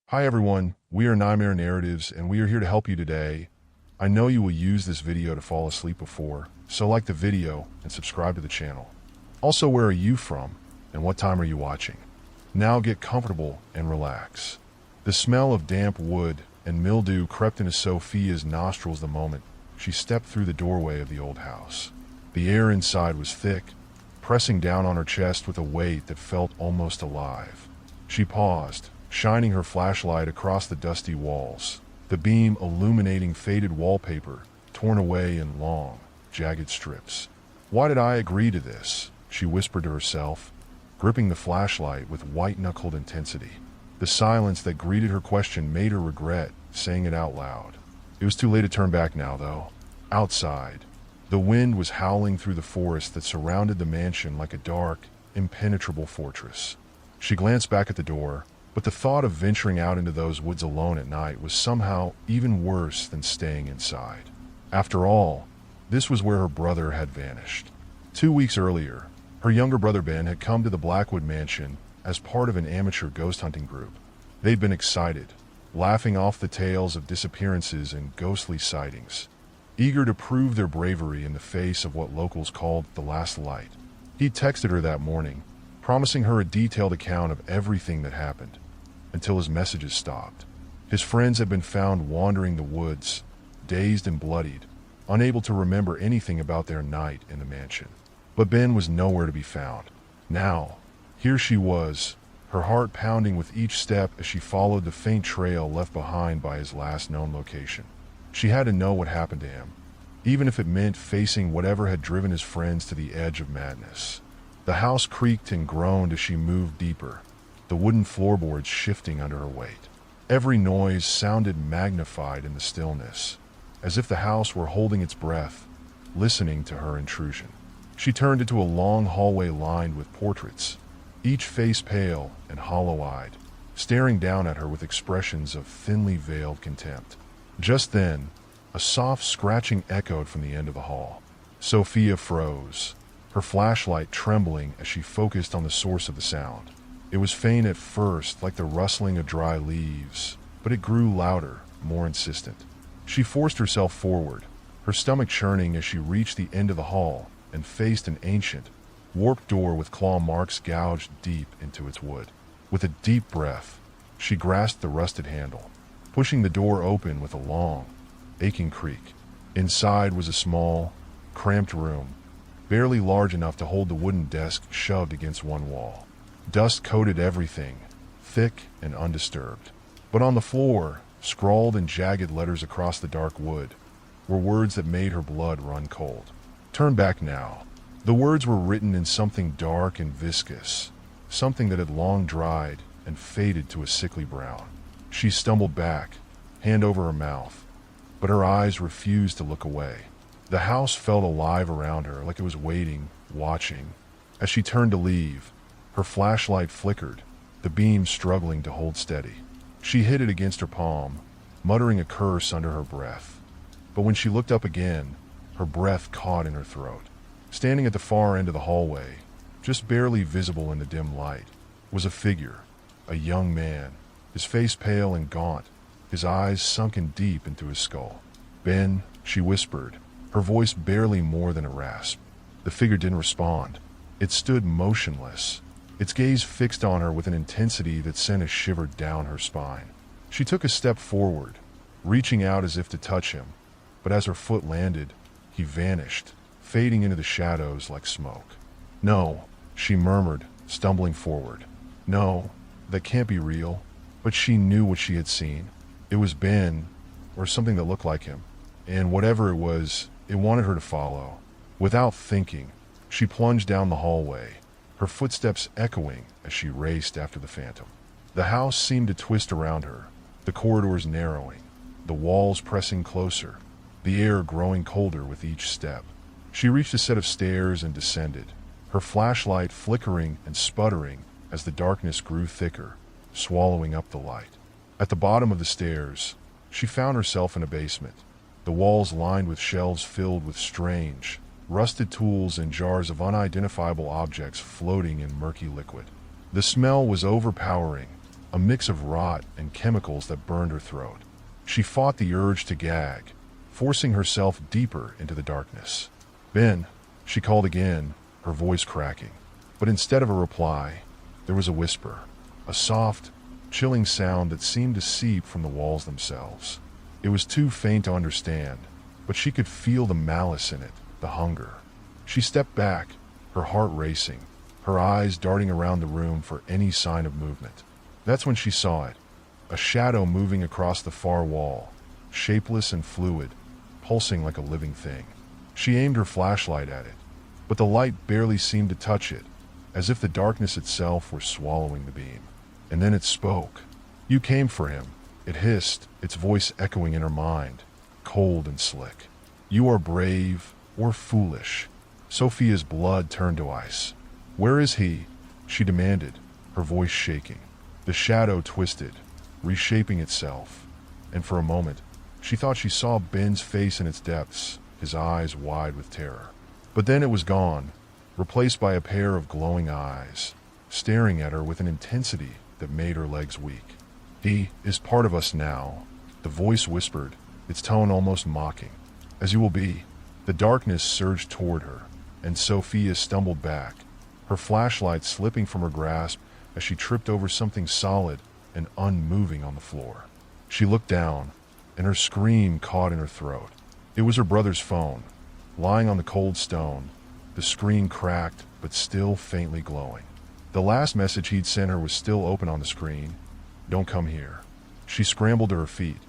Hi everyone, we are Nightmare Narratives and we are here to help you today. I know you will use this video to fall asleep before, so like the video and subscribe to the channel. Also, where are you from and what time are you watching? Now get comfortable and relax. The smell of damp wood and mildew crept into Sophia's nostrils the moment she stepped through the doorway of the old house. The air inside was thick, pressing down on her chest with a weight that felt almost alive. She paused, shining her flashlight across the dusty walls, the beam illuminating faded wallpaper torn away in long, jagged strips. Why did I agree to this? She whispered to herself, gripping the flashlight with white-knuckled intensity. The silence that greeted her question made her regret saying it out loud. It was too late to turn back now, though. Outside, the wind was howling through the forest that surrounded the mansion like a dark, impenetrable fortress. She glanced back at the door, but the thought of venturing out into those woods alone at night was somehow even worse than staying inside. After all, this was where her brother had vanished. 2 weeks earlier, her younger brother Ben had come to the Blackwood mansion as part of an amateur ghost hunting group. They'd been excited, laughing off the tales of disappearances and ghostly sightings, eager to prove their bravery in the face of what locals called the last light. He texted her that morning, promising her a detailed account of everything that happened, until his messages stopped. His friends had been found wandering the woods, dazed and bloodied, unable to remember anything about their night in the mansion. But Ben was nowhere to be found. Now, here she was, her heart pounding with each step as she followed the faint trail left behind by his last known location. She had to know what happened to him, even if it meant facing whatever had driven his friends to the edge of madness. The house creaked and groaned as she moved deeper, the wooden floorboards shifting under her weight. Every noise sounded magnified in the stillness, as if the house were holding its breath, listening to her intrusion. She turned into a long hallway lined with portraits, each face pale and hollow-eyed, staring down at her with expressions of thinly veiled contempt. Just then, a soft scratching echoed from the end of the hall. Sophia froze, her flashlight trembling as she focused on the source of the sound. It was faint at first, like the rustling of dry leaves, but it grew louder, more insistent. She forced herself forward, her stomach churning as she reached the end of the hall and faced an ancient, warped door with claw marks gouged deep into its wood. With a deep breath, she grasped the rusted handle, pushing the door open with a long, aching creak. Inside was a small, cramped room, barely large enough to hold the wooden desk shoved against one wall. Dust coated everything, thick and undisturbed. But on the floor, scrawled in jagged letters across the dark wood, were words that made her blood run cold. "Turn back now." The words were written in something dark and viscous, something that had long dried and faded to a sickly brown. She stumbled back, hand over her mouth, but her eyes refused to look away. The house felt alive around her, like it was waiting, watching. As she turned to leave, her flashlight flickered, the beam struggling to hold steady. She hid it against her palm, muttering a curse under her breath. But when she looked up again, her breath caught in her throat. Standing at the far end of the hallway, just barely visible in the dim light, was a figure, a young man, his face pale and gaunt, his eyes sunken deep into his skull. "Ben," she whispered, her voice barely more than a rasp. The figure didn't respond. It stood motionless, its gaze fixed on her with an intensity that sent a shiver down her spine. She took a step forward, reaching out as if to touch him, but as her foot landed, he vanished, fading into the shadows like smoke. "No," she murmured, stumbling forward. "No, that can't be real." But she knew what she had seen. It was Ben, or something that looked like him, and whatever it was, it wanted her to follow. Without thinking, she plunged down the hallway, her footsteps echoing as she raced after the phantom. The house seemed to twist around her, the corridors narrowing, the walls pressing closer, the air growing colder with each step. She reached a set of stairs and descended, her flashlight flickering and sputtering as the darkness grew thicker, swallowing up the light. At the bottom of the stairs, she found herself in a basement, the walls lined with shelves filled with strange, rusted tools and jars of unidentifiable objects floating in murky liquid. The smell was overpowering, a mix of rot and chemicals that burned her throat. She fought the urge to gag, forcing herself deeper into the darkness. "Ben," she called again, her voice cracking. But instead of a reply, there was a whisper, a soft, chilling sound that seemed to seep from the walls themselves. It was too faint to understand, but she could feel the malice in it, the hunger. She stepped back, her heart racing, her eyes darting around the room for any sign of movement. That's when she saw it, a shadow moving across the far wall, shapeless and fluid, pulsing like a living thing. She aimed her flashlight at it, but the light barely seemed to touch it, as if the darkness itself were swallowing the beam. And then it spoke. "You came for him," it hissed, its voice echoing in her mind, cold and slick. "You are brave or foolish." Sophia's blood turned to ice. "Where is he?" she demanded, her voice shaking. The shadow twisted, reshaping itself, and for a moment, she thought she saw Ben's face in its depths, his eyes wide with terror. But then it was gone, replaced by a pair of glowing eyes, staring at her with an intensity that made her legs weak. "He is part of us now," the voice whispered, its tone almost mocking. "As you will be." The darkness surged toward her, and Sophia stumbled back, her flashlight slipping from her grasp as she tripped over something solid and unmoving on the floor. She looked down, and her scream caught in her throat. It was her brother's phone, lying on the cold stone, the screen cracked but still faintly glowing. The last message he'd sent her was still open on the screen. "Don't come here." She scrambled to her feet,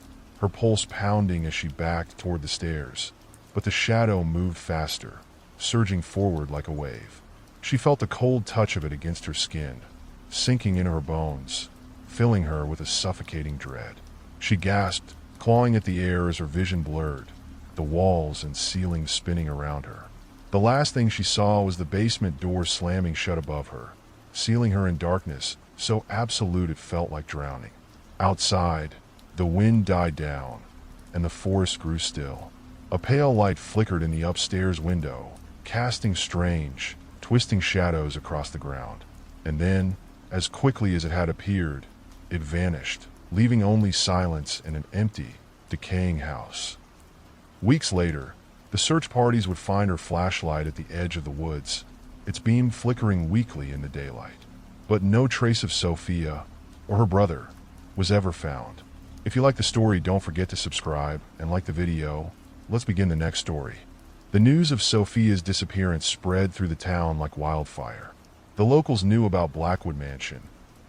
her pulse pounding as she backed toward the stairs, but the shadow moved faster, surging forward like a wave. She felt the cold touch of it against her skin, sinking into her bones, filling her with a suffocating dread. She gasped, clawing at the air as her vision blurred, the walls and ceiling spinning around her. The last thing she saw was the basement door slamming shut above her, sealing her in darkness so absolute it felt like drowning. Outside, the wind died down, and the forest grew still. A pale light flickered in the upstairs window, casting strange, twisting shadows across the ground. And then, as quickly as it had appeared, it vanished, leaving only silence and an empty, decaying house. Weeks later, the search parties would find her flashlight at the edge of the woods, its beam flickering weakly in the daylight. But no trace of Sophia, or her brother, was ever found. If you like the story, don't forget to subscribe and like the video. Let's begin the next story. The news of Sophia's disappearance spread through the town like wildfire. The locals knew about Blackwood Mansion.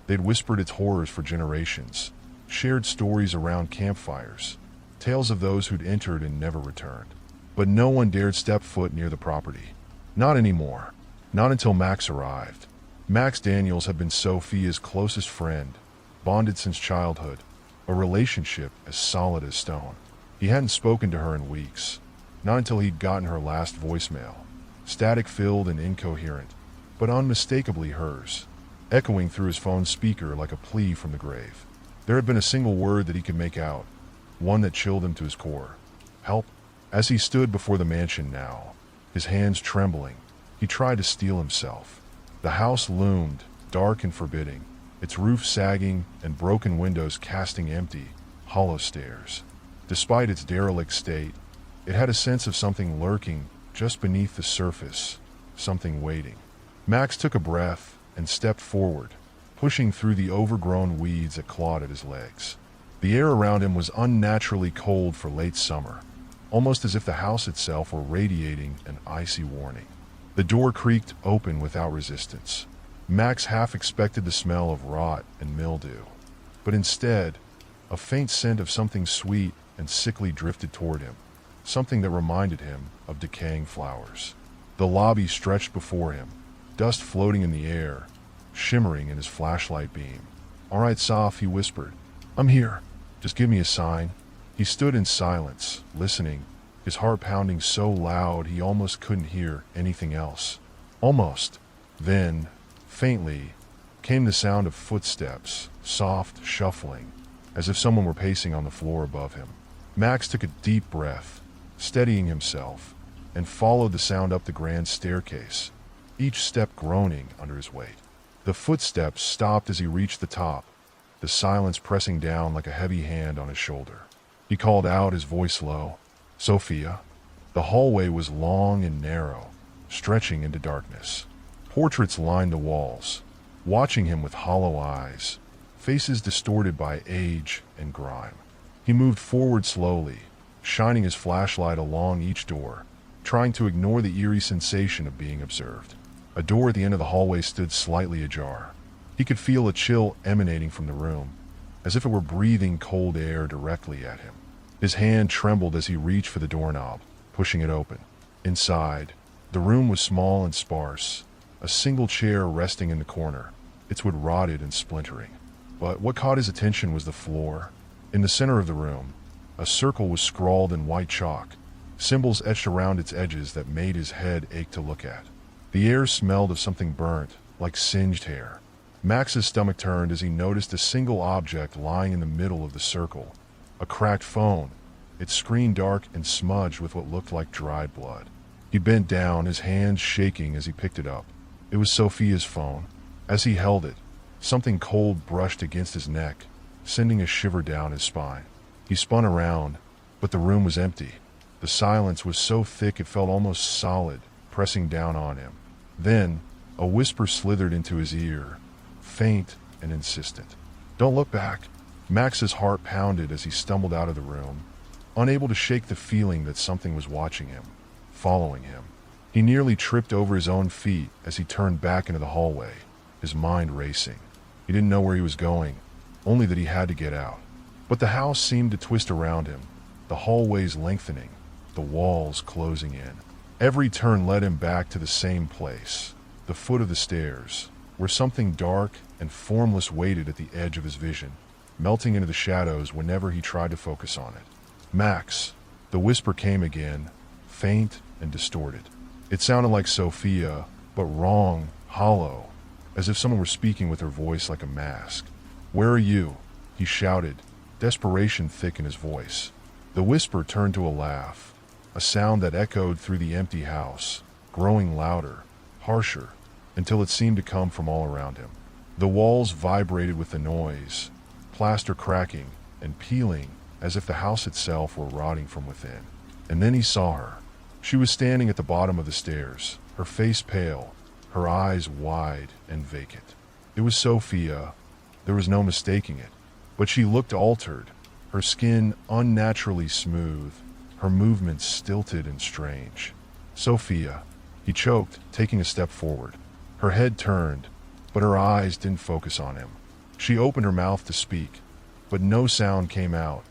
They'd whispered its horrors for generations, shared stories around campfires, tales of those who'd entered and never returned. But no one dared step foot near the property. Not anymore. Not until Max arrived. Max Daniels had been Sophia's closest friend, bonded since childhood, a relationship as solid as stone. He hadn't spoken to her in weeks, not until he'd gotten her last voicemail, static-filled and incoherent, but unmistakably hers, echoing through his phone's speaker like a plea from the grave. There had been a single word that he could make out, one that chilled him to his core. Help. As he stood before the mansion now, his hands trembling, he tried to steel himself. The house loomed, dark and forbidding, its roof sagging and broken windows casting empty, hollow stares. Despite its derelict state, it had a sense of something lurking just beneath the surface, something waiting. Max took a breath and stepped forward, pushing through the overgrown weeds that clawed at his legs. The air around him was unnaturally cold for late summer, almost as if the house itself were radiating an icy warning. The door creaked open without resistance. Max half expected the smell of rot and mildew, but instead, a faint scent of something sweet and sickly drifted toward him, something that reminded him of decaying flowers. The lobby stretched before him, dust floating in the air, shimmering in his flashlight beam. "All right, Soph," he whispered. "I'm here. Just give me a sign." He stood in silence, listening, his heart pounding so loud he almost couldn't hear anything else. Almost. Then, faintly, came the sound of footsteps, soft, shuffling, as if someone were pacing on the floor above him. Max took a deep breath, steadying himself, and followed the sound up the grand staircase, each step groaning under his weight. The footsteps stopped as he reached the top, the silence pressing down like a heavy hand on his shoulder. He called out, his voice low, "Sophia." The hallway was long and narrow, stretching into darkness. Portraits lined the walls, watching him with hollow eyes, faces distorted by age and grime. He moved forward slowly, shining his flashlight along each door, trying to ignore the eerie sensation of being observed. A door at the end of the hallway stood slightly ajar. He could feel a chill emanating from the room, as if it were breathing cold air directly at him. His hand trembled as he reached for the doorknob, pushing it open. Inside, the room was small and sparse, a single chair resting in the corner, its wood rotted and splintering. But what caught his attention was the floor. In the center of the room, a circle was scrawled in white chalk, symbols etched around its edges that made his head ache to look at. The air smelled of something burnt, like singed hair. Max's stomach turned as he noticed a single object lying in the middle of the circle, a cracked phone, its screen dark and smudged with what looked like dried blood. He bent down, his hands shaking as he picked it up. It was Sophia's phone. As he held it, something cold brushed against his neck, sending a shiver down his spine. He spun around, but the room was empty. The silence was so thick it felt almost solid, pressing down on him. Then, a whisper slithered into his ear, faint and insistent. "Don't look back." Max's heart pounded as he stumbled out of the room, unable to shake the feeling that something was watching him, following him. He nearly tripped over his own feet as he turned back into the hallway, his mind racing. He didn't know where he was going, only that he had to get out. But the house seemed to twist around him, the hallways lengthening, the walls closing in. Every turn led him back to the same place, the foot of the stairs, where something dark and formless waited at the edge of his vision, melting into the shadows whenever he tried to focus on it. "Max," the whisper came again, faint and distorted. It sounded like Sophia, but wrong, hollow, as if someone were speaking with her voice like a mask. "Where are you?" he shouted, desperation thick in his voice. The whisper turned to a laugh, a sound that echoed through the empty house, growing louder, harsher, until it seemed to come from all around him. The walls vibrated with the noise, plaster cracking and peeling as if the house itself were rotting from within. And then he saw her. She was standing at the bottom of the stairs, her face pale, her eyes wide and vacant. It was Sophia. There was no mistaking it. But she looked altered, her skin unnaturally smooth, her movements stilted and strange. "Sophia," he choked, taking a step forward. Her head turned, but her eyes didn't focus on him. She opened her mouth to speak, but no sound came out,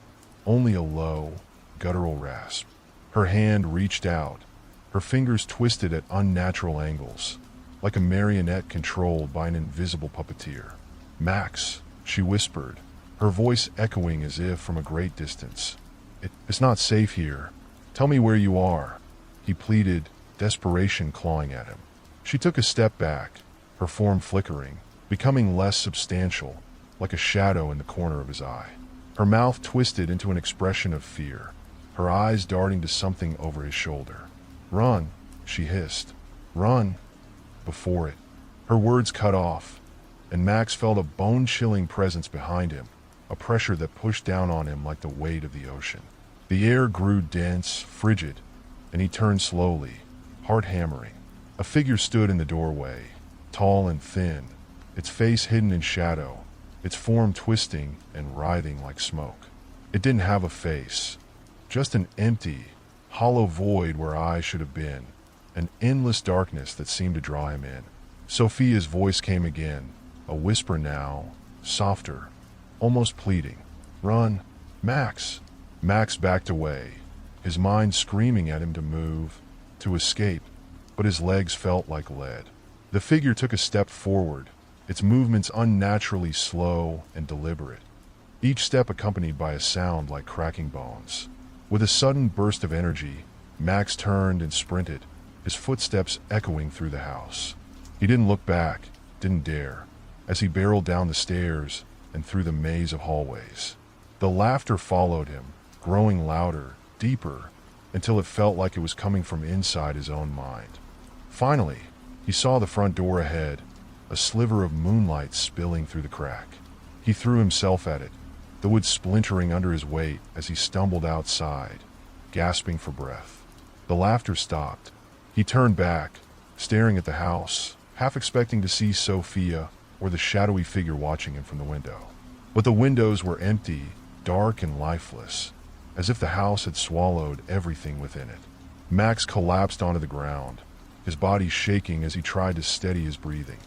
only a low, guttural rasp. Her hand reached out, her fingers twisted at unnatural angles, like a marionette controlled by an invisible puppeteer. "Max," she whispered, her voice echoing as if from a great distance. It's not safe here. Tell me where you are," he pleaded, desperation clawing at him. She took a step back, her form flickering, becoming less substantial, like a shadow in the corner of his eye. Her mouth twisted into an expression of fear, her eyes darting to something over his shoulder. "Run," she hissed. "Run." Before it. Her words cut off, and Max felt a bone-chilling presence behind him, a pressure that pushed down on him like the weight of the ocean. The air grew dense, frigid, and he turned slowly, heart hammering. A figure stood in the doorway, tall and thin, its face hidden in shadow, its form twisting and writhing like smoke. It didn't have a face, just an empty, hollow void where eyes should have been, an endless darkness that seemed to draw him in. Sophia's voice came again, a whisper now, softer, almost pleading. "Run, Max." Max backed away, his mind screaming at him to move, to escape, but his legs felt like lead. The figure took a step forward, its movements unnaturally slow and deliberate, each step accompanied by a sound like cracking bones. With a sudden burst of energy, Max turned and sprinted, his footsteps echoing through the house. He didn't look back, didn't dare, as he barreled down the stairs and through the maze of hallways. The laughter followed him, growing louder, deeper, until it felt like it was coming from inside his own mind. Finally, he saw the front door ahead, a sliver of moonlight spilling through the crack. He threw himself at it, the wood splintering under his weight as he stumbled outside, gasping for breath. The laughter stopped. He turned back, staring at the house, half expecting to see Sophia or the shadowy figure watching him from the window. But the windows were empty, dark and lifeless, as if the house had swallowed everything within it. Max collapsed onto the ground, his body shaking as he tried to steady his breathing.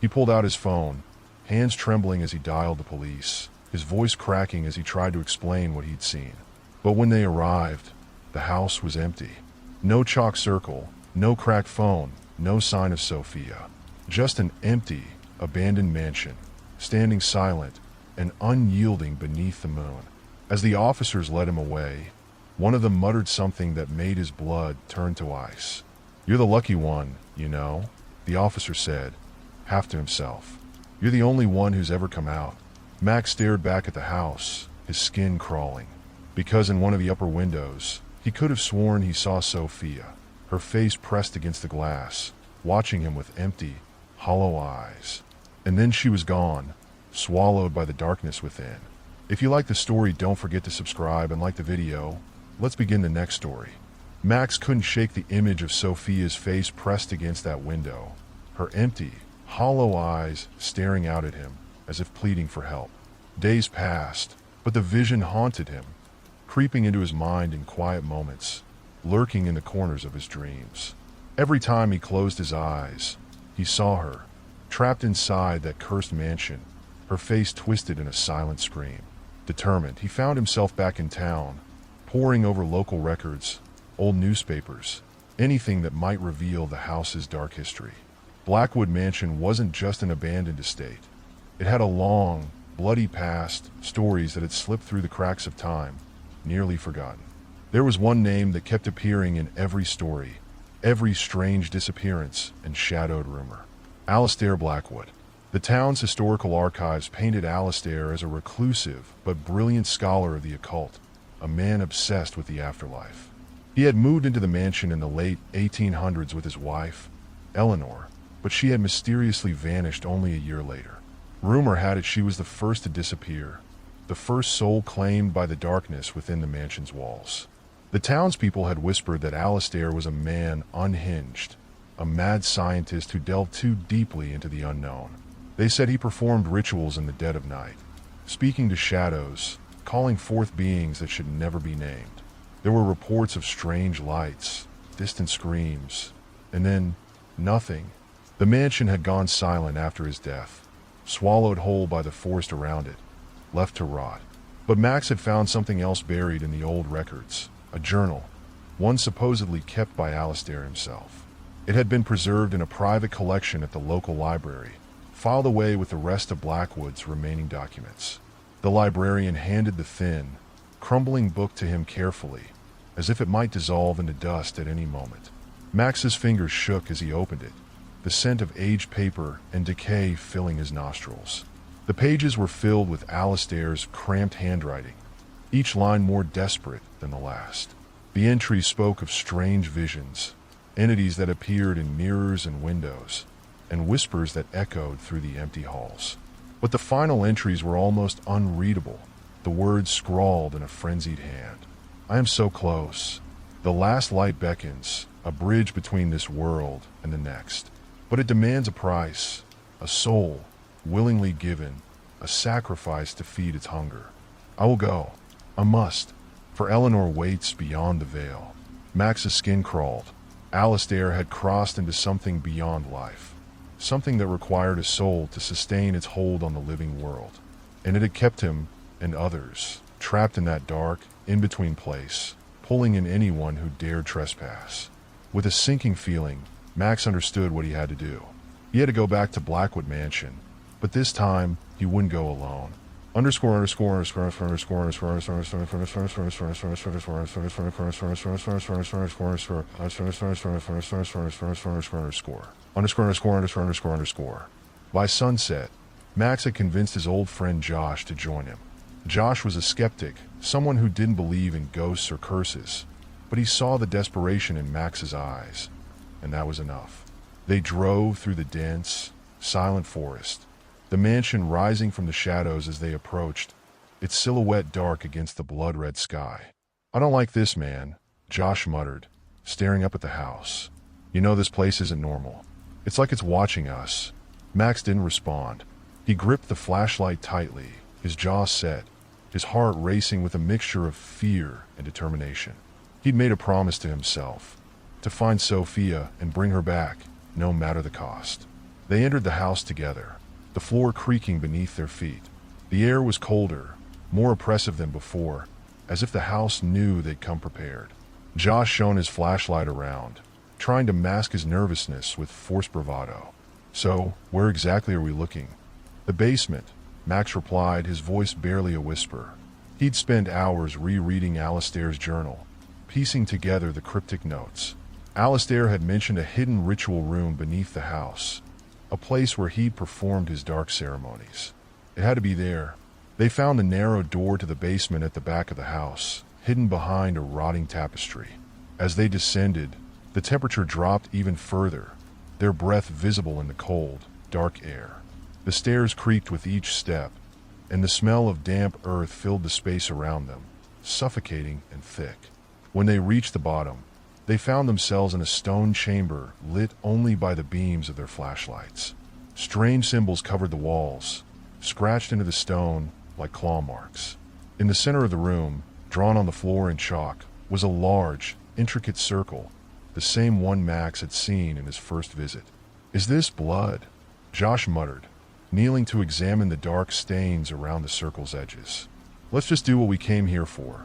He pulled out his phone, hands trembling as he dialed the police, his voice cracking as he tried to explain what he'd seen. But when they arrived, the house was empty. No chalk circle, no cracked phone, no sign of Sophia. Just an empty, abandoned mansion, standing silent and unyielding beneath the moon. As the officers led him away, one of them muttered something that made his blood turn to ice. "You're the lucky one, you know," the officer said, half to himself. "You're the only one who's ever come out." Max stared back at the house, his skin crawling, because in one of the upper windows, he could have sworn he saw Sophia, her face pressed against the glass, watching him with empty, hollow eyes. And then she was gone, swallowed by the darkness within. If you like the story, don't forget to subscribe and like the video. Let's begin the next story. Max couldn't shake the image of Sophia's face pressed against that window, her empty, hollow eyes staring out at him as if pleading for help. Days passed, but the vision haunted him, creeping into his mind in quiet moments, lurking in the corners of his dreams. Every time he closed his eyes, he saw her, trapped inside that cursed mansion, her face twisted in a silent scream. Determined, he found himself back in town, poring over local records, old newspapers, anything that might reveal the house's dark history. Blackwood Mansion wasn't just an abandoned estate. It had a long, bloody past, stories that had slipped through the cracks of time, nearly forgotten. There was one name that kept appearing in every story, every strange disappearance and shadowed rumor. Alastair Blackwood. The town's historical archives painted Alastair as a reclusive but brilliant scholar of the occult, a man obsessed with the afterlife. He had moved into the mansion in the late 1800s with his wife, Eleanor, but she had mysteriously vanished only a year later. Rumor had it she was the first to disappear, the first soul claimed by the darkness within the mansion's walls. The townspeople had whispered that Alastair was a man unhinged, a mad scientist who delved too deeply into the unknown. They said he performed rituals in the dead of night, speaking to shadows, calling forth beings that should never be named. There were reports of strange lights, distant screams, and then nothing. The mansion had gone silent after his death, swallowed whole by the forest around it, left to rot. But Max had found something else buried in the old records, a journal, one supposedly kept by Alastair himself. It had been preserved in a private collection at the local library, filed away with the rest of Blackwood's remaining documents. The librarian handed the thin, crumbling book to him carefully, as if it might dissolve into dust at any moment. Max's fingers shook as he opened it, the scent of aged paper and decay filling his nostrils. The pages were filled with Alastair's cramped handwriting, each line more desperate than the last. The entries spoke of strange visions, entities that appeared in mirrors and windows, and whispers that echoed through the empty halls. But the final entries were almost unreadable, the words scrawled in a frenzied hand. "I am so close. The last light beckons, a bridge between this world and the next. But it demands a price, a soul, willingly given, a sacrifice to feed its hunger. I will go. I must, for Eleanor waits beyond the veil." Max's skin crawled. Alastair had crossed into something beyond life, something that required a soul to sustain its hold on the living world. And it had kept him, and others, trapped in that dark, in-between place, pulling in anyone who dared trespass. With a sinking feeling, Max understood what he had to do. He had to go back to Blackwood Mansion, but this time, he wouldn't go alone. By sunset, Max had convinced his old friend Josh to join him. Josh was a skeptic, someone who didn't believe in ghosts or curses, but he saw the desperation in Max's eyes, and that was enough. They drove through the dense, silent forest, the mansion rising from the shadows as they approached, its silhouette dark against the blood-red sky. "I don't like this, man," Josh muttered, staring up at the house. "You know this place isn't normal. It's like it's watching us." Max didn't respond. He gripped the flashlight tightly, his jaw set, his heart racing with a mixture of fear and determination. He'd made a promise to himself, to find Sophia and bring her back, no matter the cost. They entered the house together, the floor creaking beneath their feet. The air was colder, more oppressive than before, as if the house knew they'd come prepared. Josh shone his flashlight around, trying to mask his nervousness with forced bravado. "So, where exactly are we looking?" "The basement," Max replied, his voice barely a whisper. He'd spent hours rereading Alistair's journal, piecing together the cryptic notes. Alistair had mentioned a hidden ritual room beneath the house, a place where he'd performed his dark ceremonies. It had to be there. They found a narrow door to the basement at the back of the house, hidden behind a rotting tapestry. As they descended, the temperature dropped even further, their breath visible in the cold, dark air. The stairs creaked with each step, and the smell of damp earth filled the space around them, suffocating and thick. When they reached the bottom, they found themselves in a stone chamber lit only by the beams of their flashlights. Strange symbols covered the walls, scratched into the stone like claw marks. In the center of the room, drawn on the floor in chalk, was a large, intricate circle, the same one Max had seen in his first visit. "Is this blood?" Josh muttered, kneeling to examine the dark stains around the circle's edges. "Let's just do what we came here for,"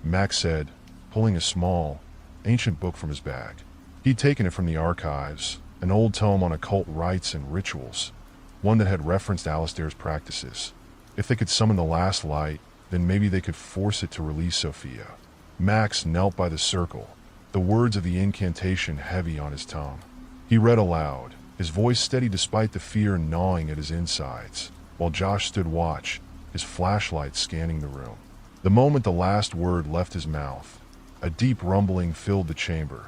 Max said, pulling a small, ancient book from his bag. He'd taken it from the archives, an old tome on occult rites and rituals, one that had referenced Alistair's practices. If they could summon the last light, then maybe they could force it to release Sophia. Max knelt by the circle, the words of the incantation heavy on his tongue. He read aloud, his voice steady despite the fear gnawing at his insides, while Josh stood watch, his flashlight scanning the room. The moment the last word left his mouth, a deep rumbling filled the chamber,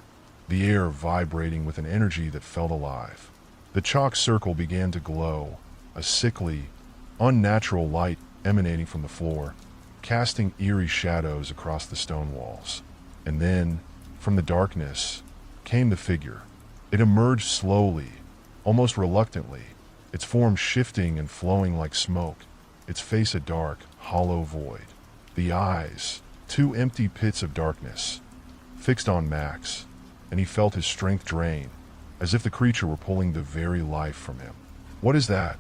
the air vibrating with an energy that felt alive. The chalk circle began to glow, a sickly, unnatural light emanating from the floor, casting eerie shadows across the stone walls. And then, from the darkness, came the figure. It emerged slowly, almost reluctantly, its form shifting and flowing like smoke, its face a dark, hollow void. The eyes, two empty pits of darkness, fixed on Max, and he felt his strength drain, as if the creature were pulling the very life from him. "What is that?"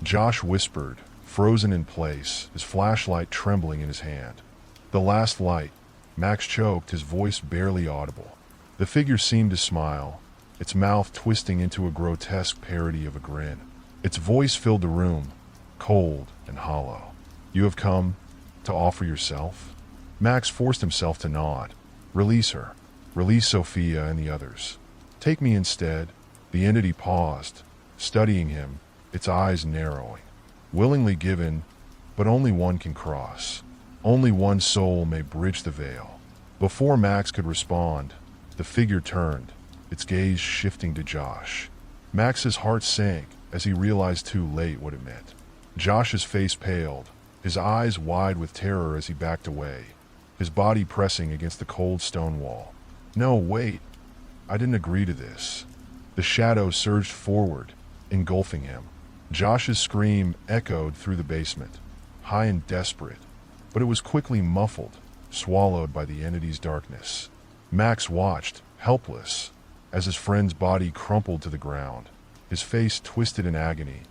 Josh whispered, frozen in place, his flashlight trembling in his hand. "The last light," Max choked, his voice barely audible. The figure seemed to smile, its mouth twisting into a grotesque parody of a grin. Its voice filled the room, cold and hollow. "You have come to offer yourself?" Max forced himself to nod. "Release her. Release Sophia and the others. Take me instead." The entity paused, studying him, its eyes narrowing. "Willingly given, but only one can cross. Only one soul may bridge the veil." Before Max could respond, the figure turned, its gaze shifting to Josh. Max's heart sank as he realized too late what it meant. Josh's face paled, his eyes wide with terror as he backed away, his body pressing against the cold stone wall. "No, wait. I didn't agree to this." The shadow surged forward, engulfing him. Josh's scream echoed through the basement, high and desperate, but it was quickly muffled, swallowed by the entity's darkness. Max watched, helpless, as his friend's body crumpled to the ground, his face twisted in agony,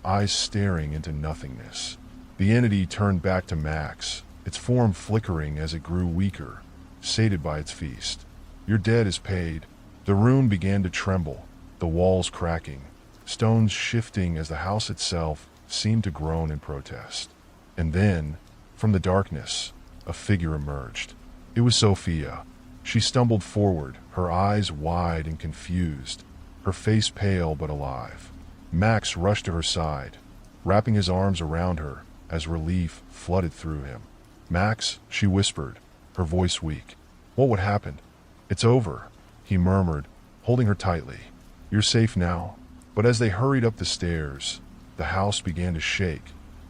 eyes staring into nothingness. The entity turned back to Max, its form flickering as it grew weaker, sated by its feast. "Your debt is paid." The room began to tremble, the walls cracking, stones shifting as the house itself seemed to groan in protest. And then, from the darkness, a figure emerged. It was Sophia. She stumbled forward, her eyes wide and confused, her face pale but alive. Max rushed to her side, wrapping his arms around her as relief flooded through him. "Max," she whispered, her voice weak. "What would happen?" "It's over," he murmured, holding her tightly. "You're safe now." But as they hurried up the stairs, The house began to shake,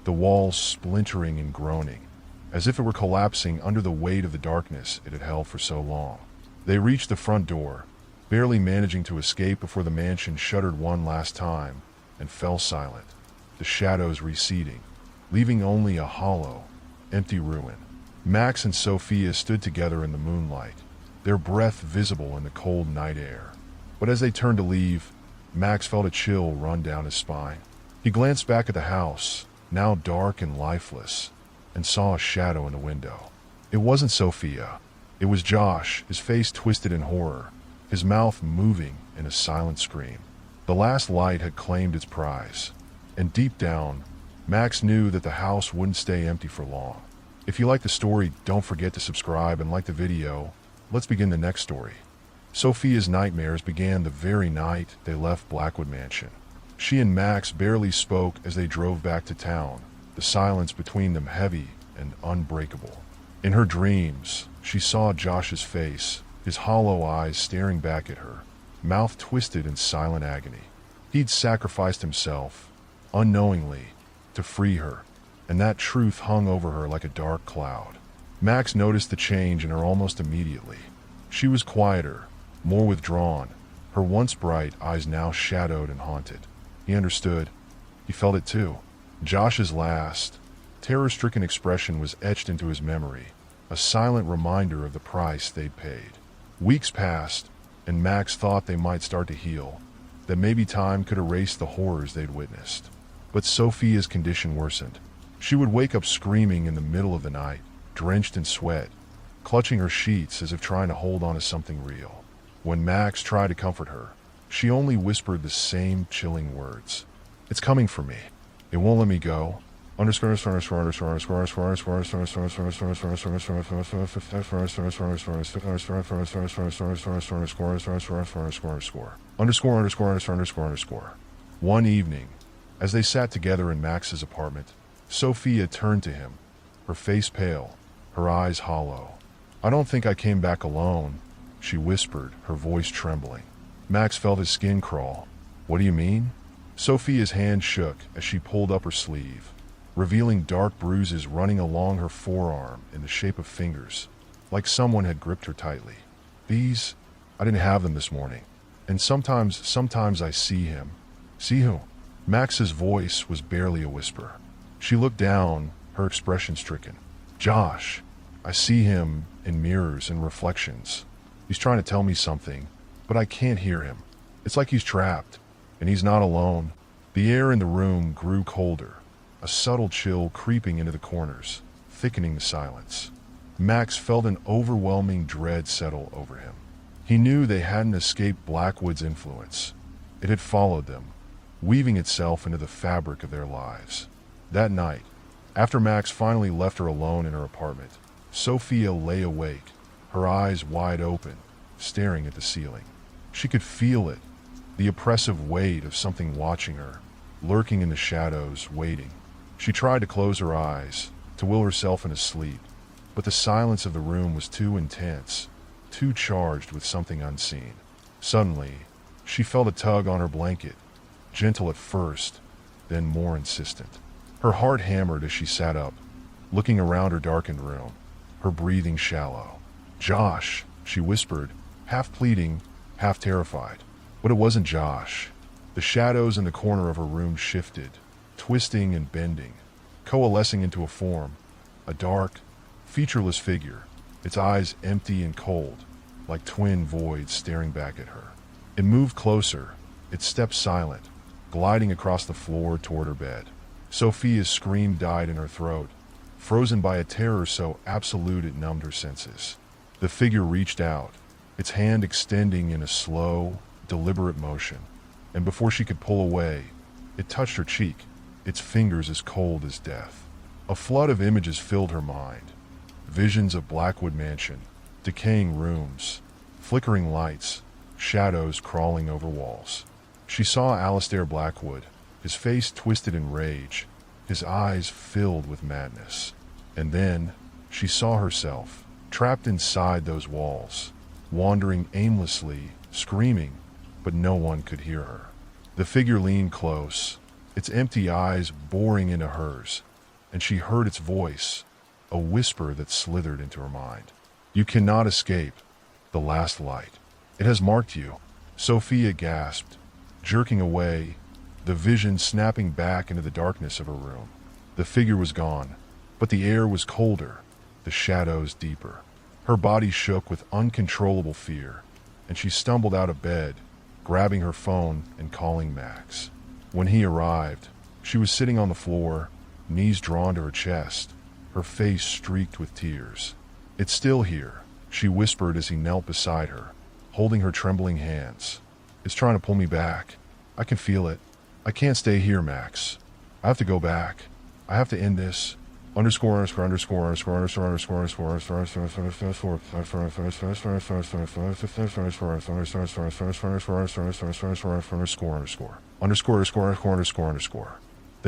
the walls splintering and groaning, as if it were collapsing under the weight of the darkness it had held for so long. They reached the front door, barely managing to escape before the mansion shuddered one last time and fell silent, the shadows receding, leaving only a hollow, empty ruin. Max and Sophia stood together in the moonlight, their breath visible in the cold night air. But as they turned to leave, Max felt a chill run down his spine. He glanced back at the house, now dark and lifeless, and saw a shadow in the window. It wasn't Sophia. It was Josh, his face twisted in horror, his mouth moving in a silent scream. The last light had claimed its prize, and deep down, Max knew that the house wouldn't stay empty for long. If you like the story, don't forget to subscribe and like the video. Let's begin the next story. Sophia's nightmares began the very night they left Blackwood Mansion. She and Max barely spoke as they drove back to town, the silence between them heavy and unbreakable. In her dreams, she saw Josh's face, his hollow eyes staring back at her, mouth twisted in silent agony. He'd sacrificed himself, unknowingly, to free her, and that truth hung over her like a dark cloud. Max noticed the change in her almost immediately. She was quieter, more withdrawn, her once bright eyes now shadowed and haunted. He understood. He felt it too. Josh's last, terror-stricken expression was etched into his memory, a silent reminder of the price they'd paid. Weeks passed, and Max thought they might start to heal, that maybe time could erase the horrors they'd witnessed. But Sophia's condition worsened. She would wake up screaming in the middle of the night, drenched in sweat, clutching her sheets as if trying to hold on to something real. When Max tried to comfort her, she only whispered the same chilling words. "It's coming for me. It won't let me go. One evening, as they sat together in Max's apartment, Sophia turned to him, her face pale, her eyes hollow. "I don't think I came back alone," she whispered, her voice trembling. Max felt his skin crawl. "What do you mean?" Sophia's hand shook as she pulled up her sleeve, revealing dark bruises running along her forearm in the shape of fingers, like someone had gripped her tightly. "These, I didn't have them this morning. And sometimes I see him." "See who?" Max's voice was barely a whisper. She looked down, her expression stricken. "Josh. I see him in mirrors and reflections. He's trying to tell me something, but I can't hear him. It's like he's trapped, and he's not alone." The air in the room grew colder, a subtle chill creeping into the corners, thickening the silence. Max felt an overwhelming dread settle over him. He knew they hadn't escaped Blackwood's influence. It had followed them, weaving itself into the fabric of their lives. That night, after Max finally left her alone in her apartment, Sophia lay awake, her eyes wide open, staring at the ceiling. She could feel it, the oppressive weight of something watching her, lurking in the shadows, waiting. She tried to close her eyes, to will herself into sleep, but the silence of the room was too intense, too charged with something unseen. Suddenly, she felt a tug on her blanket, gentle at first, then more insistent. Her heart hammered as she sat up, looking around her darkened room, her breathing shallow. "Josh," she whispered, half pleading, half terrified. But it wasn't Josh. The shadows in the corner of her room shifted, twisting and bending, coalescing into a form, a dark, featureless figure, its eyes empty and cold, like twin voids staring back at her. It moved closer, its steps silent, gliding across the floor toward her bed. Sophia's scream died in her throat, frozen by a terror so absolute it numbed her senses. The figure reached out, its hand extending in a slow, deliberate motion, and before she could pull away, it touched her cheek, its fingers as cold as death. A flood of images filled her mind, visions of Blackwood Mansion, decaying rooms, flickering lights, shadows crawling over walls. She saw Alistair Blackwood, his face twisted in rage, his eyes filled with madness. And then she saw herself, trapped inside those walls, wandering aimlessly, screaming, but no one could hear her. The figure leaned close, its empty eyes boring into hers, and she heard its voice, a whisper that slithered into her mind. "You cannot escape the last light. It has marked you." Sophia gasped, jerking away, the vision snapping back into the darkness of her room. The figure was gone, but the air was colder, the shadows deeper. Her body shook with uncontrollable fear, and she stumbled out of bed, grabbing her phone and calling Max. When he arrived, she was sitting on the floor, knees drawn to her chest, her face streaked with tears. "It's still here," she whispered as he knelt beside her, holding her trembling hands. "It's trying to pull me back. I can feel it. I can't stay here, Max. I have to go back. I have to end this. The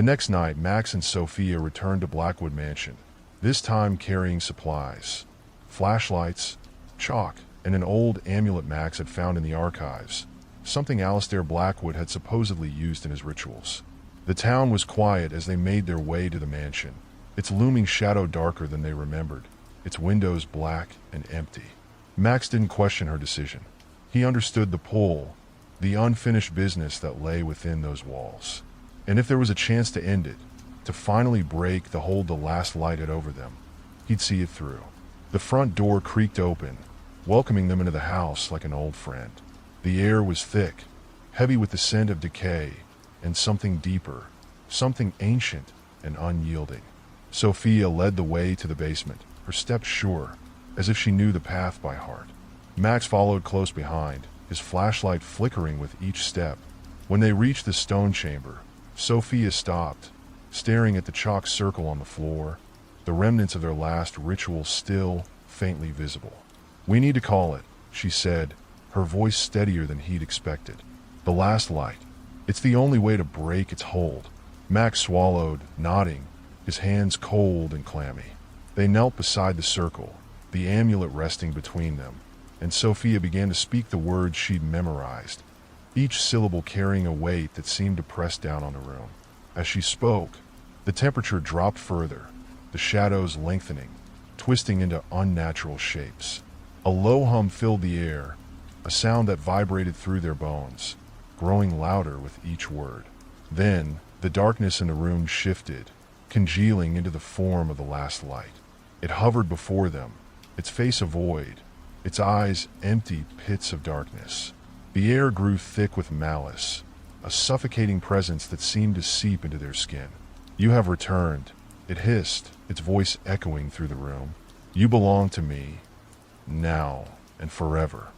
next night, Max and Sophia returned to Blackwood Mansion, this time carrying supplies, flashlights, chalk, and an old amulet Max had found in the archives, something Alistair Blackwood had supposedly used in his rituals. The town was quiet as they made their way to the mansion, its looming shadow darker than they remembered, its windows black and empty. Max didn't question her decision. He understood the pull, the unfinished business that lay within those walls. And if there was a chance to end it, to finally break the hold the last light had over them, he'd see it through. The front door creaked open, welcoming them into the house like an old friend. The air was thick, heavy with the scent of decay, and something deeper, something ancient and unyielding. Sophia led the way to the basement, her steps sure, as if she knew the path by heart. Max followed close behind, his flashlight flickering with each step. When they reached the stone chamber, Sophia stopped, staring at the chalk circle on the floor, the remnants of their last ritual still faintly visible. "We need to call it," she said, her voice steadier than he'd expected. "The last light. It's the only way to break its hold." Max swallowed, nodding, his hands cold and clammy. They knelt beside the circle, the amulet resting between them, and Sophia began to speak the words she'd memorized, each syllable carrying a weight that seemed to press down on the room. As she spoke, the temperature dropped further, the shadows lengthening, twisting into unnatural shapes. A low hum filled the air, a sound that vibrated through their bones, growing louder with each word. Then, the darkness in the room shifted, congealing into the form of the last light. It hovered before them, its face a void, its eyes empty pits of darkness. The air grew thick with malice, a suffocating presence that seemed to seep into their skin. "You have returned," it hissed, its voice echoing through the room. "You belong to me, now and forever."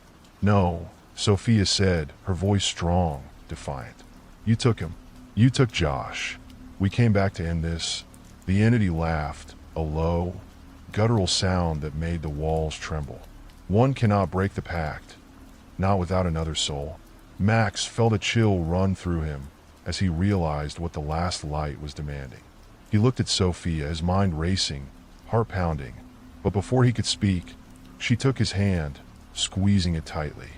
"No," Sophia said, her voice strong, defiant. "You took him. You took Josh. We came back to end this." The entity laughed, a low, guttural sound that made the walls tremble. "One cannot break the pact, not without another soul." Max felt a chill run through him as he realized what the last light was demanding. He looked at Sophia, his mind racing, heart pounding, but before he could speak, she took his hand, squeezing it tightly.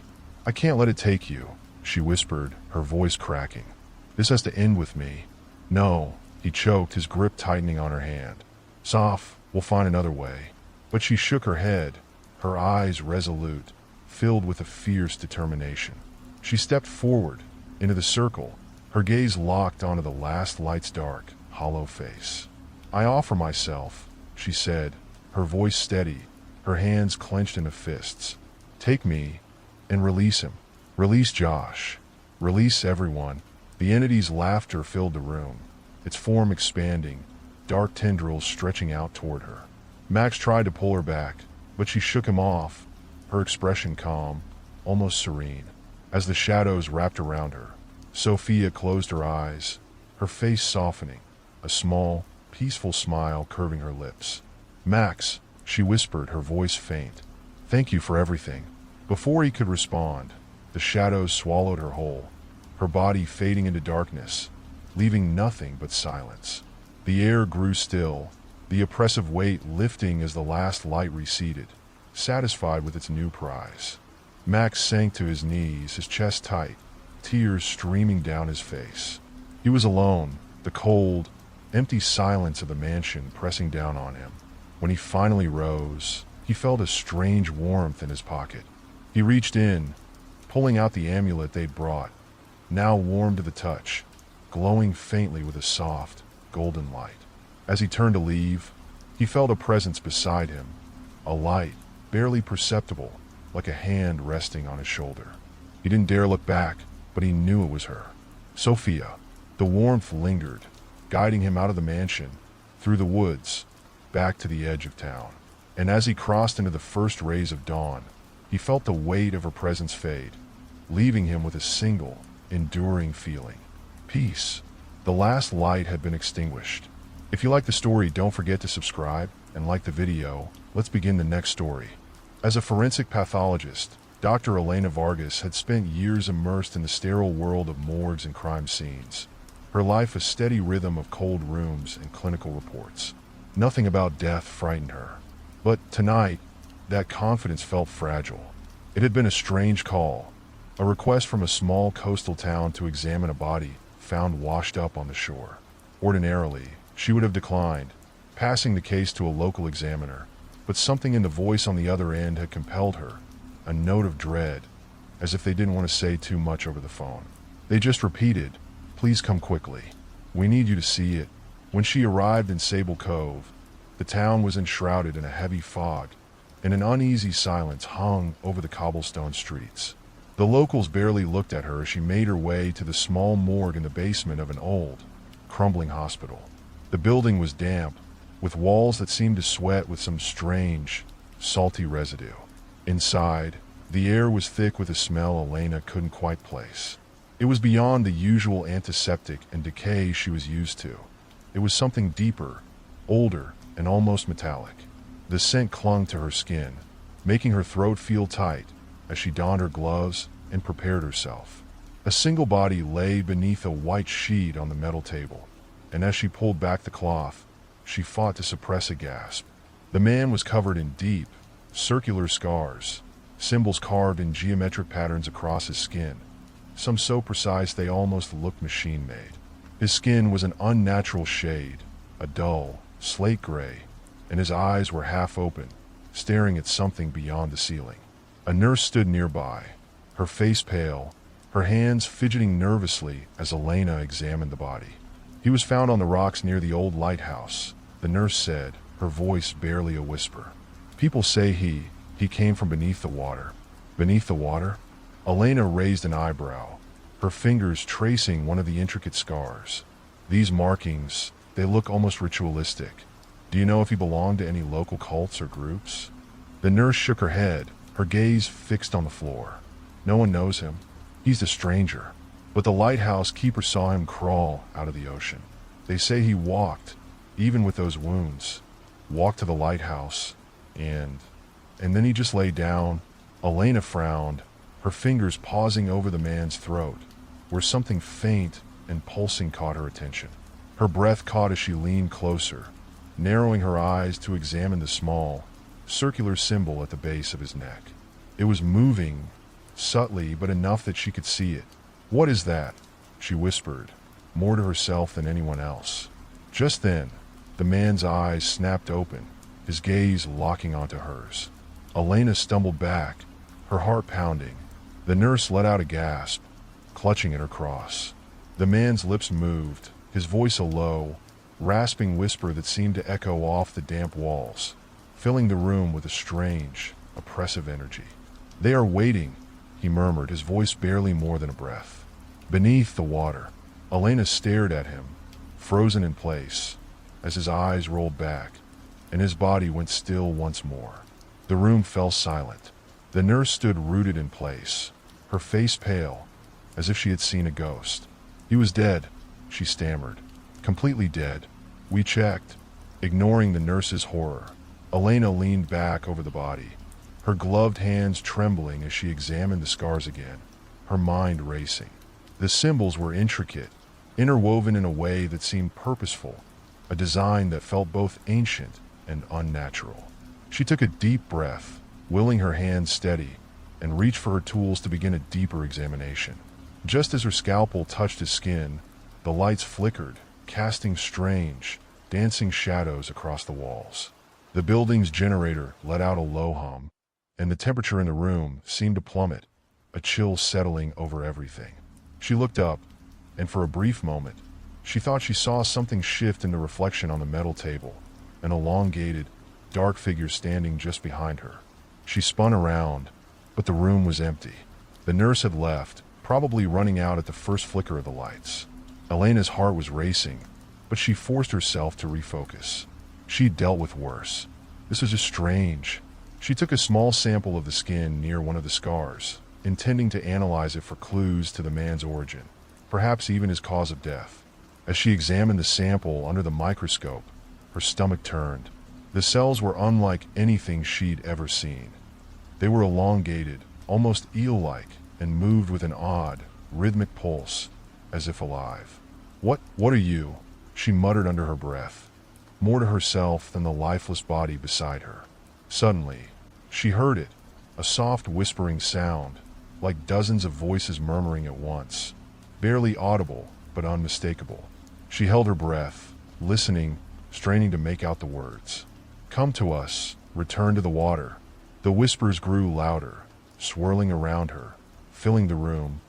"I can't let it take you," she whispered, her voice cracking. "This has to end with me." "No," he choked, his grip tightening on her hand. "Soph, we'll find another way." But she shook her head, her eyes resolute, filled with a fierce determination. She stepped forward, into the circle, her gaze locked onto the last light's dark, hollow face. "I offer myself," she said, her voice steady, her hands clenched into fists. "Take me, and release him. Release Josh. Release everyone." The entity's laughter filled the room, its form expanding, dark tendrils stretching out toward her. Max tried to pull her back, but she shook him off, her expression calm, almost serene. As the shadows wrapped around her, Sophia closed her eyes, her face softening, a small, peaceful smile curving her lips. "Max," she whispered, her voice faint. "Thank you for everything." Before he could respond, the shadows swallowed her whole, her body fading into darkness, leaving nothing but silence. The air grew still, the oppressive weight lifting as the last light receded, satisfied with its new prize. Max sank to his knees, his chest tight, tears streaming down his face. He was alone, the cold, empty silence of the mansion pressing down on him. When he finally rose, he felt a strange warmth in his pocket. He reached in, pulling out the amulet they'd brought, now warm to the touch, glowing faintly with a soft, golden light. As he turned to leave, he felt a presence beside him, a light, barely perceptible, like a hand resting on his shoulder. He didn't dare look back, but he knew it was her. Sophia. The warmth lingered, guiding him out of the mansion, through the woods, back to the edge of town. And as he crossed into the first rays of dawn, he felt the weight of her presence fade, leaving him with a single, enduring feeling. Peace. The last light had been extinguished. If you like the story, don't forget to subscribe and like the video. Let's begin the next story. As a forensic pathologist, Dr. Elena Vargas had spent years immersed in the sterile world of morgues and crime scenes. Her life a steady rhythm of cold rooms and clinical reports. Nothing about death frightened her. But tonight, that confidence felt fragile. It had been a strange call, a request from a small coastal town to examine a body found washed up on the shore. Ordinarily, she would have declined, passing the case to a local examiner, but something in the voice on the other end had compelled her, a note of dread, as if they didn't want to say too much over the phone. They just repeated, "Please come quickly. We need you to see it." When she arrived in Sable Cove, the town was enshrouded in a heavy fog, and an uneasy silence hung over the cobblestone streets. The locals barely looked at her as she made her way to the small morgue in the basement of an old, crumbling hospital. The building was damp, with walls that seemed to sweat with some strange, salty residue. Inside, the air was thick with a smell Elena couldn't quite place. It was beyond the usual antiseptic and decay she was used to. It was something deeper, older, and almost metallic. The scent clung to her skin, making her throat feel tight as she donned her gloves and prepared herself. A single body lay beneath a white sheet on the metal table, and as she pulled back the cloth, she fought to suppress a gasp. The man was covered in deep, circular scars, symbols carved in geometric patterns across his skin, some so precise they almost looked machine-made. His skin was an unnatural shade, a dull, slate gray, and his eyes were half open, staring at something beyond the ceiling. A nurse stood nearby, her face pale, her hands fidgeting nervously as Elena examined the body. "He was found on the rocks near the old lighthouse," the nurse said, her voice barely a whisper. "People say he came from beneath the water." Beneath the water? Elena raised an eyebrow, her fingers tracing one of the intricate scars. "These markings, they look almost ritualistic. Do you know if he belonged to any local cults or groups?" The nurse shook her head, her gaze fixed on the floor. "No one knows him. He's a stranger. But the lighthouse keeper saw him crawl out of the ocean. They say he walked, even with those wounds, walked to the lighthouse, and then he just lay down." Elena frowned, her fingers pausing over the man's throat, where something faint and pulsing caught her attention. Her breath caught as she leaned closer, narrowing her eyes to examine the small, circular symbol at the base of his neck. It was moving, subtly but enough that she could see it. "What is that?" she whispered, more to herself than anyone else. Just then, the man's eyes snapped open, his gaze locking onto hers. Elena stumbled back, her heart pounding. The nurse let out a gasp, clutching at her cross. The man's lips moved, his voice a low, rasping whisper that seemed to echo off the damp walls, filling the room with a strange, oppressive energy. "They are waiting," he murmured, his voice barely more than a breath. Beneath the water, Elena stared at him, frozen in place, as his eyes rolled back, and his body went still once more. The room fell silent. The nurse stood rooted in place, her face pale, as if she had seen a ghost. "He was dead," she stammered. "Completely dead. We checked." Ignoring the nurse's horror, Elena leaned back over the body, her gloved hands trembling as she examined the scars again, her mind racing. The symbols were intricate, interwoven in a way that seemed purposeful, a design that felt both ancient and unnatural. She took a deep breath, willing her hands steady, and reached for her tools to begin a deeper examination. Just as her scalpel touched his skin, The lights flickered, casting strange, dancing shadows across the walls. The building's generator let out a low hum, and the temperature in the room seemed to plummet, a chill settling over everything. She looked up, and for a brief moment, she thought she saw something shift in the reflection on the metal table, an elongated, dark figure standing just behind her. She spun around, but the room was empty. The nurse had left, probably running out at the first flicker of the lights. Elena's heart was racing, but she forced herself to refocus. She'd dealt with worse. This was just strange. She took a small sample of the skin near one of the scars, intending to analyze it for clues to the man's origin, perhaps even his cause of death. As she examined the sample under the microscope, her stomach turned. The cells were unlike anything she'd ever seen. They were elongated, almost eel-like, and moved with an odd, rhythmic pulse, as if alive. What are you?" she muttered under her breath, more to herself than the lifeless body beside her. Suddenly, she heard it, a soft whispering sound, like dozens of voices murmuring at once, barely audible but unmistakable. She held her breath, listening, straining to make out the words. "Come to us, return to the water." The whispers grew louder, swirling around her, filling the room,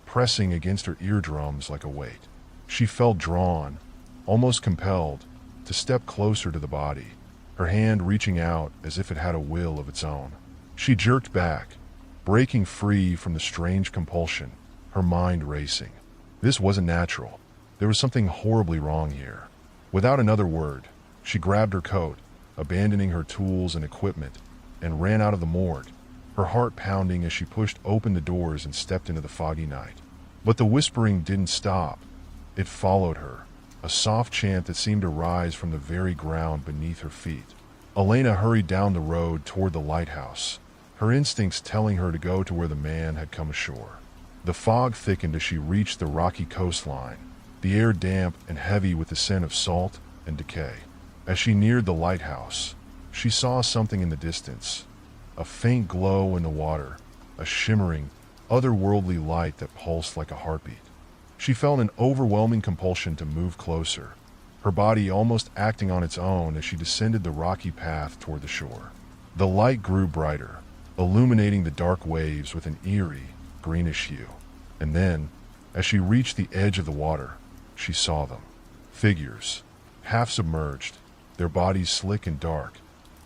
pressing against her eardrums like a weight. She felt drawn, almost compelled, to step closer to the body, her hand reaching out as if it had a will of its own. She jerked back, breaking free from the strange compulsion, her mind racing. This wasn't natural. There was something horribly wrong here. Without another word, she grabbed her coat, abandoning her tools and equipment, and ran out of the morgue, her heart pounding as she pushed open the doors and stepped into the foggy night. But the whispering didn't stop. It followed her, a soft chant that seemed to rise from the very ground beneath her feet. Elena hurried down the road toward the lighthouse, her instincts telling her to go to where the man had come ashore. The fog thickened as she reached the rocky coastline, the air damp and heavy with the scent of salt and decay. As she neared the lighthouse, she saw something in the distance, a faint glow in the water, a shimmering, otherworldly light that pulsed like a heartbeat. She felt an overwhelming compulsion to move closer, her body almost acting on its own as she descended the rocky path toward the shore. The light grew brighter, illuminating the dark waves with an eerie, greenish hue. And then, as she reached the edge of the water, she saw them. Figures, half submerged, their bodies slick and dark,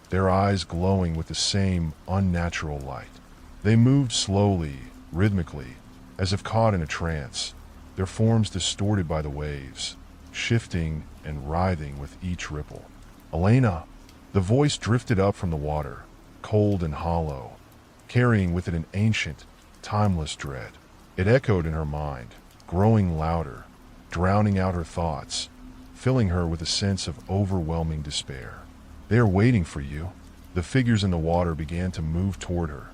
their eyes glowing with the same unnatural light. They moved slowly, rhythmically, as if caught in a trance, their forms distorted by the waves, shifting and writhing with each ripple. "Elena!" The voice drifted up from the water, cold and hollow, carrying with it an ancient, timeless dread. It echoed in her mind, growing louder, drowning out her thoughts, filling her with a sense of overwhelming despair. "They are waiting for you." The figures in the water began to move toward her,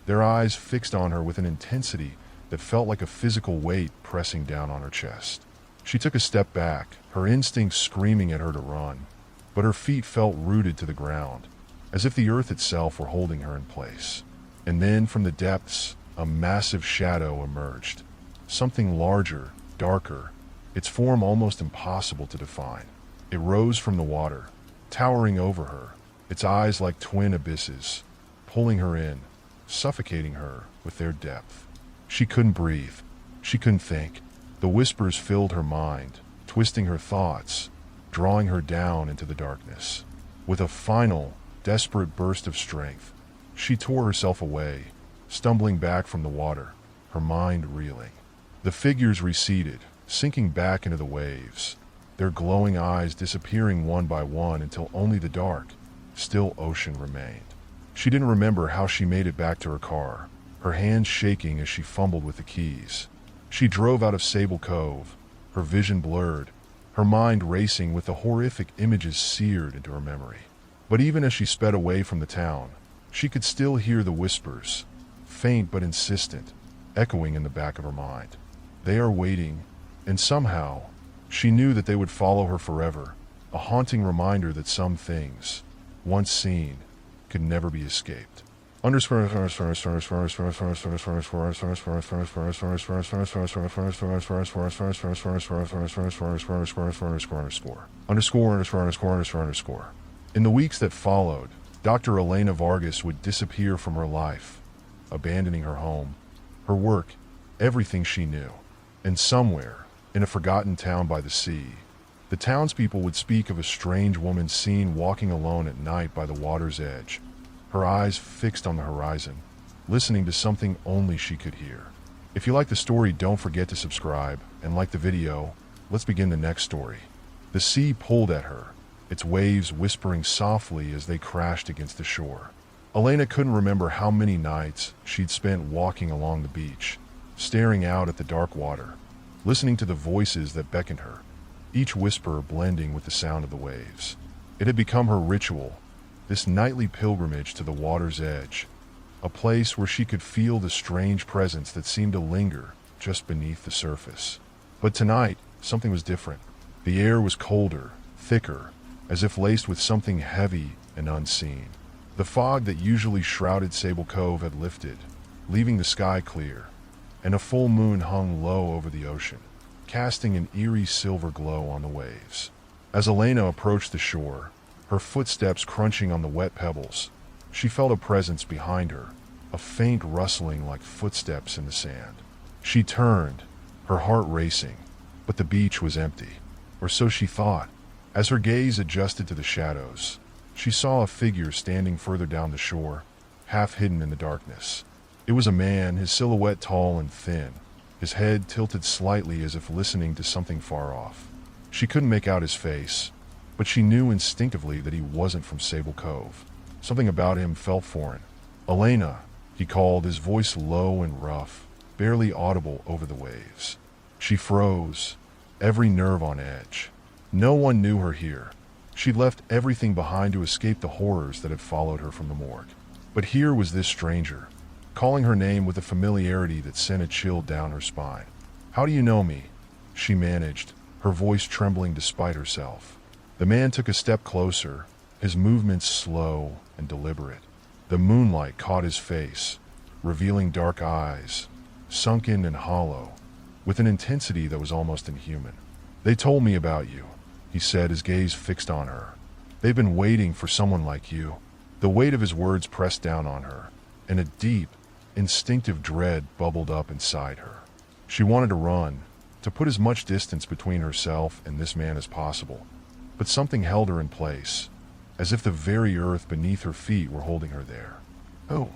their eyes fixed on her with an intensity that felt like a physical weight pressing down on her chest. She took a step back, her instincts screaming at her to run, but her feet felt rooted to the ground, as if the earth itself were holding her in place. And then from the depths, a massive shadow emerged, something larger, darker, its form almost impossible to define. It rose from the water, towering over her, its eyes like twin abysses, pulling her in, suffocating her with their depth. She couldn't breathe. She couldn't think. The whispers filled her mind, twisting her thoughts, drawing her down into the darkness. With a final, desperate burst of strength, she tore herself away, stumbling back from the water, her mind reeling. The figures receded, sinking back into the waves, their glowing eyes disappearing one by one until only the dark, still ocean remained. She didn't remember how she made it back to her car, her hands shaking as she fumbled with the keys. She drove out of Sable Cove, her vision blurred, her mind racing with the horrific images seared into her memory. But even as she sped away from the town, she could still hear the whispers, faint but insistent, echoing in the back of her mind. They are waiting, and somehow, she knew that they would follow her forever, a haunting reminder that some things, once seen, could never be escaped. In the weeks that followed, Dr. Elena Vargas would disappear from her life, abandoning her home, her work, everything she knew. And somewhere, in a forgotten town by the sea, the townspeople would speak of a strange woman seen walking alone at night by the water's edge, her eyes fixed on the horizon, listening to something only she could hear. If you like the story, don't forget to subscribe and like the video. Let's begin the next story. The sea pulled at her, its waves whispering softly as they crashed against the shore. Elena couldn't remember how many nights she'd spent walking along the beach, staring out at the dark water, listening to the voices that beckoned her, each whisper blending with the sound of the waves. It had become her ritual, this nightly pilgrimage to the water's edge, a place where she could feel the strange presence that seemed to linger just beneath the surface. But tonight, something was different. The air was colder, thicker, as if laced with something heavy and unseen. The fog that usually shrouded Sable Cove had lifted, leaving the sky clear, and a full moon hung low over the ocean, casting an eerie silver glow on the waves. As Elena approached the shore, her footsteps crunching on the wet pebbles, she felt a presence behind her, a faint rustling like footsteps in the sand. She turned, her heart racing, but the beach was empty, or so she thought. As her gaze adjusted to the shadows, she saw a figure standing further down the shore, half hidden in the darkness. It was a man, his silhouette tall and thin, his head tilted slightly as if listening to something far off. She couldn't make out his face, but she knew instinctively that he wasn't from Sable Cove. Something about him felt foreign. "Elena," he called, his voice low and rough, barely audible over the waves. She froze, every nerve on edge. No one knew her here. She'd left everything behind to escape the horrors that had followed her from the morgue. But here was this stranger, calling her name with a familiarity that sent a chill down her spine. "How do you know me?" she managed, her voice trembling despite herself. The man took a step closer, his movements slow and deliberate. The moonlight caught his face, revealing dark eyes, sunken and hollow, with an intensity that was almost inhuman. "They told me about you," he said, his gaze fixed on her. "They've been waiting for someone like you." The weight of his words pressed down on her, and a deep, instinctive dread bubbled up inside her. She wanted to run, to put as much distance between herself and this man as possible, but something held her in place, as if the very earth beneath her feet were holding her there. "Oh,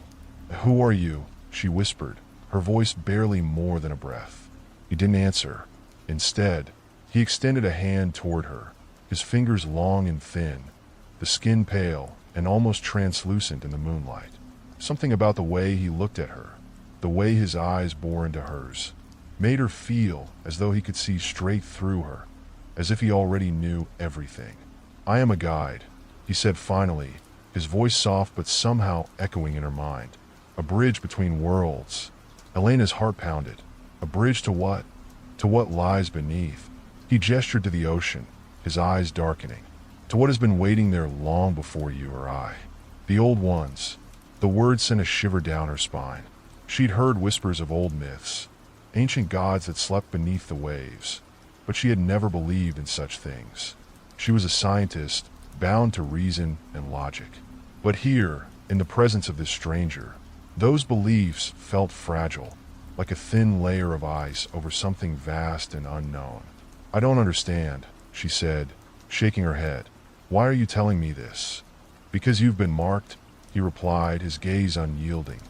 who are you?" she whispered, her voice barely more than a breath. He didn't answer. Instead, he extended a hand toward her, his fingers long and thin, the skin pale and almost translucent in the moonlight. Something about the way he looked at her, the way his eyes bore into hers, made her feel as though he could see straight through her, as if he already knew everything. "I am a guide," he said finally, his voice soft but somehow echoing in her mind. "A bridge between worlds." Elena's heart pounded. A bridge to what? To what lies beneath? He gestured to the ocean, his eyes darkening. "To what has been waiting there long before you or I. The old ones." The words sent a shiver down her spine. She'd heard whispers of old myths, ancient gods that slept beneath the waves, but she had never believed in such things. She was a scientist, bound to reason and logic. But here, in the presence of this stranger, those beliefs felt fragile, like a thin layer of ice over something vast and unknown. "I don't understand," she said, shaking her head. "Why are you telling me this?" "Because you've been marked," he replied, his gaze unyielding.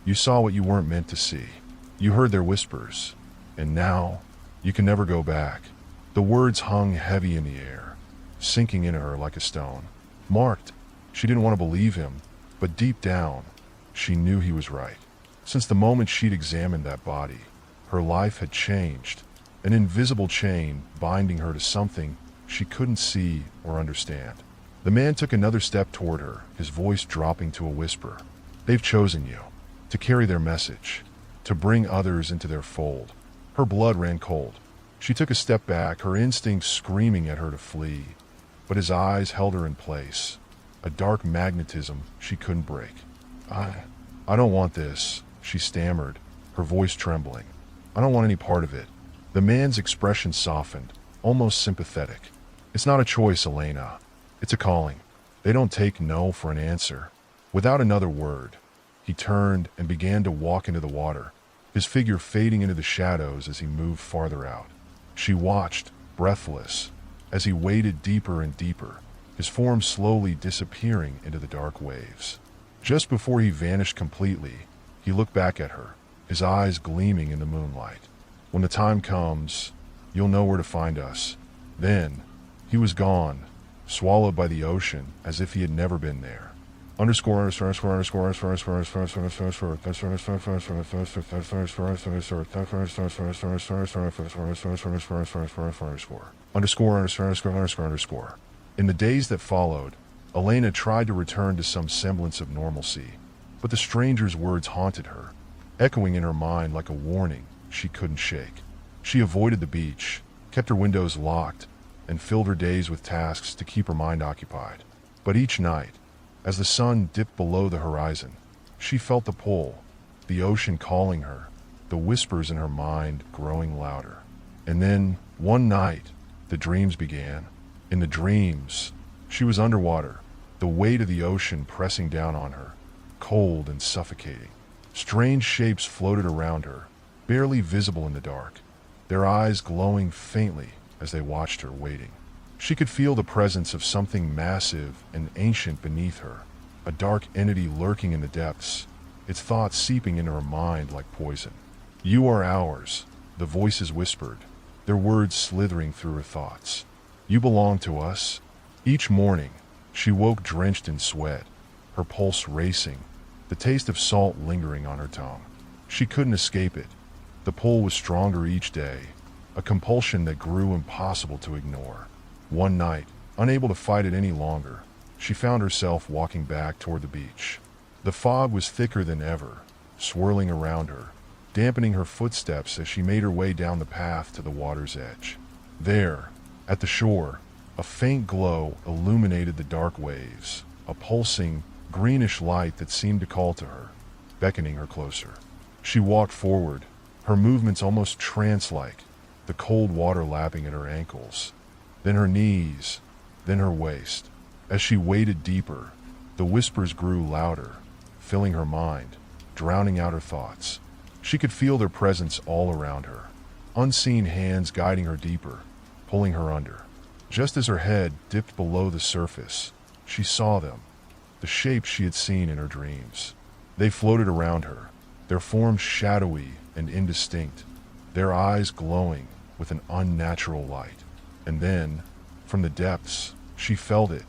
"You saw what you weren't meant to see. You heard their whispers. And now, you can never go back." The words hung heavy in the air, sinking into her like a stone. Marked. She didn't want to believe him, but deep down, she knew he was right. Since the moment she'd examined that body, her life had changed, an invisible chain binding her to something she couldn't see or understand. The man took another step toward her, his voice dropping to a whisper. "They've chosen you, to carry their message, to bring others into their fold." Her blood ran cold. She took a step back, her instincts screaming at her to flee, but his eyes held her in place, a dark magnetism she couldn't break. "I don't want this," she stammered, her voice trembling. "I don't want any part of it." The man's expression softened, almost sympathetic. "It's not a choice, Elena. It's a calling. They don't take no for an answer." Without another word, he turned and began to walk into the water, his figure fading into the shadows as he moved farther out. She watched, breathless, as he waded deeper and deeper, his form slowly disappearing into the dark waves. Just before he vanished completely, he looked back at her, his eyes gleaming in the moonlight. "When the time comes, you'll know where to find us." Then, he was gone, swallowed by the ocean as if he had never been there. Underscore. In the days that followed, Elena tried to return to some semblance of normalcy, but the stranger's words haunted her, echoing in her mind like a warning she couldn't shake. She avoided the beach, kept her windows locked, and filled her days with tasks to keep her mind occupied. But each night, as the sun dipped below the horizon, she felt the pull, the ocean calling her, the whispers in her mind growing louder. And then, one night, the dreams began. In the dreams, she was underwater, the weight of the ocean pressing down on her, cold and suffocating. Strange shapes floated around her, barely visible in the dark, their eyes glowing faintly as they watched her waiting. She could feel the presence of something massive and ancient beneath her, a dark entity lurking in the depths, its thoughts seeping into her mind like poison. "You are ours," the voices whispered, their words slithering through her thoughts. "You belong to us." Each morning, she woke drenched in sweat, her pulse racing, the taste of salt lingering on her tongue. She couldn't escape it. The pull was stronger each day, a compulsion that grew impossible to ignore. One night, unable to fight it any longer, she found herself walking back toward the beach. The fog was thicker than ever, swirling around her, dampening her footsteps as she made her way down the path to the water's edge. There, at the shore, a faint glow illuminated the dark waves, a pulsing, greenish light that seemed to call to her, beckoning her closer. She walked forward, her movements almost trance-like, the cold water lapping at her ankles, then her knees, then her waist. As she waded deeper, the whispers grew louder, filling her mind, drowning out her thoughts. She could feel their presence all around her, unseen hands guiding her deeper, pulling her under. Just as her head dipped below the surface, she saw them, the shapes she had seen in her dreams. They floated around her, their forms shadowy and indistinct, their eyes glowing with an unnatural light. And then, from the depths, she felt it,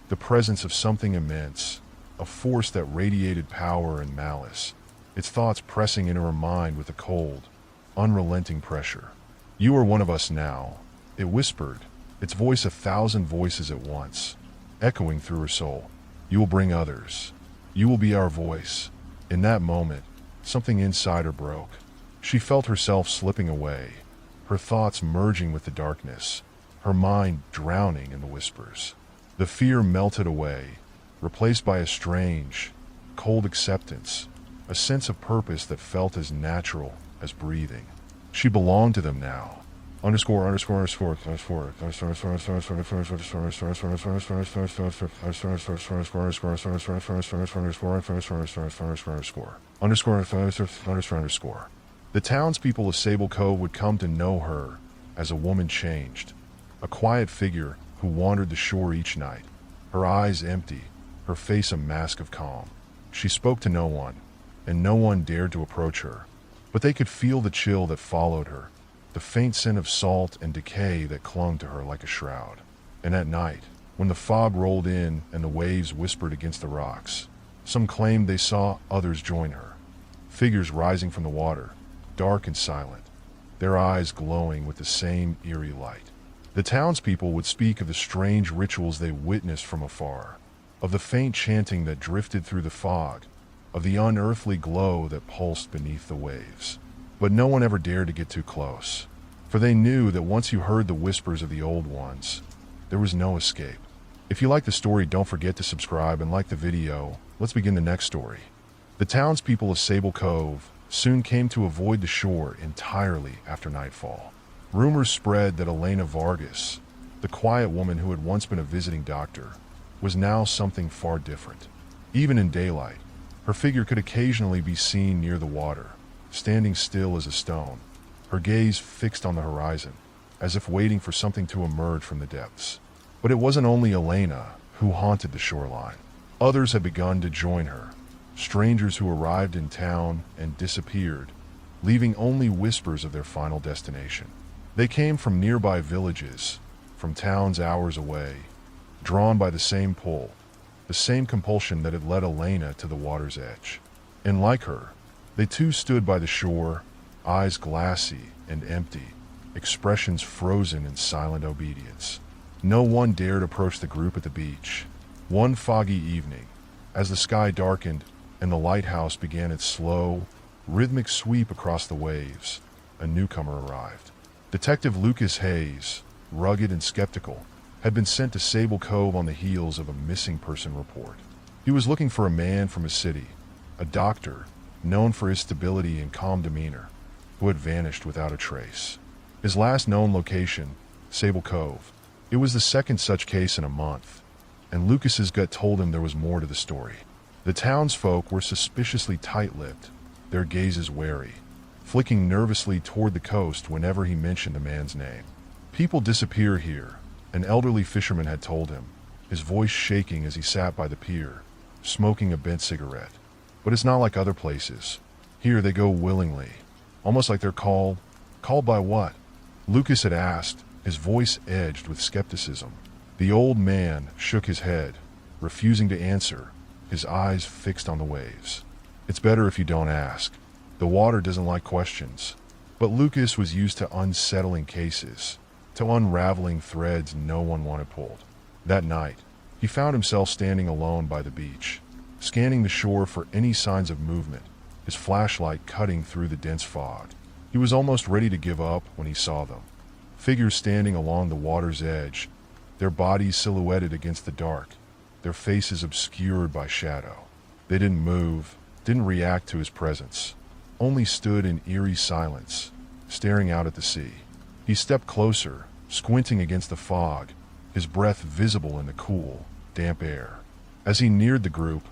the presence of something immense, a force that radiated power and malice, its thoughts pressing into her mind with a cold, unrelenting pressure. "You are one of us now," it whispered, its voice 1,000 voices at once, echoing through her soul. "You will bring others. You will be our voice." In that moment, something inside her broke. She felt herself slipping away, her thoughts merging with the darkness, her mind drowning in the whispers. The fear melted away, replaced by a strange, cold acceptance, a sense of purpose that felt as natural as breathing. She belonged to them now. The townspeople of Sable Cove would come to know her as a woman changed, a quiet figure who wandered the shore each night, her eyes empty, her face a mask of calm. She spoke to no one, and no one dared to approach her, but they could feel the chill that followed her, the faint scent of salt and decay that clung to her like a shroud. And at night, when the fog rolled in and the waves whispered against the rocks, some claimed they saw others join her, figures rising from the water, dark and silent, their eyes glowing with the same eerie light. The townspeople would speak of the strange rituals they witnessed from afar, of the faint chanting that drifted through the fog, of the unearthly glow that pulsed beneath the waves. But no one ever dared to get too close, for they knew that once you heard the whispers of the old ones, there was no escape. If you like the story, don't forget to subscribe and like the video. Let's begin the next story. The townspeople of Sable Cove soon came to avoid the shore entirely after nightfall. Rumors spread that Elena Vargas, the quiet woman who had once been a visiting doctor, was now something far different. Even in daylight, her figure could occasionally be seen near the water, standing still as a stone, her gaze fixed on the horizon, as if waiting for something to emerge from the depths. But it wasn't only Elena who haunted the shoreline. Others had begun to join her, strangers who arrived in town and disappeared, leaving only whispers of their final destination. They came from nearby villages, from towns hours away, drawn by the same pull, the same compulsion that had led Elena to the water's edge. And like her, they too stood by the shore, eyes glassy and empty, expressions frozen in silent obedience. No one dared approach the group at the beach. One foggy evening, as the sky darkened and the lighthouse began its slow, rhythmic sweep across the waves, a newcomer arrived. Detective Lucas Hayes, rugged and skeptical, had been sent to Sable Cove on the heels of a missing person report. He was looking for a man from his city, a doctor known for his stability and calm demeanor, who had vanished without a trace. His last known location, Sable Cove. It was the second such case in a month, and Lucas's gut told him there was more to the story. The townsfolk were suspiciously tight-lipped, their gazes wary, flicking nervously toward the coast whenever he mentioned the man's name. People disappear here, an elderly fisherman had told him, his voice shaking as he sat by the pier, smoking a bent cigarette. But it's not like other places. Here they go willingly, almost like they're called. Called by what? Lucas had asked, his voice edged with skepticism. The old man shook his head, refusing to answer, his eyes fixed on the waves. It's better if you don't ask. The water doesn't like questions. But Lucas was used to unsettling cases, to unraveling threads no one wanted pulled. That night, he found himself standing alone by the beach, scanning the shore for any signs of movement, his flashlight cutting through the dense fog. He was almost ready to give up when he saw them. Figures standing along the water's edge, their bodies silhouetted against the dark, their faces obscured by shadow. They didn't move, didn't react to his presence, only stood in eerie silence, staring out at the sea. He stepped closer, squinting against the fog, his breath visible in the cool, damp air. As he neared the group,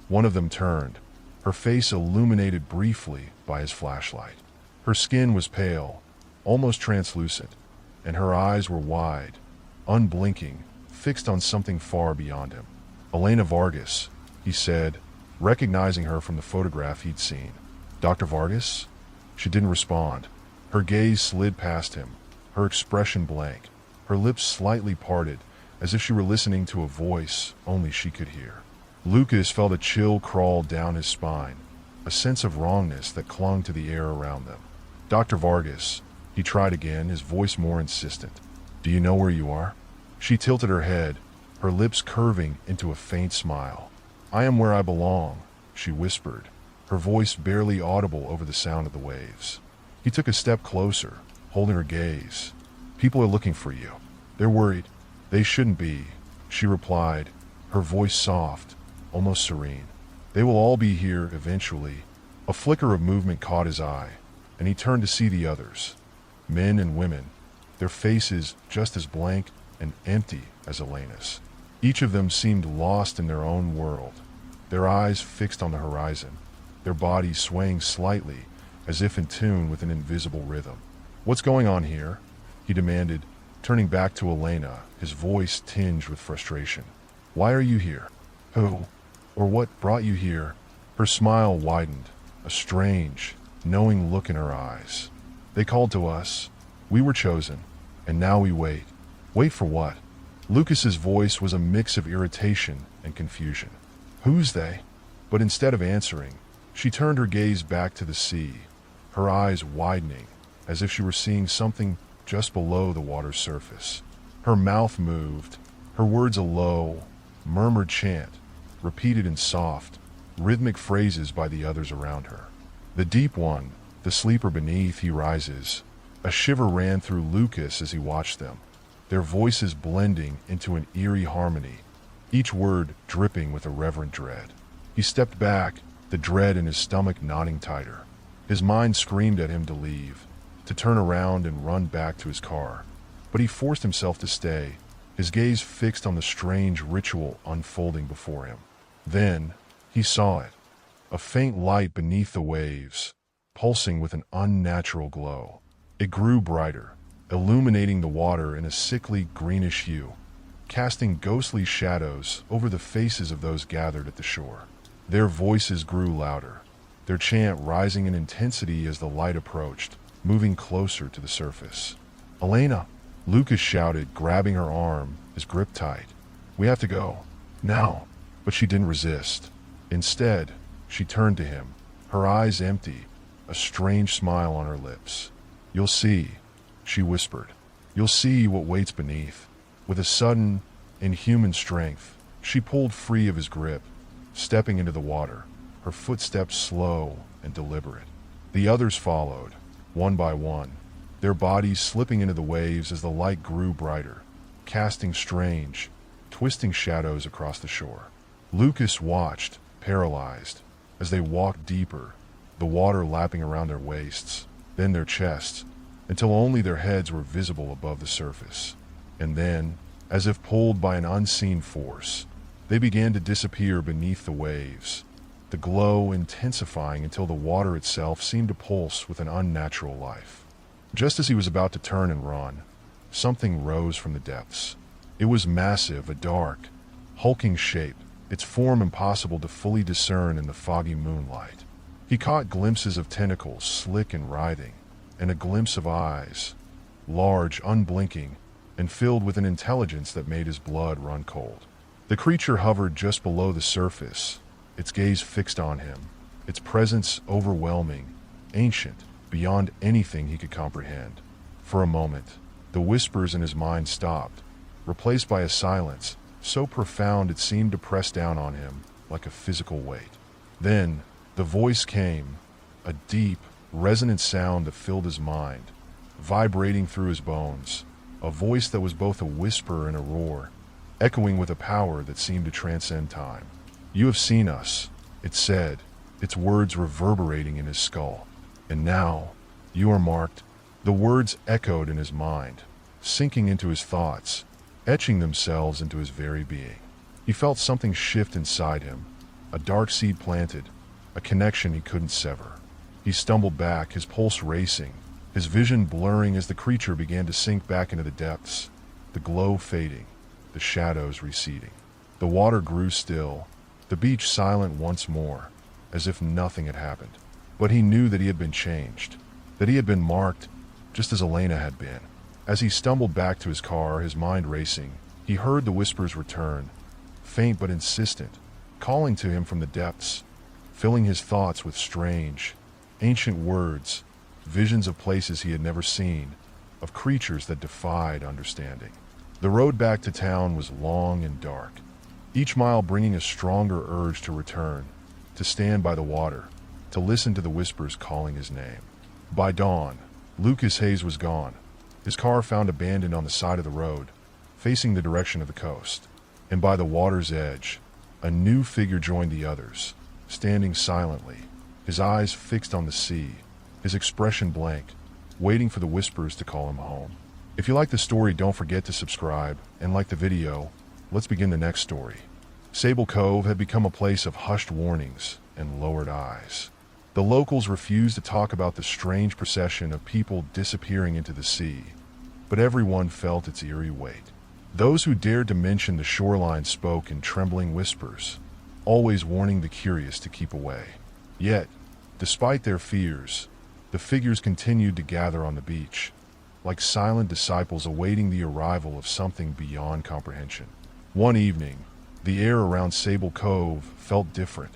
one of them turned, her face illuminated briefly by his flashlight. Her skin was pale, almost translucent, and her eyes were wide, unblinking, fixed on something far beyond him. Elena Vargas, he said, recognizing her from the photograph he'd seen. Dr. Vargas? She didn't respond. Her gaze slid past him, her expression blank, her lips slightly parted, as if she were listening to a voice only she could hear. Lucas felt a chill crawl down his spine, a sense of wrongness that clung to the air around them. Dr. Vargas, he tried again, his voice more insistent. Do you know where you are? She tilted her head, her lips curving into a faint smile. I am where I belong, she whispered, her voice barely audible over the sound of the waves. He took a step closer, holding her gaze. People are looking for you. They're worried. They shouldn't be, she replied, her voice soft, almost serene. They will all be here eventually. A flicker of movement caught his eye, and he turned to see the others. Men and women, their faces just as blank and empty as Elena's. Each of them seemed lost in their own world, their eyes fixed on the horizon, their bodies swaying slightly as if in tune with an invisible rhythm. What's going on here? He demanded, turning back to Elena, his voice tinged with frustration. Why are you here? Who, or what brought you here? Her smile widened, a strange, knowing look in her eyes. They called to us. We were chosen, and now we wait. Wait for what? Lucas's voice was a mix of irritation and confusion. Who's they? But instead of answering, she turned her gaze back to the sea, her eyes widening, as if she were seeing something just below the water's surface. Her mouth moved, her words a low, murmured chant, repeated in soft, rhythmic phrases by the others around her. The deep one, the sleeper beneath, he rises. A shiver ran through Lucas as he watched them, their voices blending into an eerie harmony, each word dripping with a reverent dread. He stepped back, the dread in his stomach knotting tighter. His mind screamed at him to leave, to turn around and run back to his car. But he forced himself to stay, his gaze fixed on the strange ritual unfolding before him. Then, he saw it. A faint light beneath the waves, pulsing with an unnatural glow. It grew brighter, illuminating the water in a sickly greenish hue, casting ghostly shadows over the faces of those gathered at the shore. Their voices grew louder, their chant rising in intensity as the light approached, moving closer to the surface. "Elena!" Lucas shouted, grabbing her arm, his grip tight. "We have to go. Now!" But she didn't resist. Instead, she turned to him, her eyes empty, a strange smile on her lips. "You'll see," she whispered. "You'll see what waits beneath." With a sudden, inhuman strength, she pulled free of his grip, stepping into the water, her footsteps slow and deliberate. The others followed, one by one, their bodies slipping into the waves as the light grew brighter, casting strange, twisting shadows across the shore. Lucas watched, paralyzed, as they walked deeper, the water lapping around their waists, then their chests, until only their heads were visible above the surface. And then, as if pulled by an unseen force, they began to disappear beneath the waves, the glow intensifying until the water itself seemed to pulse with an unnatural life. Just as he was about to turn and run, something rose from the depths. It was massive, a dark, hulking shape, its form impossible to fully discern in the foggy moonlight. He caught glimpses of tentacles, slick and writhing, and a glimpse of eyes, large, unblinking, and filled with an intelligence that made his blood run cold. The creature hovered just below the surface, its gaze fixed on him, its presence overwhelming, ancient, beyond anything he could comprehend. For a moment, the whispers in his mind stopped, replaced by a silence so profound it seemed to press down on him like a physical weight. Then, the voice came, a deep, resonant sound that filled his mind, vibrating through his bones, a voice that was both a whisper and a roar, echoing with a power that seemed to transcend time. "You have seen us," it said, its words reverberating in his skull. "And now, you are marked." The words echoed in his mind, sinking into his thoughts, etching themselves into his very being. He felt something shift inside him, a dark seed planted, a connection he couldn't sever. He stumbled back, his pulse racing, his vision blurring as the creature began to sink back into the depths, the glow fading, the shadows receding. The water grew still, the beach silent once more, as if nothing had happened. But he knew that he had been changed, that he had been marked, just as Elena had been. As he stumbled back to his car, his mind racing, he heard the whispers return, faint but insistent, calling to him from the depths, filling his thoughts with strange, ancient words, visions of places he had never seen, of creatures that defied understanding. The road back to town was long and dark, each mile bringing a stronger urge to return, to stand by the water, to listen to the whispers calling his name. By dawn, Lucas Hayes was gone, his car found abandoned on the side of the road, facing the direction of the coast. And by the water's edge, a new figure joined the others, standing silently, his eyes fixed on the sea, his expression blank, waiting for the whispers to call him home. If you like the story, don't forget to subscribe and like the video. Let's begin the next story. Sable Cove had become a place of hushed warnings and lowered eyes. The locals refused to talk about the strange procession of people disappearing into the sea, but everyone felt its eerie weight. Those who dared to mention the shoreline spoke in trembling whispers, always warning the curious to keep away. Yet, despite their fears, the figures continued to gather on the beach, like silent disciples awaiting the arrival of something beyond comprehension. One evening, the air around Sable Cove felt different,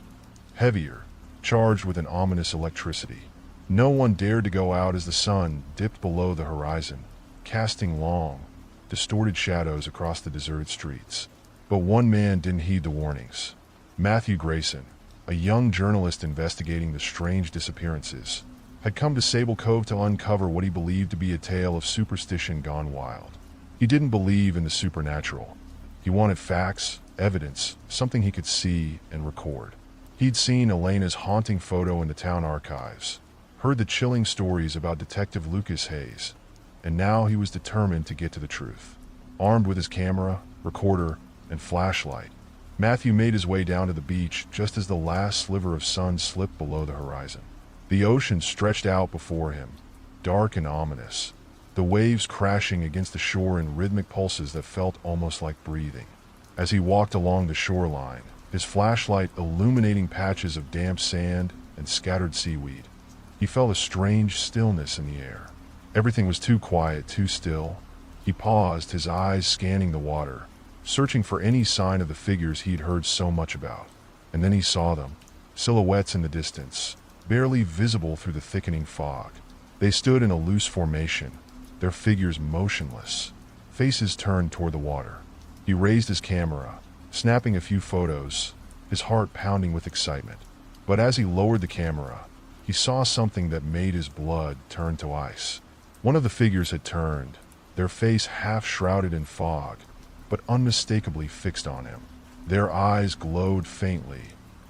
heavier, charged with an ominous electricity. No one dared to go out as the sun dipped below the horizon, casting long, distorted shadows across the deserted streets. But one man didn't heed the warnings. Matthew Grayson, a young journalist investigating the strange disappearances, had come to Sable Cove to uncover what he believed to be a tale of superstition gone wild. He didn't believe in the supernatural. He wanted facts, evidence, something he could see and record. He'd seen Elena's haunting photo in the town archives, heard the chilling stories about Detective Lucas Hayes, and now he was determined to get to the truth. Armed with his camera, recorder, and flashlight, Matthew made his way down to the beach just as the last sliver of sun slipped below the horizon. The ocean stretched out before him, dark and ominous, the waves crashing against the shore in rhythmic pulses that felt almost like breathing. As he walked along the shoreline, his flashlight illuminating patches of damp sand and scattered seaweed, he felt a strange stillness in the air. Everything was too quiet, too still. He paused, his eyes scanning the water, searching for any sign of the figures he'd heard so much about. And then he saw them, silhouettes in the distance, barely visible through the thickening fog. They stood in a loose formation, their figures motionless, faces turned toward the water. He raised his camera, snapping a few photos, his heart pounding with excitement. But as he lowered the camera, he saw something that made his blood turn to ice. One of the figures had turned, their face half shrouded in fog, but unmistakably fixed on him. Their eyes glowed faintly,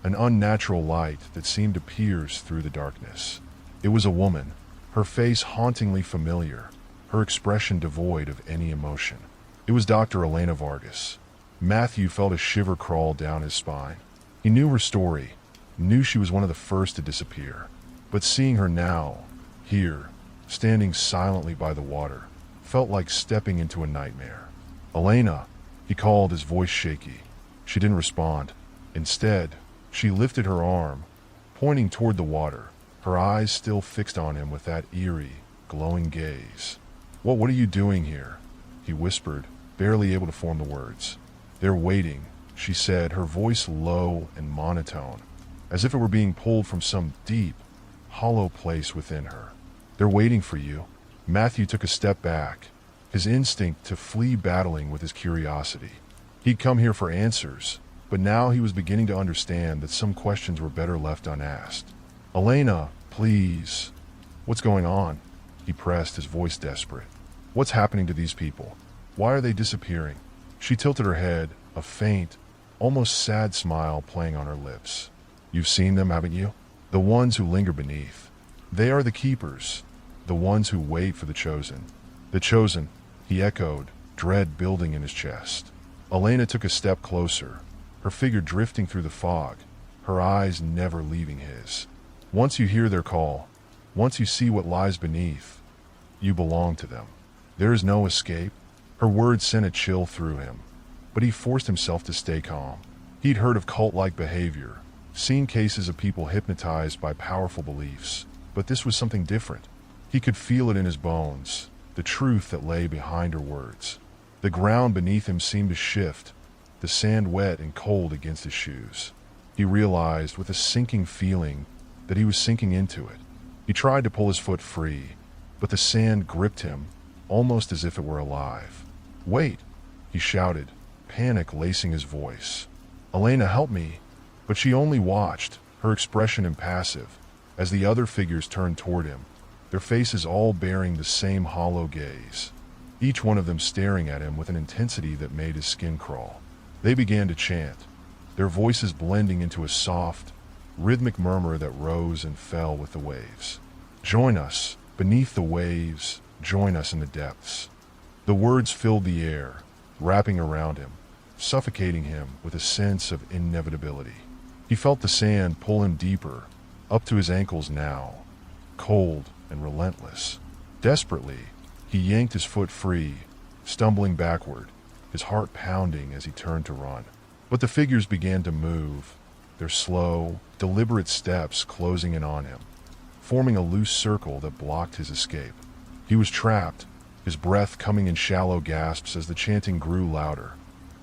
an unnatural light that seemed to pierce through the darkness. It was a woman, her face hauntingly familiar, her expression devoid of any emotion. It was Dr. Elena Vargas. Matthew felt a shiver crawl down his spine. He knew her story, knew she was one of the first to disappear. But seeing her now, here, standing silently by the water, felt like stepping into a nightmare. "Elena," he called, his voice shaky. She didn't respond. Instead, she lifted her arm, pointing toward the water, her eyes still fixed on him with that eerie, glowing gaze. What are you doing here?" he whispered, barely able to form the words. "They're waiting," she said, her voice low and monotone, as if it were being pulled from some deep, hollow place within her. "They're waiting for you." Matthew took a step back, his instinct to flee battling with his curiosity. He'd come here for answers, but now he was beginning to understand that some questions were better left unasked. "Elena, please." "What's going on?" he pressed, his voice desperate. "What's happening to these people? Why are they disappearing?" She tilted her head, a faint, almost sad smile playing on her lips. "You've seen them, haven't you? The ones who linger beneath. They are the keepers, the ones who wait for the chosen." "The chosen," he echoed, dread building in his chest. Elena took a step closer, her figure drifting through the fog, her eyes never leaving his. "Once you hear their call, once you see what lies beneath, you belong to them. There is no escape." Her words sent a chill through him, but he forced himself to stay calm. He'd heard of cult-like behavior, seen cases of people hypnotized by powerful beliefs, but this was something different. He could feel it in his bones, the truth that lay behind her words. The ground beneath him seemed to shift, the sand wet and cold against his shoes. He realized with a sinking feeling that he was sinking into it. He tried to pull his foot free, but the sand gripped him, almost as if it were alive. "Wait," he shouted, panic lacing his voice. "Elena, help me." But she only watched, her expression impassive, as the other figures turned toward him, their faces all bearing the same hollow gaze, each one of them staring at him with an intensity that made his skin crawl. They began to chant, their voices blending into a soft, rhythmic murmur that rose and fell with the waves. "Join us, beneath the waves, join us in the depths." The words filled the air, wrapping around him, suffocating him with a sense of inevitability. He felt the sand pull him deeper, up to his ankles now, cold and relentless. Desperately, he yanked his foot free, stumbling backward, his heart pounding as he turned to run. But the figures began to move, their slow, deliberate steps closing in on him, forming a loose circle that blocked his escape. He was trapped, his breath coming in shallow gasps as the chanting grew louder,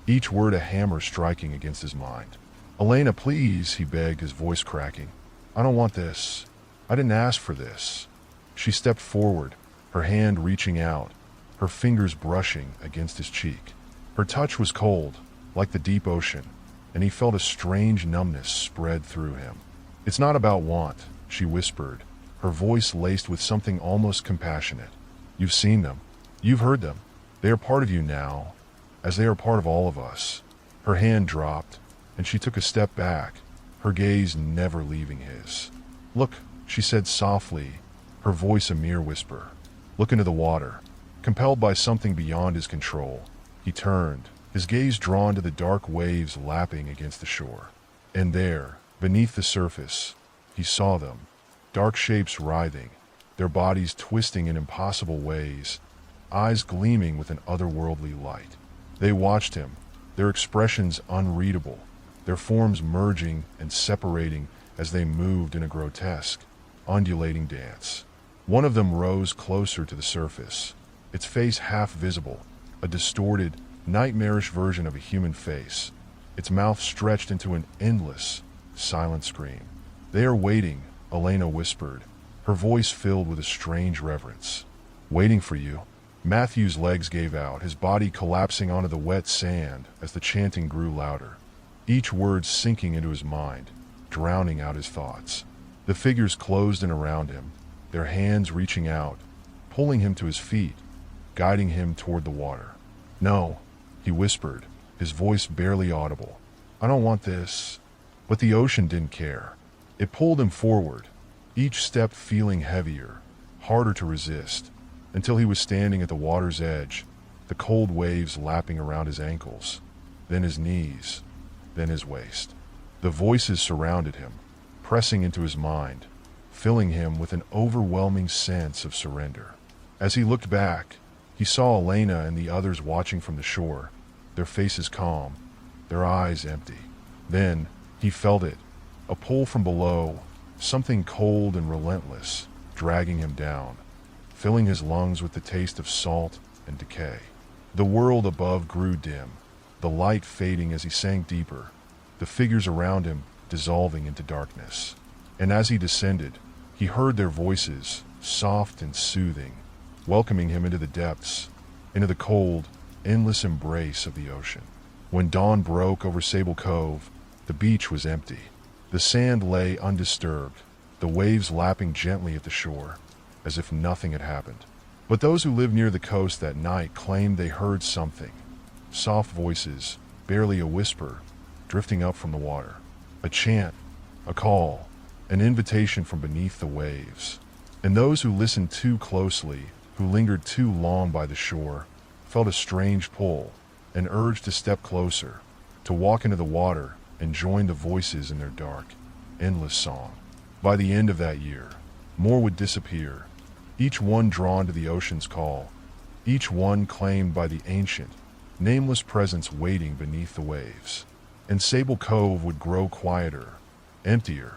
each word a hammer striking against his mind. "Elena, please," he begged, his voice cracking. "I don't want this. I didn't ask for this." She stepped forward, her hand reaching out, her fingers brushing against his cheek. Her touch was cold, like the deep ocean, and he felt a strange numbness spread through him. "It's not about want," she whispered, her voice laced with something almost compassionate. "You've seen them. You've heard them. They are part of you now, as they are part of all of us." Her hand dropped, and she took a step back, her gaze never leaving his. "Look," she said softly, her voice a mere whisper. "Look into the water." Compelled by something beyond his control, he turned, his gaze drawn to the dark waves lapping against the shore. And there, beneath the surface, he saw them, dark shapes writhing, their bodies twisting in impossible ways, eyes gleaming with an otherworldly light. They watched him, their expressions unreadable, their forms merging and separating as they moved in a grotesque, undulating dance. One of them rose closer to the surface, its face half visible, a distorted, nightmarish version of a human face, its mouth stretched into an endless, silent scream. "They are waiting," Elena whispered, her voice filled with a strange reverence. "Waiting for you." Matthew's legs gave out, his body collapsing onto the wet sand as the chanting grew louder, each word sinking into his mind, drowning out his thoughts. The figures closed in around him, their hands reaching out, pulling him to his feet, guiding him toward the water. "No," he whispered, his voice barely audible. "I don't want this." But the ocean didn't care. It pulled him forward, each step feeling heavier, harder to resist, until he was standing at the water's edge, the cold waves lapping around his ankles, then his knees, then his waist. The voices surrounded him, pressing into his mind, filling him with an overwhelming sense of surrender. As he looked back, he saw Elena and the others watching from the shore, their faces calm, their eyes empty. Then he felt it, a pull from below, something cold and relentless, dragging him down, filling his lungs with the taste of salt and decay. The world above grew dim, the light fading as he sank deeper, the figures around him dissolving into darkness. And as he descended, he heard their voices, soft and soothing, welcoming him into the depths, into the cold, endless embrace of the ocean. When dawn broke over Sable Cove, the beach was empty. The sand lay undisturbed, the waves lapping gently at the shore, as if nothing had happened. But those who lived near the coast that night claimed they heard something. Soft voices, barely a whisper, drifting up from the water. A chant, a call, an invitation from beneath the waves. And those who listened too closely, who lingered too long by the shore, felt a strange pull, an urge to step closer, to walk into the water and join the voices in their dark, endless song. By the end of that year, more would disappear, each one drawn to the ocean's call, each one claimed by the ancient, nameless presence waiting beneath the waves. And Sable Cove would grow quieter, emptier,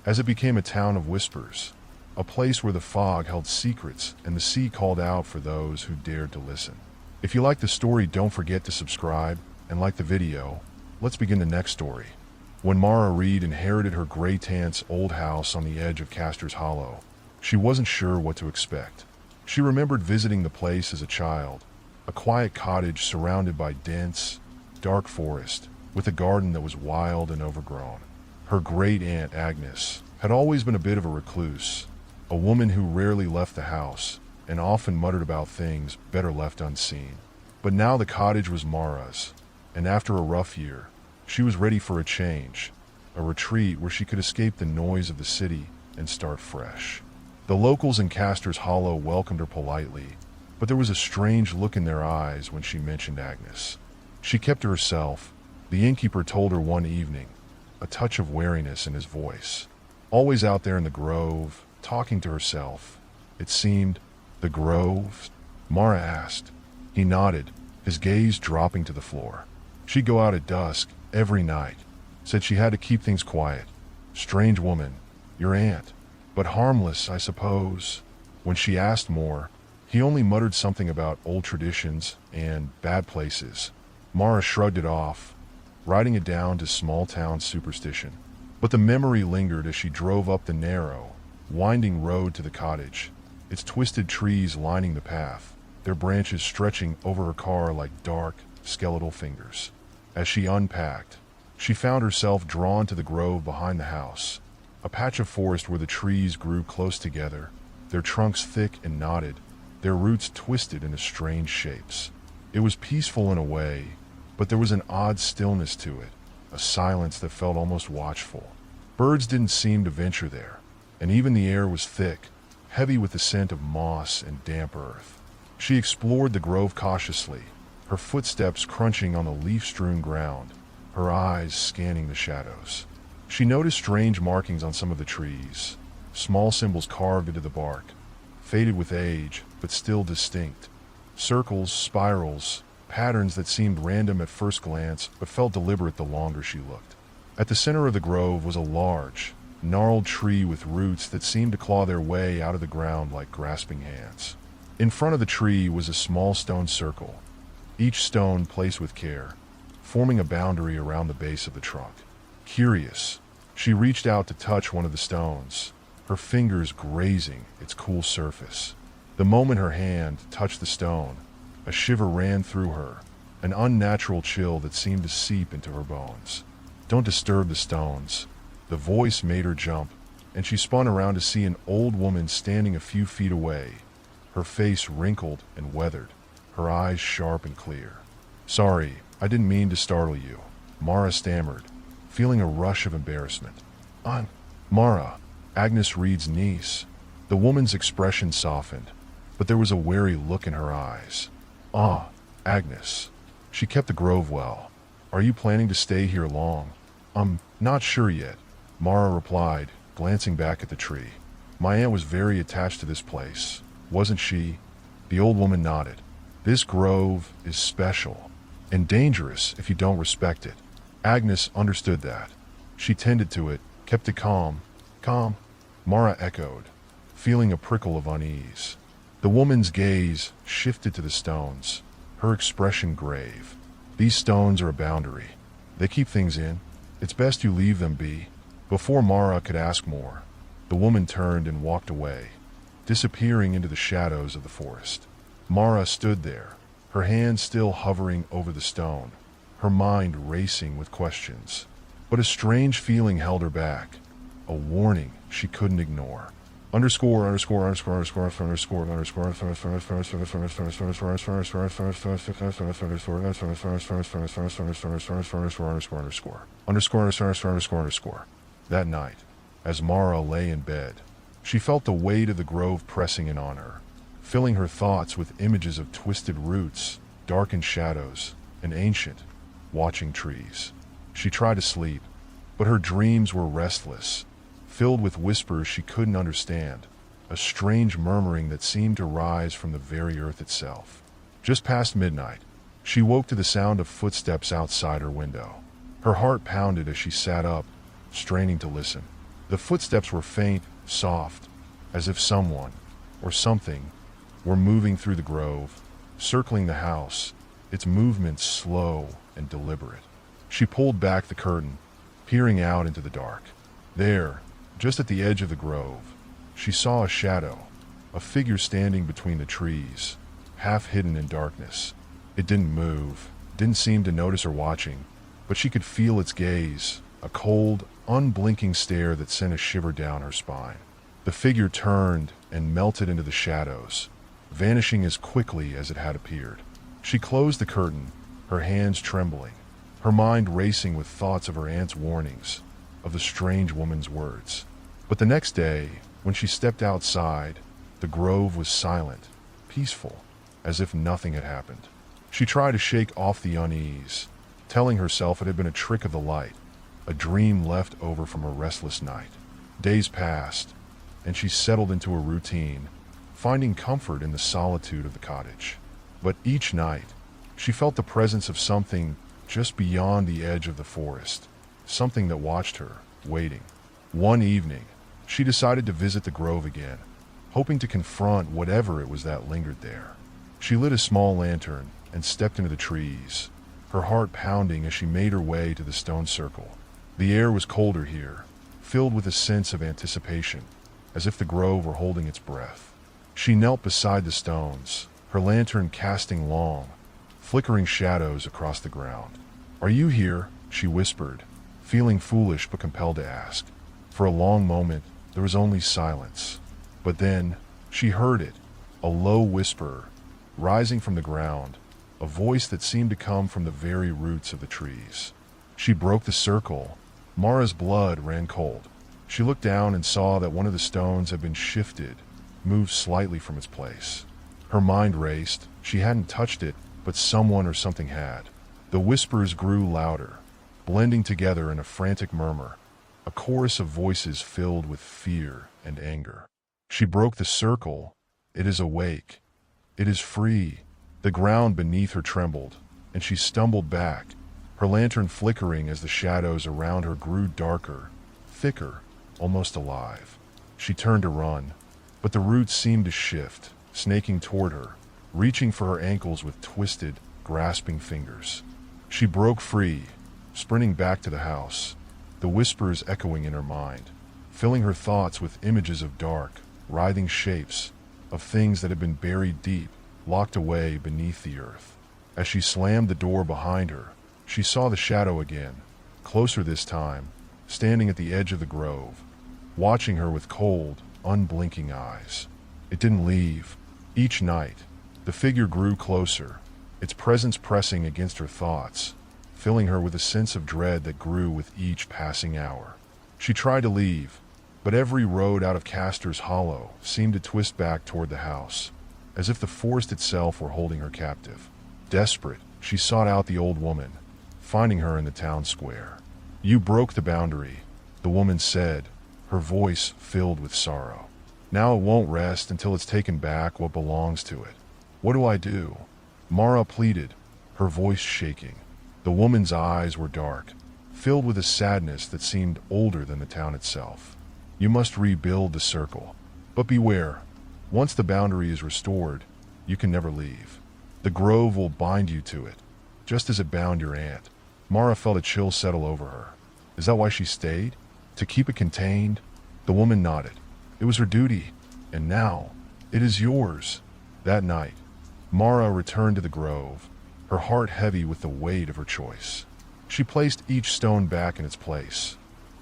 as it became a town of whispers, a place where the fog held secrets and the sea called out for those who dared to listen. If you like the story, don't forget to subscribe and like the video. Let's begin the next story. When Mara Reed inherited her gray tant's old house on the edge of Castor's Hollow, she wasn't sure what to expect. She remembered visiting the place as a child, a quiet cottage surrounded by dense, dark forest, with a garden that was wild and overgrown. Her great-aunt Agnes had always been a bit of a recluse, a woman who rarely left the house and often muttered about things better left unseen. But now the cottage was Mara's, and after a rough year, she was ready for a change, a retreat where she could escape the noise of the city and start fresh. The locals in Castor's Hollow welcomed her politely, but there was a strange look in their eyes when she mentioned Agnes. She kept to herself, the innkeeper told her one evening, a touch of wariness in his voice. Always out there in the grove, talking to herself. It seemed, the grove? Mara asked. He nodded, his gaze dropping to the floor. She'd go out at dusk, every night. Said she had to keep things quiet. Strange woman, your aunt. But harmless, I suppose. When she asked more, he only muttered something about old traditions and bad places. Mara shrugged it off, writing it down to small-town superstition. But the memory lingered as she drove up the narrow, winding road to the cottage, its twisted trees lining the path, their branches stretching over her car like dark, skeletal fingers. As she unpacked, she found herself drawn to the grove behind the house, a patch of forest where the trees grew close together, their trunks thick and knotted, their roots twisted into strange shapes. It was peaceful in a way, but there was an odd stillness to it, a silence that felt almost watchful. Birds didn't seem to venture there, and even the air was thick, heavy with the scent of moss and damp earth. She explored the grove cautiously, her footsteps crunching on the leaf-strewn ground, her eyes scanning the shadows. She noticed strange markings on some of the trees, small symbols carved into the bark, faded with age, but still distinct. Circles, spirals, patterns that seemed random at first glance, but felt deliberate the longer she looked. At the center of the grove was a large, gnarled tree with roots that seemed to claw their way out of the ground like grasping hands. In front of the tree was a small stone circle, each stone placed with care, forming a boundary around the base of the trunk. Curious, she reached out to touch one of the stones, her fingers grazing its cool surface. The moment her hand touched the stone, a shiver ran through her, an unnatural chill that seemed to seep into her bones. "Don't disturb the stones." The voice made her jump, and she spun around to see an old woman standing a few feet away, her face wrinkled and weathered, her eyes sharp and clear. "Sorry, I didn't mean to startle you," Mara stammered, feeling a rush of embarrassment. "I'm Mara, Agnes Reed's niece." The woman's expression softened, but there was a wary look in her eyes. "Ah, Agnes. She kept the grove well. Are you planning to stay here long?" "I'm not sure yet," Mara replied, glancing back at the tree. "My aunt was very attached to this place, wasn't she?" The old woman nodded. "This grove is special, and dangerous if you don't respect it." Agnes understood that. She tended to it, kept it calm. "Calm?" Mara echoed, feeling a prickle of unease. The woman's gaze shifted to the stones, her expression grave. "These stones are a boundary. They keep things in. It's best you leave them be." Before Mara could ask more, the woman turned and walked away, disappearing into the shadows of the forest. Mara stood there, her hands still hovering over the stone, her mind racing with questions. But a strange feeling held her back, a warning she couldn't ignore. Underscore. That night, as Mara lay in bed, she felt the weight of the grove pressing in on her, filling her thoughts with images of twisted roots, darkened shadows, and ancient, watching trees. She tried to sleep, but her dreams were restless, filled with whispers she couldn't understand, a strange murmuring that seemed to rise from the very earth itself. Just past midnight, she woke to the sound of footsteps outside her window. Her heart pounded as she sat up, straining to listen. The footsteps were faint, soft, as if someone, or something, were moving through the grove, circling the house, its movements slow and deliberate. She pulled back the curtain, peering out into the dark. There, just at the edge of the grove, she saw a shadow, a figure standing between the trees, half hidden in darkness. It didn't move, didn't seem to notice her watching, but she could feel its gaze, a cold, unblinking stare that sent a shiver down her spine. The figure turned and melted into the shadows, vanishing as quickly as it had appeared. She closed the curtain, her hands trembling, her mind racing with thoughts of her aunt's warnings, of the strange woman's words. But the next day, when she stepped outside, the grove was silent, peaceful, as if nothing had happened. She tried to shake off the unease, telling herself it had been a trick of the light, a dream left over from a restless night. Days passed, and she settled into a routine, finding comfort in the solitude of the cottage. But each night, she felt the presence of something just beyond the edge of the forest, something that watched her, waiting. One evening, she decided to visit the grove again, hoping to confront whatever it was that lingered there. She lit a small lantern and stepped into the trees, her heart pounding as she made her way to the stone circle. The air was colder here, filled with a sense of anticipation, as if the grove were holding its breath. She knelt beside the stones, her lantern casting long, flickering shadows across the ground. "Are you here?" she whispered, feeling foolish but compelled to ask. For a long moment, there was only silence. But then, she heard it, a low whisper, rising from the ground, a voice that seemed to come from the very roots of the trees. She broke the circle, Mara's blood ran cold. She looked down and saw that one of the stones had been shifted, moved slightly from its place. Her mind raced. She hadn't touched it, but someone or something had. The whispers grew louder, blending together in a frantic murmur, a chorus of voices filled with fear and anger. She broke the circle. It is awake. It is free. The ground beneath her trembled, and she stumbled back, her lantern flickering as the shadows around her grew darker, thicker, almost alive. She turned to run, but the roots seemed to shift, snaking toward her, reaching for her ankles with twisted, grasping fingers. She broke free, sprinting back to the house, the whispers echoing in her mind, filling her thoughts with images of dark, writhing shapes, of things that had been buried deep, locked away beneath the earth. As she slammed the door behind her, she saw the shadow again, closer this time, standing at the edge of the grove, watching her with cold, unblinking eyes. It didn't leave. Each night, the figure grew closer, its presence pressing against her thoughts, filling her with a sense of dread that grew with each passing hour. She tried to leave, but every road out of Castor's Hollow seemed to twist back toward the house, as if the forest itself were holding her captive. Desperate, she sought out the old woman, finding her in the town square. "You broke the boundary," the woman said, her voice filled with sorrow. "Now it won't rest until it's taken back what belongs to it. What do I do?" Mara pleaded, her voice shaking. The woman's eyes were dark, filled with a sadness that seemed older than the town itself. "You must rebuild the circle. But beware, once the boundary is restored, you can never leave. The grove will bind you to it, just as it bound your aunt." Mara felt a chill settle over her. Is that why she stayed? To keep it contained? The woman nodded. It was her duty, and now, it is yours. That night, Mara returned to the grove, her heart heavy with the weight of her choice. She placed each stone back in its place,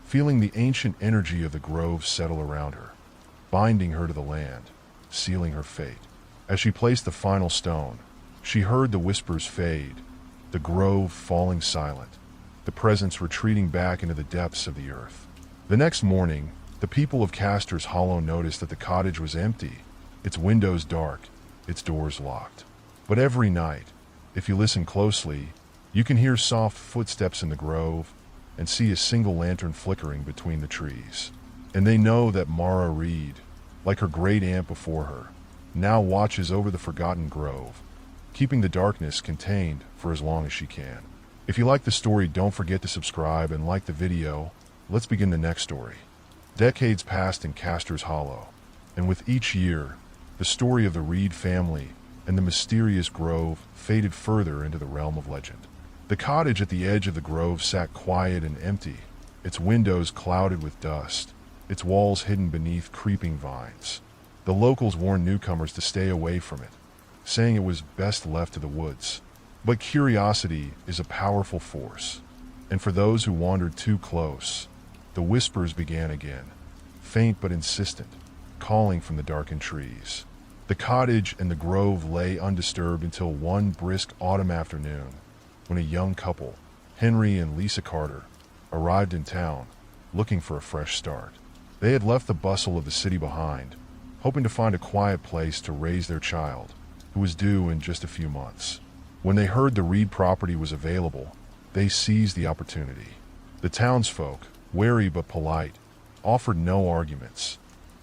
feeling the ancient energy of the grove settle around her, binding her to the land, sealing her fate. As she placed the final stone, she heard the whispers fade, the grove falling silent, the presence retreating back into the depths of the earth. The next morning, the people of Castor's Hollow noticed that the cottage was empty, its windows dark, its doors locked. But every night, if you listen closely, you can hear soft footsteps in the grove and see a single lantern flickering between the trees. And they know that Mara Reed, like her great aunt before her, now watches over the forgotten grove, keeping the darkness contained for as long as she can. If you like the story, don't forget to subscribe and like the video. Let's begin the next story. Decades passed in Castor's Hollow, and with each year, the story of the Reed family and the mysterious grove faded further into the realm of legend. The cottage at the edge of the grove sat quiet and empty, its windows clouded with dust, its walls hidden beneath creeping vines. The locals warned newcomers to stay away from it, saying it was best left to the woods. But curiosity is a powerful force, and for those who wandered too close, the whispers began again, faint but insistent, calling from the darkened trees. The cottage and the grove lay undisturbed until one brisk autumn afternoon, when a young couple, Henry and Lisa Carter, arrived in town, looking for a fresh start. They had left the bustle of the city behind, hoping to find a quiet place to raise their child, who was due in just a few months. When they heard the Reed property was available, they seized the opportunity. The townsfolk, wary but polite, offered no arguments.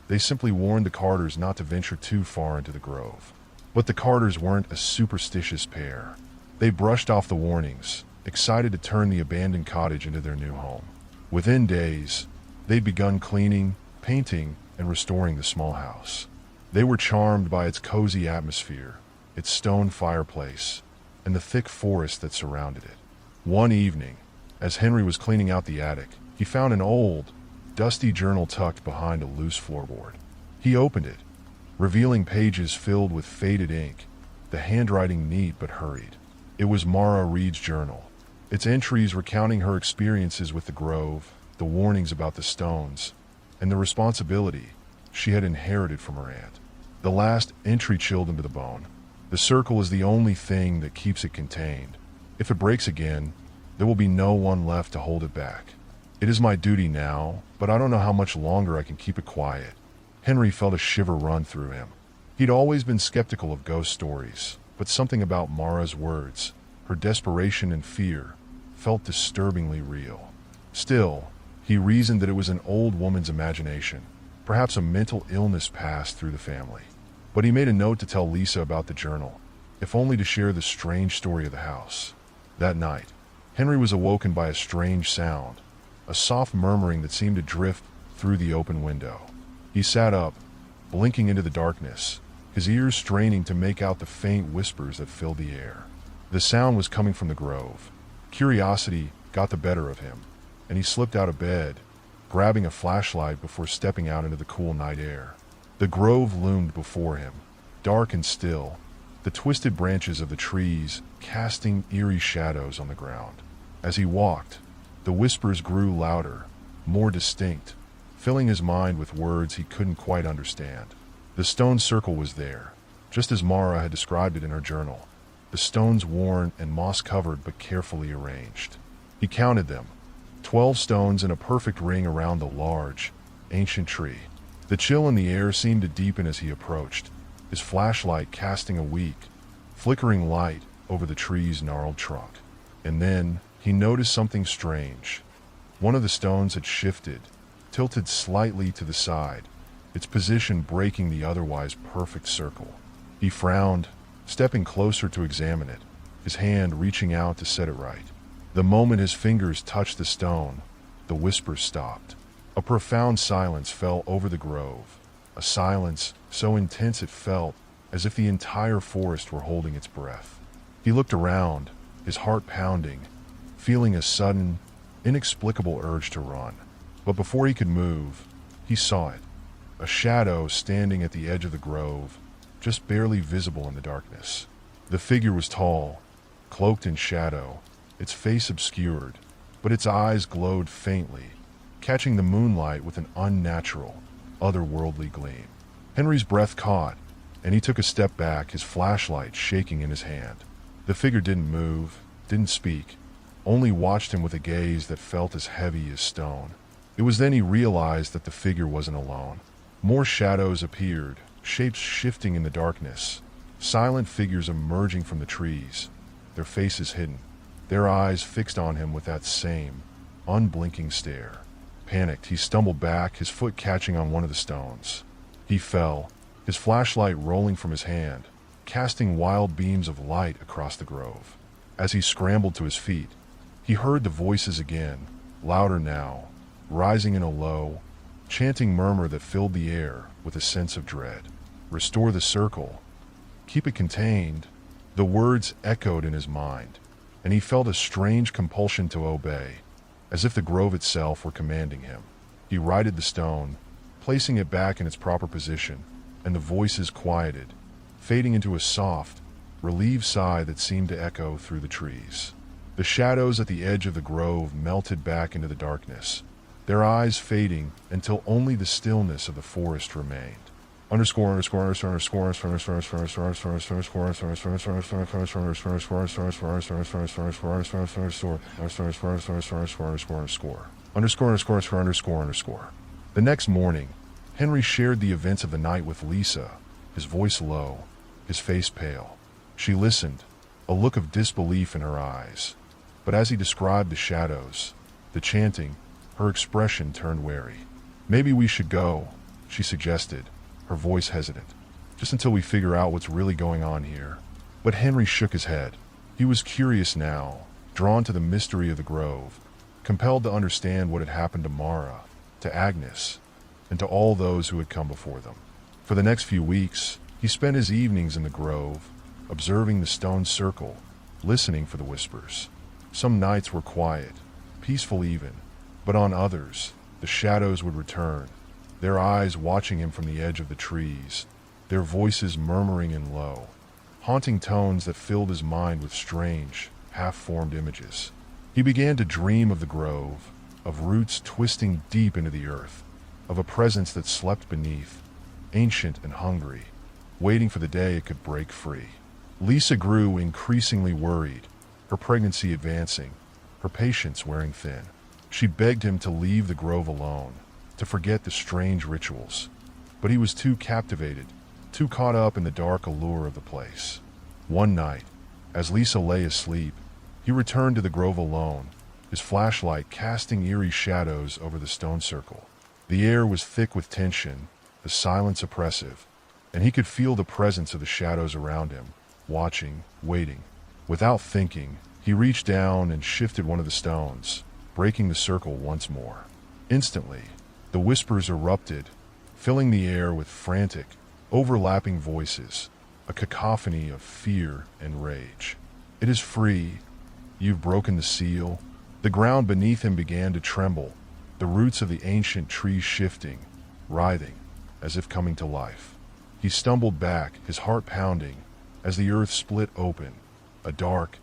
They simply warned the Carters not to venture too far into the grove. But the Carters weren't a superstitious pair. They brushed off the warnings, excited to turn the abandoned cottage into their new home. Within days, they'd begun cleaning, painting, and restoring the small house. They were charmed by its cozy atmosphere, its stone fireplace, and the thick forest that surrounded it. One evening, as Henry was cleaning out the attic, he found an old, dusty journal tucked behind a loose floorboard. He opened it, revealing pages filled with faded ink, the handwriting neat but hurried. It was Mara Reed's journal, its entries recounting her experiences with the grove, the warnings about the stones, and the responsibility she had inherited from her aunt. The last entry chilled him to the bone. The circle is the only thing that keeps it contained. If it breaks again, there will be no one left to hold it back. It is my duty now, but I don't know how much longer I can keep it quiet. Henry felt a shiver run through him. He'd always been skeptical of ghost stories, but something about Mara's words, her desperation and fear, felt disturbingly real. Still, he reasoned that it was an old woman's imagination, perhaps a mental illness passed through the family. But he made a note to tell Lisa about the journal, if only to share the strange story of the house. That night, Henry was awoken by a strange sound, a soft murmuring that seemed to drift through the open window. He sat up, blinking into the darkness, his ears straining to make out the faint whispers that filled the air. The sound was coming from the grove. Curiosity got the better of him, and he slipped out of bed, grabbing a flashlight before stepping out into the cool night air. The grove loomed before him, dark and still, the twisted branches of the trees casting eerie shadows on the ground. As he walked, the whispers grew louder, more distinct, filling his mind with words he couldn't quite understand. The stone circle was there, just as Mara had described it in her journal, the stones worn and moss-covered but carefully arranged. He counted them, 12 stones in a perfect ring around the large, ancient tree. The chill in the air seemed to deepen as he approached, his flashlight casting a weak, flickering light over the tree's gnarled trunk. And then he noticed something strange. One of the stones had shifted, tilted slightly to the side, its position breaking the otherwise perfect circle. He frowned, stepping closer to examine it, his hand reaching out to set it right. The moment his fingers touched the stone, the whispers stopped. A profound silence fell over the grove, a silence so intense it felt as if the entire forest were holding its breath. He looked around, his heart pounding, feeling a sudden, inexplicable urge to run. But before he could move, he saw it, a shadow standing at the edge of the grove, just barely visible in the darkness. The figure was tall, cloaked in shadow, its face obscured, but its eyes glowed faintly, catching the moonlight with an unnatural, otherworldly gleam. Henry's breath caught, and he took a step back, his flashlight shaking in his hand. The figure didn't move, didn't speak, only watched him with a gaze that felt as heavy as stone. It was then he realized that the figure wasn't alone. More shadows appeared, shapes shifting in the darkness, silent figures emerging from the trees, their faces hidden, their eyes fixed on him with that same, unblinking stare. Panicked, he stumbled back, his foot catching on one of the stones. He fell, his flashlight rolling from his hand, casting wild beams of light across the grove. As he scrambled to his feet, he heard the voices again, louder now, rising in a low, chanting murmur that filled the air with a sense of dread. Restore the circle. Keep it contained. The words echoed in his mind, and he felt a strange compulsion to obey, as if the grove itself were commanding him. He righted the stone, placing it back in its proper position, and the voices quieted, fading into a soft, relieved sigh that seemed to echo through the trees. The shadows at the edge of the grove melted back into the darkness, their eyes fading until only the stillness of the forest remained. The next morning, Henry shared the events of the night with Lisa, his voice low, his face pale. She listened, a look of disbelief in her eyes. But as he described the shadows, the chanting, her expression turned wary. "Maybe we should go," she suggested, her voice hesitant, "just until we figure out what's really going on here." But Henry shook his head. He was curious now, drawn to the mystery of the grove, compelled to understand what had happened to Mara, to Agnes, and to all those who had come before them. For the next few weeks, he spent his evenings in the grove, observing the stone circle, listening for the whispers. Some nights were quiet, peaceful even, but on others, the shadows would return, their eyes watching him from the edge of the trees, their voices murmuring in low, haunting tones that filled his mind with strange, half-formed images. He began to dream of the grove, of roots twisting deep into the earth, of a presence that slept beneath, ancient and hungry, waiting for the day it could break free. Lisa grew increasingly worried, her pregnancy advancing, her patience wearing thin. She begged him to leave the grove alone, to forget the strange rituals. But he was too captivated, too caught up in the dark allure of the place. One night, as Lisa lay asleep, he returned to the grove alone, his flashlight casting eerie shadows over the stone circle. The air was thick with tension, the silence oppressive, and he could feel the presence of the shadows around him, watching, waiting. Without thinking, he reached down and shifted one of the stones, breaking the circle once more. Instantly, the whispers erupted, filling the air with frantic, overlapping voices, a cacophony of fear and rage. "It is free. You've broken the seal." The ground beneath him began to tremble, the roots of the ancient tree shifting, writhing, as if coming to life. He stumbled back, his heart pounding, as the earth split open, a dark,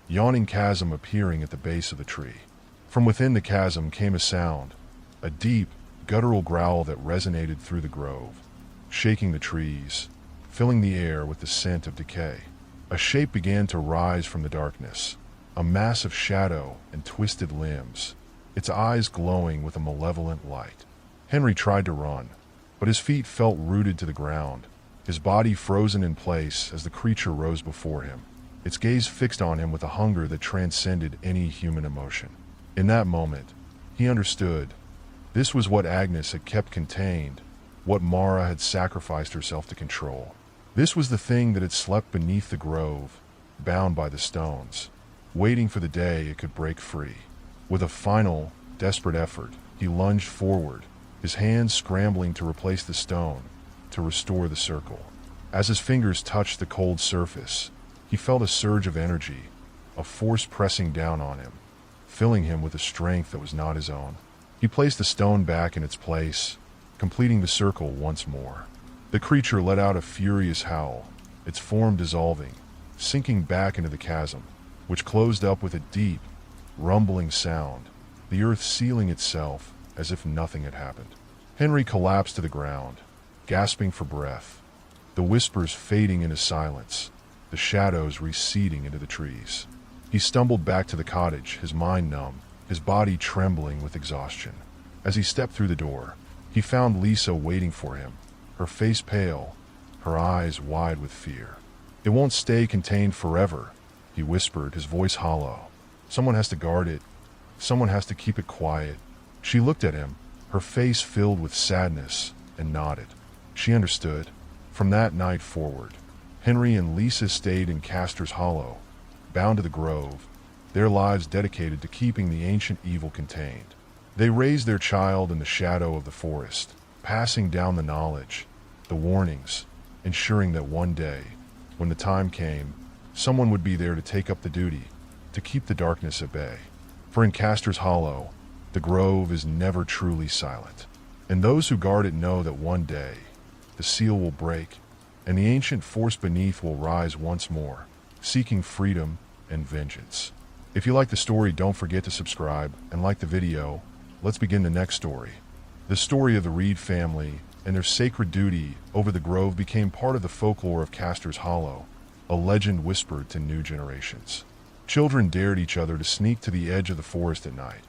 yawning chasm appearing at the base of the tree. From within the chasm came a sound, a deep, guttural growl that resonated through the grove, shaking the trees, filling the air with the scent of decay. A shape began to rise from the darkness, a mass of shadow and twisted limbs, its eyes glowing with a malevolent light. Henry tried to run, but his feet felt rooted to the ground, his body frozen in place as the creature rose before him, its gaze fixed on him with a hunger that transcended any human emotion. In that moment, he understood. This was what Agnes had kept contained, what Mara had sacrificed herself to control. This was the thing that had slept beneath the grove, bound by the stones, waiting for the day it could break free. With a final, desperate effort, he lunged forward, his hands scrambling to replace the stone, to restore the circle. As his fingers touched the cold surface, he felt a surge of energy, a force pressing down on him, filling him with a strength that was not his own. He placed the stone back in its place, completing the circle once more. The creature let out a furious howl, its form dissolving, sinking back into the chasm, which closed up with a deep, rumbling sound, the earth sealing itself as if nothing had happened. Henry collapsed to the ground, gasping for breath, the whispers fading into silence, the shadows receding into the trees. He stumbled back to the cottage, his mind numb, his body trembling with exhaustion. As he stepped through the door, he found Lisa waiting for him, her face pale, her eyes wide with fear. "It won't stay contained forever," he whispered, his voice hollow. "Someone has to guard it. Someone has to keep it quiet." She looked at him, her face filled with sadness, and nodded. She understood. From that night forward, Henry and Lisa stayed in Castor's Hollow, bound to the grove, their lives dedicated to keeping the ancient evil contained. They raised their child in the shadow of the forest, passing down the knowledge, the warnings, ensuring that one day, when the time came, someone would be there to take up the duty, to keep the darkness at bay. For in Castor's Hollow, the grove is never truly silent, and those who guard it know that one day, the seal will break, and the ancient force beneath will rise once more, seeking freedom and vengeance. If you like the story, don't forget to subscribe and like the video. Let's begin the next story. The story of the Reed family and their sacred duty over the grove became part of the folklore of Castor's Hollow, a legend whispered to new generations. Children dared each other to sneak to the edge of the forest at night,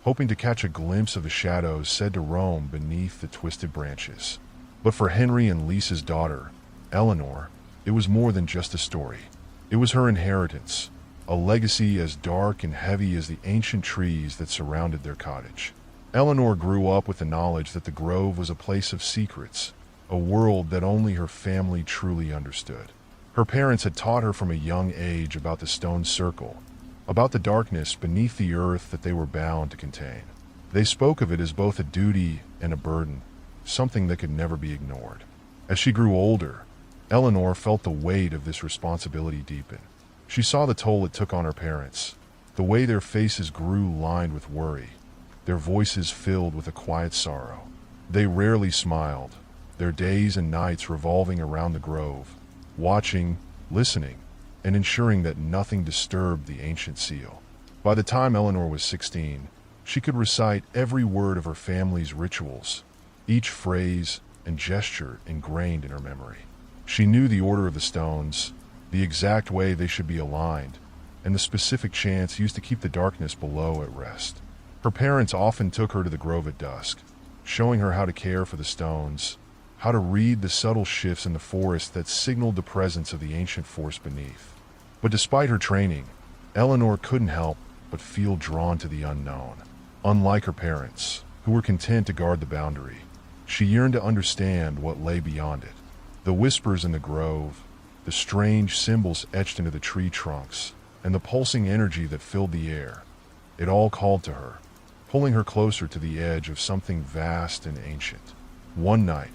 hoping to catch a glimpse of the shadows said to roam beneath the twisted branches. But for Henry and Lisa's daughter, Eleanor, it was more than just a story. It was her inheritance, a legacy as dark and heavy as the ancient trees that surrounded their cottage. Eleanor grew up with the knowledge that the grove was a place of secrets, a world that only her family truly understood. Her parents had taught her from a young age about the stone circle, about the darkness beneath the earth that they were bound to contain. They spoke of it as both a duty and a burden, something that could never be ignored. As she grew older, Eleanor felt the weight of this responsibility deepen. She saw the toll it took on her parents, the way their faces grew lined with worry, their voices filled with a quiet sorrow. They rarely smiled, their days and nights revolving around the grove, watching, listening, and ensuring that nothing disturbed the ancient seal. By the time Eleanor was 16, she could recite every word of her family's rituals, each phrase and gesture ingrained in her memory. She knew the order of the stones, the exact way they should be aligned, and the specific chants used to keep the darkness below at rest. Her parents often took her to the grove at dusk, showing her how to care for the stones, how to read the subtle shifts in the forest that signaled the presence of the ancient force beneath. But despite her training, Eleanor couldn't help but feel drawn to the unknown. Unlike her parents, who were content to guard the boundary, she yearned to understand what lay beyond it. The whispers in the grove, the strange symbols etched into the tree trunks, and the pulsing energy that filled the air. It all called to her, pulling her closer to the edge of something vast and ancient. One night,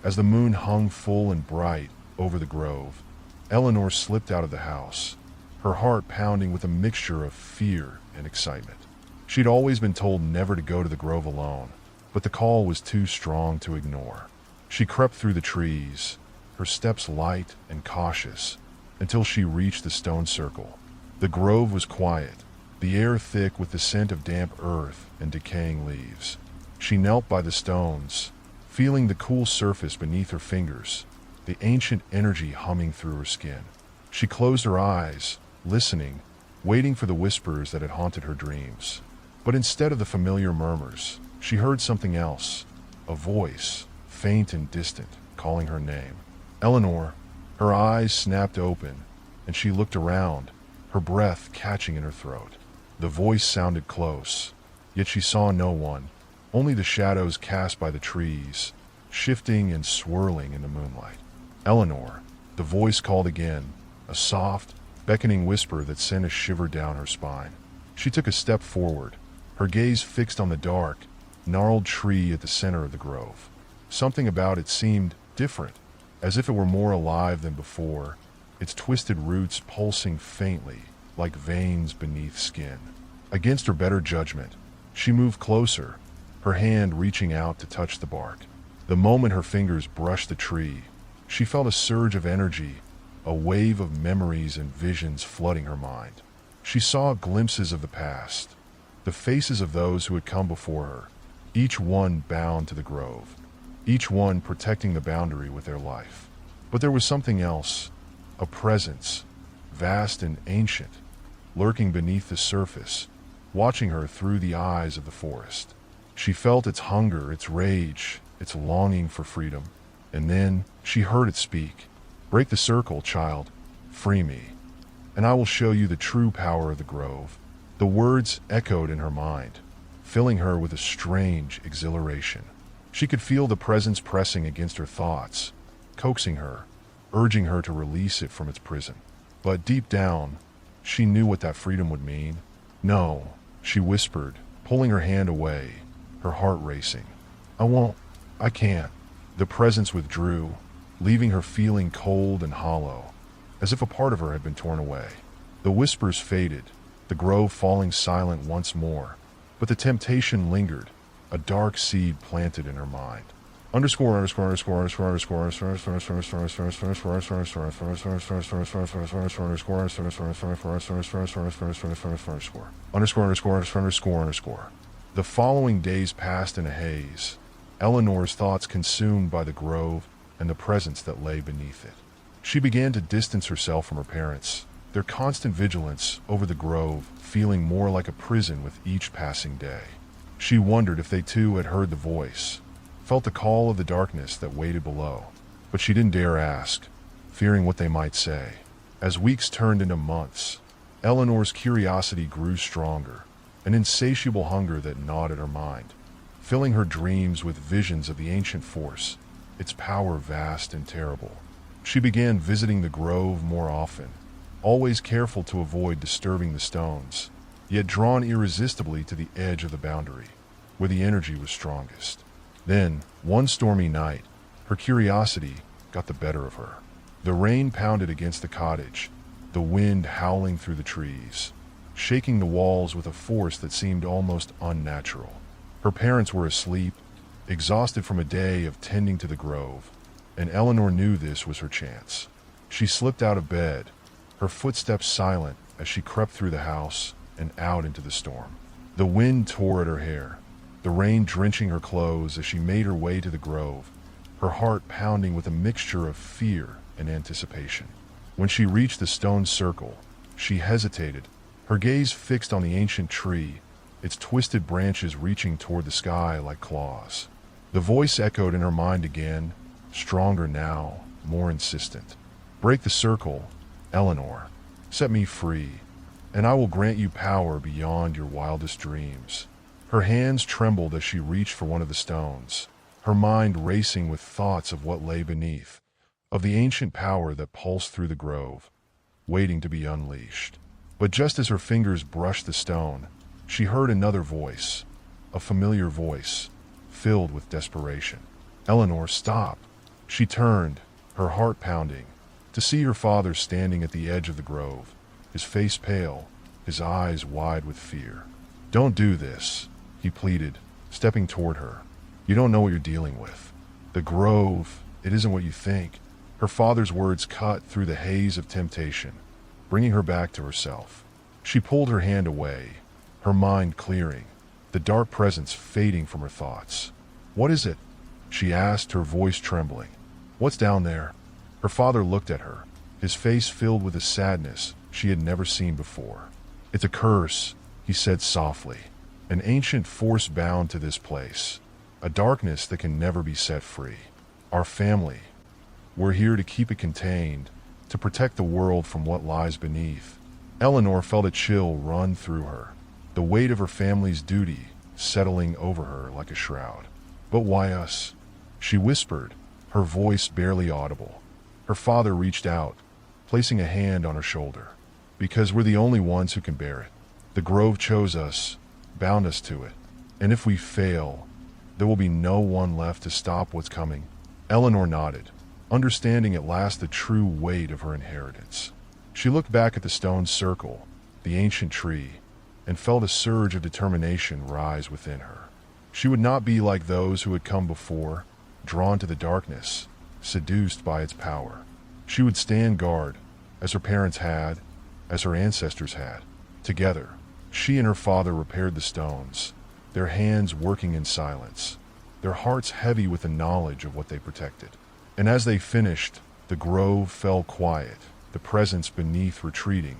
as the moon hung full and bright over the grove, Eleanor slipped out of the house, her heart pounding with a mixture of fear and excitement. She'd always been told never to go to the grove alone, but the call was too strong to ignore. She crept through the trees, her steps light and cautious, until she reached the stone circle. The grove was quiet, the air thick with the scent of damp earth and decaying leaves. She knelt by the stones, feeling the cool surface beneath her fingers, the ancient energy humming through her skin. She closed her eyes, listening, waiting for the whispers that had haunted her dreams. But instead of the familiar murmurs, she heard something else, a voice, faint and distant, calling her name. Eleanor. Her eyes snapped open, and she looked around, her breath catching in her throat. The voice sounded close, yet she saw no one, only the shadows cast by the trees, shifting and swirling in the moonlight. Eleanor, the voice called again, a soft, beckoning whisper that sent a shiver down her spine. She took a step forward, her gaze fixed on the dark, gnarled tree at the center of the grove. Something about it seemed different, as if it were more alive than before, its twisted roots pulsing faintly, like veins beneath skin. Against her better judgment, she moved closer, her hand reaching out to touch the bark. The moment her fingers brushed the tree, she felt a surge of energy, a wave of memories and visions flooding her mind. She saw glimpses of the past, the faces of those who had come before her, each one bound to the grove, each one protecting the boundary with their life. But there was something else, a presence, vast and ancient, lurking beneath the surface, watching her through the eyes of the forest. She felt its hunger, its rage, its longing for freedom. And then she heard it speak. "Break the circle, child. Free me, and I will show you the true power of the grove." The words echoed in her mind, filling her with a strange exhilaration. She could feel the presence pressing against her thoughts, coaxing her, urging her to release it from its prison. But deep down, she knew what that freedom would mean. "No," she whispered, pulling her hand away, her heart racing. "I won't. I can't." The presence withdrew, leaving her feeling cold and hollow, as if a part of her had been torn away. The whispers faded, the grove falling silent once more, but the temptation lingered, a dark seed planted in her mind. Underscore. The following days passed in a haze, Eleanor's thoughts consumed by the grove and the presence that lay beneath it. She began to distance herself from her parents, their constant vigilance over the grove feeling more like a prison with each passing day. She wondered if they too had heard the voice, felt the call of the darkness that waited below, but she didn't dare ask, fearing what they might say. As weeks turned into months, Eleanor's curiosity grew stronger, an insatiable hunger that gnawed at her mind, filling her dreams with visions of the ancient force, its power vast and terrible. She began visiting the grove more often, always careful to avoid disturbing the stones, yet drawn irresistibly to the edge of the boundary, where the energy was strongest. Then, one stormy night, her curiosity got the better of her. The rain pounded against the cottage, the wind howling through the trees, shaking the walls with a force that seemed almost unnatural. Her parents were asleep, exhausted from a day of tending to the grove, and Eleanor knew this was her chance. She slipped out of bed, her footsteps silent as she crept through the house and out into the storm. The wind tore at her hair, the rain drenching her clothes as she made her way to the grove, her heart pounding with a mixture of fear and anticipation. When she reached the stone circle, she hesitated, her gaze fixed on the ancient tree, its twisted branches reaching toward the sky like claws. The voice echoed in her mind again, stronger now, more insistent. "Break the circle, Eleanor. Set me free, and I will grant you power beyond your wildest dreams." Her hands trembled as she reached for one of the stones, her mind racing with thoughts of what lay beneath, of the ancient power that pulsed through the grove, waiting to be unleashed. But just as her fingers brushed the stone, she heard another voice, a familiar voice, filled with desperation. "Eleanor, stop!" She turned, her heart pounding, to see her father standing at the edge of the grove, his face pale, his eyes wide with fear. "Don't do this," he pleaded, stepping toward her. "You don't know what you're dealing with. The grove, it isn't what you think." Her father's words cut through the haze of temptation, bringing her back to herself. She pulled her hand away, her mind clearing, the dark presence fading from her thoughts. "What is it?" she asked, her voice trembling. "What's down there?" Her father looked at her, his face filled with a sadness she had never seen before. "It's a curse," he said softly. "An ancient force bound to this place, a darkness that can never be set free. Our family, we're here to keep it contained, to protect the world from what lies beneath." Eleanor felt a chill run through her, the weight of her family's duty settling over her like a shroud. "But why us?" she whispered, her voice barely audible. Her father reached out, placing a hand on her shoulder. "Because we're the only ones who can bear it. The grove chose us, bound us to it, and if we fail, there will be no one left to stop what's coming." Eleanor nodded, understanding at last the true weight of her inheritance. She looked back at the stone circle, the ancient tree, and felt a surge of determination rise within her. She would not be like those who had come before, drawn to the darkness, seduced by its power. She would stand guard, as her parents had, as her ancestors had. Together, she and her father repaired the stones, their hands working in silence, their hearts heavy with the knowledge of what they protected. And as they finished, the grove fell quiet, the presence beneath retreating,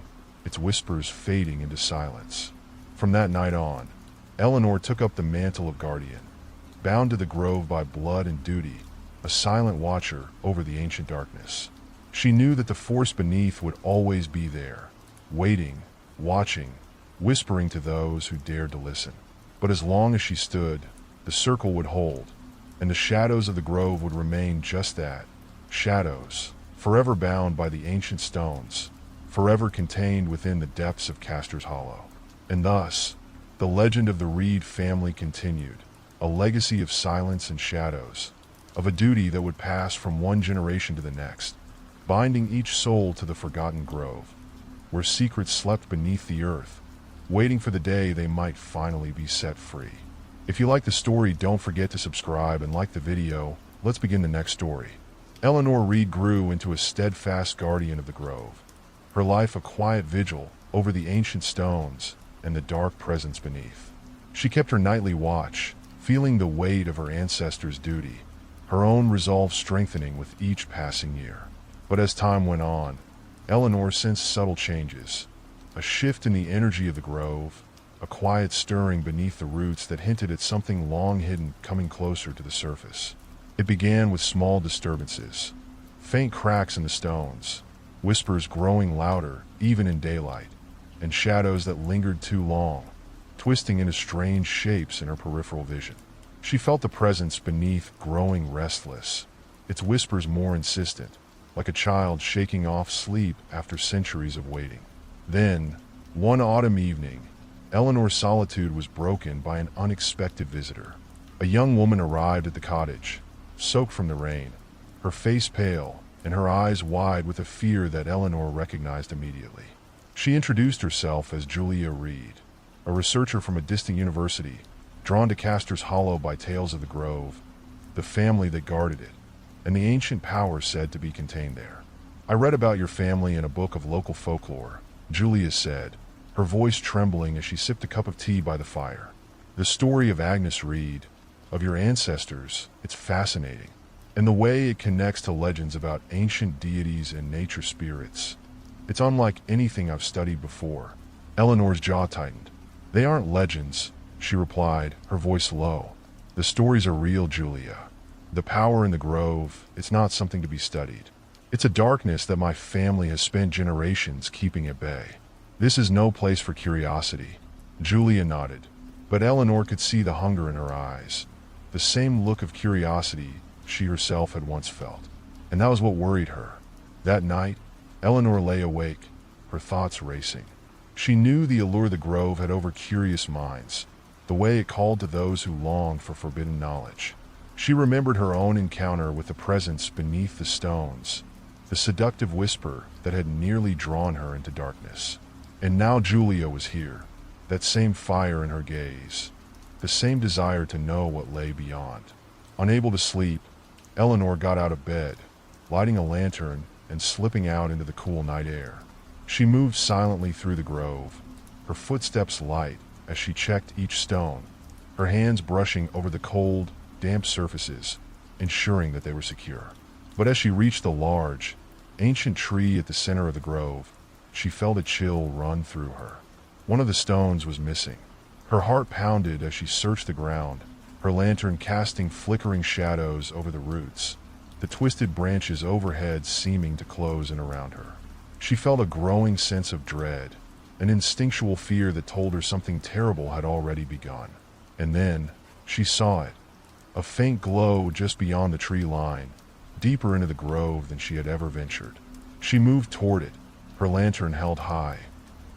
its whispers fading into silence. From that night on, Eleanor took up the mantle of guardian, bound to the grove by blood and duty, a silent watcher over the ancient darkness. She knew that the force beneath would always be there, waiting, watching, whispering to those who dared to listen. But as long as she stood, the circle would hold, and the shadows of the grove would remain just that, shadows, forever bound by the ancient stones, forever contained within the depths of Castor's Hollow. And thus, the legend of the Reed family continued, a legacy of silence and shadows, of a duty that would pass from one generation to the next, binding each soul to the forgotten grove, where secrets slept beneath the earth, waiting for the day they might finally be set free. If you like the story, don't forget to subscribe and like the video. Let's begin the next story. Eleanor Reed grew into a steadfast guardian of the grove, her life a quiet vigil over the ancient stones and the dark presence beneath. She kept her nightly watch, feeling the weight of her ancestors' duty, her own resolve strengthening with each passing year. But as time went on, Eleanor sensed subtle changes, a shift in the energy of the grove, a quiet stirring beneath the roots that hinted at something long hidden coming closer to the surface. It began with small disturbances, faint cracks in the stones, whispers growing louder even in daylight, and shadows that lingered too long, twisting into strange shapes in her peripheral vision. She felt the presence beneath growing restless, its whispers more insistent, like a child shaking off sleep after centuries of waiting. Then, one autumn evening, Eleanor's solitude was broken by an unexpected visitor. A young woman arrived at the cottage, soaked from the rain, her face pale and her eyes wide with a fear that Eleanor recognized immediately. She introduced herself as Julia Reed, a researcher from a distant university, drawn to Castor's Hollow by tales of the grove, the family that guarded it, and the ancient power said to be contained there. "I read about your family in a book of local folklore," Julia said, her voice trembling as she sipped a cup of tea by the fire. "The story of Agnes Reed, of your ancestors, it's fascinating, and the way it connects to legends about ancient deities and nature spirits. It's unlike anything I've studied before." Eleanor's jaw tightened, "They aren't legends," she replied, her voice low. "The stories are real, Julia. The power in the grove, it's not something to be studied. It's a darkness that my family has spent generations keeping at bay. This is no place for curiosity." Julia nodded, but Eleanor could see the hunger in her eyes, the same look of curiosity she herself had once felt. And that was what worried her. That night, Eleanor lay awake, her thoughts racing. She knew the allure of the grove had over curious minds, the way it called to those who longed for forbidden knowledge. She remembered her own encounter with the presence beneath the stones, the seductive whisper that had nearly drawn her into darkness. And now Julia was here, that same fire in her gaze, the same desire to know what lay beyond. Unable to sleep, Eleanor got out of bed, lighting a lantern and slipping out into the cool night air. She moved silently through the grove, her footsteps light as she checked each stone, her hands brushing over the cold, damp surfaces, ensuring that they were secure. But as she reached the large, ancient tree at the center of the grove, she felt a chill run through her. One of the stones was missing. Her heart pounded as she searched the ground, her lantern casting flickering shadows over the roots, the twisted branches overhead seeming to close in around her. She felt a growing sense of dread, an instinctual fear that told her something terrible had already begun. And then, she saw it, a faint glow just beyond the tree line, deeper into the grove than she had ever ventured. She moved toward it, her lantern held high,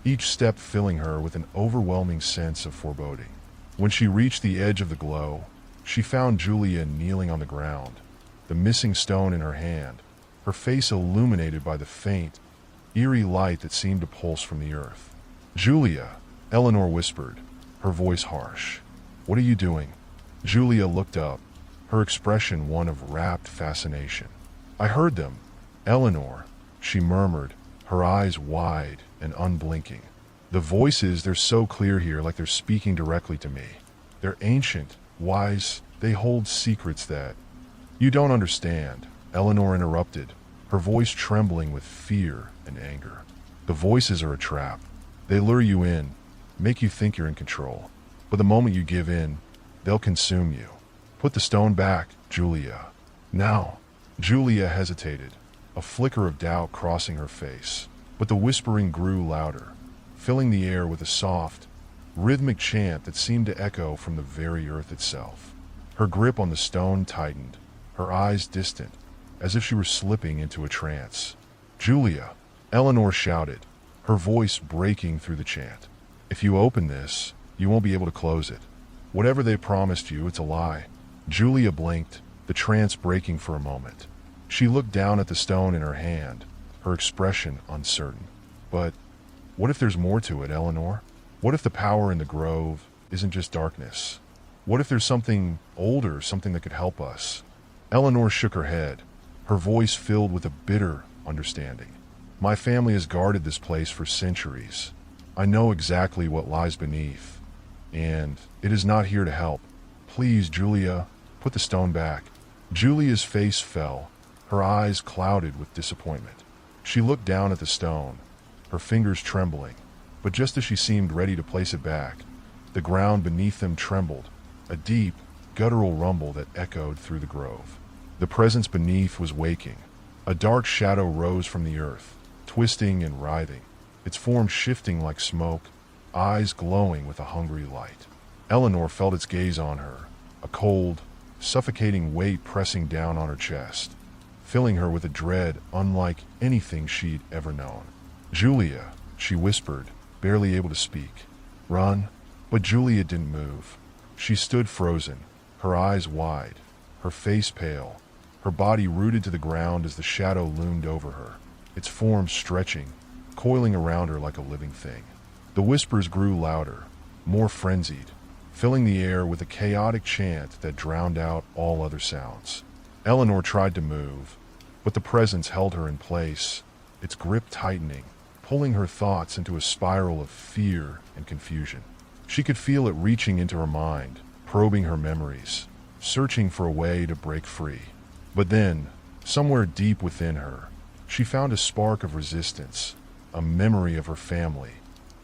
each step filling her with an overwhelming sense of foreboding. When she reached the edge of the glow, she found Julia kneeling on the ground, the missing stone in her hand, her face illuminated by the faint, eerie light that seemed to pulse from the earth. "Julia," Eleanor whispered, her voice harsh. "What are you doing?" Julia looked up, her expression one of rapt fascination. "I heard them, Eleanor," she murmured, her eyes wide and unblinking. "The voices, they're so clear here, like they're speaking directly to me. They're ancient, wise, they hold secrets that—" "You don't understand," Eleanor interrupted, her voice trembling with fear and anger. "The voices are a trap. They lure you in, make you think you're in control. But the moment you give in, they'll consume you. Put the stone back, Julia. Now." Julia hesitated, a flicker of doubt crossing her face. But the whispering grew louder, filling the air with a soft, rhythmic chant that seemed to echo from the very earth itself. Her grip on the stone tightened, her eyes distant, as if she were slipping into a trance. "Julia," Eleanor shouted, her voice breaking through the chant. "If you open this, you won't be able to close it. Whatever they promised you, it's a lie." Julia blinked, the trance breaking for a moment. She looked down at the stone in her hand, her expression uncertain. "But what if there's more to it, Eleanor? What if the power in the grove isn't just darkness? What if there's something older, something that could help us?" Eleanor shook her head, her voice filled with a bitter understanding. "My family has guarded this place for centuries. I know exactly what lies beneath, and it is not here to help. Please, Julia, put the stone back." Julia's face fell, her eyes clouded with disappointment. She looked down at the stone, her fingers trembling, but just as she seemed ready to place it back, the ground beneath them trembled, a deep, guttural rumble that echoed through the grove. The presence beneath was waking. A dark shadow rose from the earth, twisting and writhing, its form shifting like smoke, eyes glowing with a hungry light. Eleanor felt its gaze on her, a cold, suffocating weight pressing down on her chest, filling her with a dread unlike anything she'd ever known. "Julia," she whispered, barely able to speak. "Run." But Julia didn't move. She stood frozen, her eyes wide, her face pale, her body rooted to the ground as the shadow loomed over her, its form stretching, coiling around her like a living thing. The whispers grew louder, more frenzied, filling the air with a chaotic chant that drowned out all other sounds. Eleanor tried to move, but the presence held her in place, its grip tightening, pulling her thoughts into a spiral of fear and confusion. She could feel it reaching into her mind, probing her memories, searching for a way to break free. But then, somewhere deep within her, she found a spark of resistance, a memory of her family,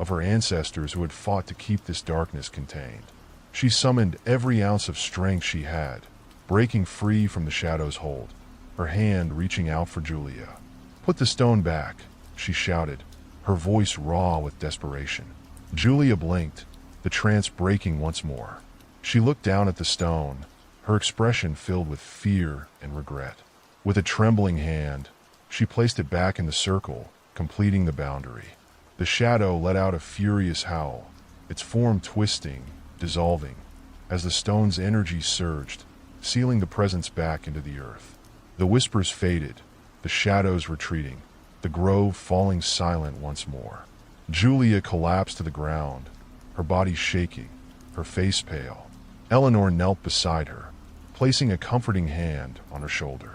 of her ancestors who had fought to keep this darkness contained. She summoned every ounce of strength she had, breaking free from the shadow's hold, her hand reaching out for Julia. "Put the stone back," she shouted, her voice raw with desperation. Julia blinked, the trance breaking once more. She looked down at the stone, her expression filled with fear and regret. With a trembling hand, she placed it back in the circle, completing the boundary. The shadow let out a furious howl, its form twisting, dissolving, as the stone's energy surged, sealing the presence back into the earth. The whispers faded, the shadows retreating, the grove falling silent once more. Julia collapsed to the ground, her body shaking, her face pale. Eleanor knelt beside her, placing a comforting hand on her shoulder.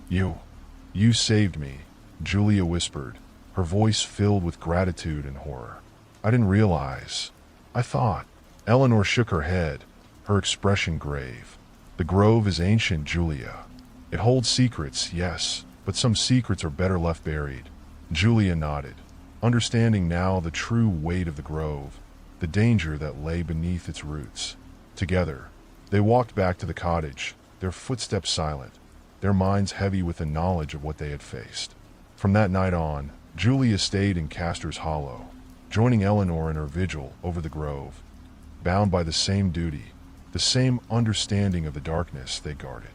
You saved me," Julia whispered, her voice filled with gratitude and horror. "I didn't realize. I thought." Eleanor shook her head, her expression grave. "The grove is ancient, Julia. It holds secrets, yes, but some secrets are better left buried." Julia nodded, understanding now the true weight of the grove, the danger that lay beneath its roots. Together, they walked back to the cottage, their footsteps silent, their minds heavy with the knowledge of what they had faced. From that night on, Julia stayed in Castor's Hollow, joining Eleanor in her vigil over the grove, bound by the same duty, the same understanding of the darkness they guarded.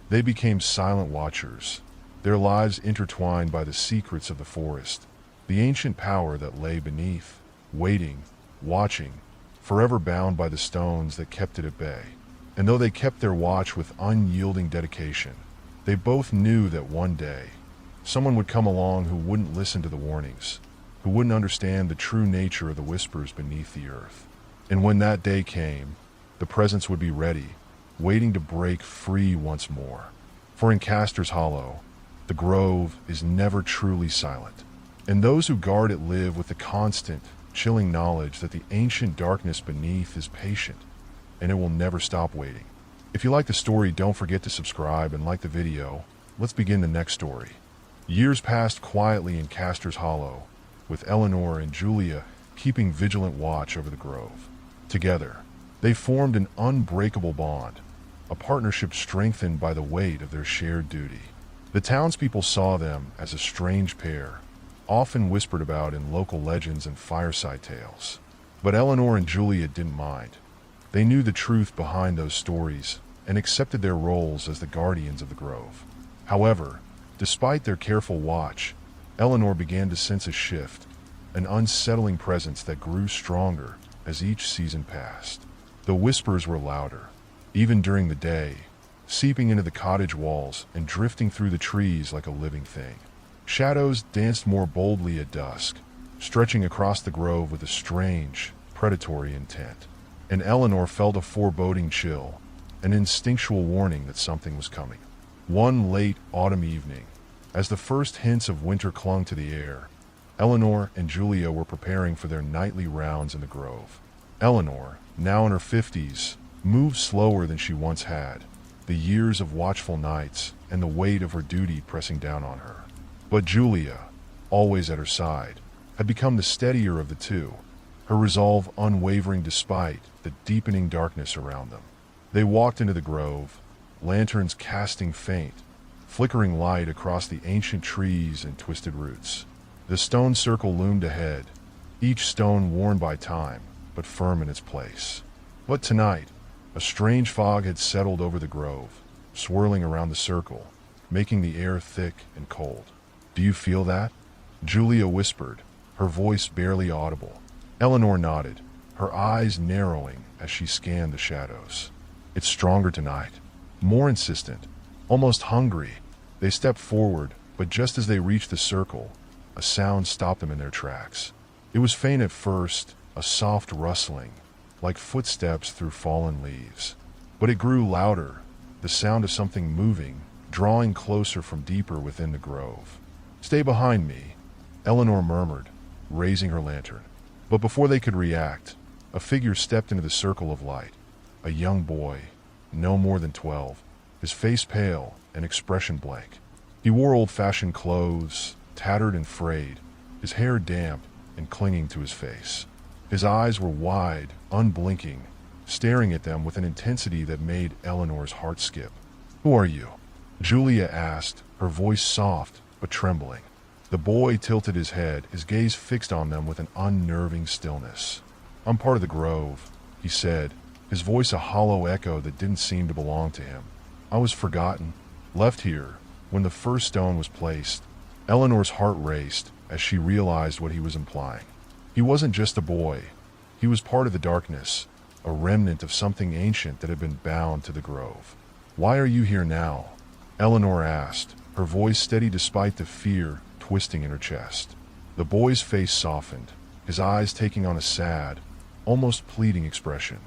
They became silent watchers, their lives intertwined by the secrets of the forest, the ancient power that lay beneath, waiting, watching, forever bound by the stones that kept it at bay. And though they kept their watch with unyielding dedication, they both knew that one day, someone would come along who wouldn't listen to the warnings, who wouldn't understand the true nature of the whispers beneath the earth. And when that day came, the presence would be ready, waiting to break free once more. For in Castor's Hollow, the grove is never truly silent, and those who guard it live with the constant, chilling knowledge that the ancient darkness beneath is patient, and it will never stop waiting. If you like the story, don't forget to subscribe and like the video. Let's begin the next story. Years passed quietly in Castor's Hollow, with Eleanor and Julia keeping vigilant watch over the grove. Together, they formed an unbreakable bond, a partnership strengthened by the weight of their shared duty. The townspeople saw them as a strange pair, often whispered about in local legends and fireside tales. But Eleanor and Julia didn't mind. They knew the truth behind those stories and accepted their roles as the guardians of the grove. However, despite their careful watch, Eleanor began to sense a shift, an unsettling presence that grew stronger as each season passed. The whispers were louder, even during the day, seeping into the cottage walls and drifting through the trees like a living thing. Shadows danced more boldly at dusk, stretching across the grove with a strange, predatory intent. And Eleanor felt a foreboding chill, an instinctual warning that something was coming. One late autumn evening, as the first hints of winter clung to the air, Eleanor and Julia were preparing for their nightly rounds in the grove. Eleanor, now in her 50s, moved slower than she once had, the years of watchful nights and the weight of her duty pressing down on her. But Julia, always at her side, had become the steadier of the two, her resolve unwavering despite the deepening darkness around them. They walked into the grove, lanterns casting faint, flickering light across the ancient trees and twisted roots. The stone circle loomed ahead, each stone worn by time, but firm in its place. But tonight, a strange fog had settled over the grove, swirling around the circle, making the air thick and cold. "Do you feel that?" Julia whispered, her voice barely audible. Eleanor nodded, her eyes narrowing as she scanned the shadows. "It's stronger tonight, more insistent, almost hungry." They stepped forward, but just as they reached the circle, a sound stopped them in their tracks. It was faint at first, a soft rustling, like footsteps through fallen leaves. But it grew louder, the sound of something moving, drawing closer from deeper within the grove. "Stay behind me," Eleanor murmured, raising her lantern. But before they could react, a figure stepped into the circle of light. A young boy, no more than 12, his face pale and expression blank. He wore old-fashioned clothes, tattered and frayed, his hair damp and clinging to his face. His eyes were wide, unblinking, staring at them with an intensity that made Eleanor's heart skip. "Who are you?" Julia asked, her voice soft but trembling. The boy tilted his head, his gaze fixed on them with an unnerving stillness. "I'm part of the Grove," he said, his voice a hollow echo that didn't seem to belong to him. "I was forgotten, left here when the first stone was placed." Eleanor's heart raced as she realized what he was implying. He wasn't just a boy. He was part of the darkness, a remnant of something ancient that had been bound to the Grove. "Why are you here now?" Eleanor asked, her voice steady despite the fear twisting in her chest. The boy's face softened, his eyes taking on a sad, almost pleading expression.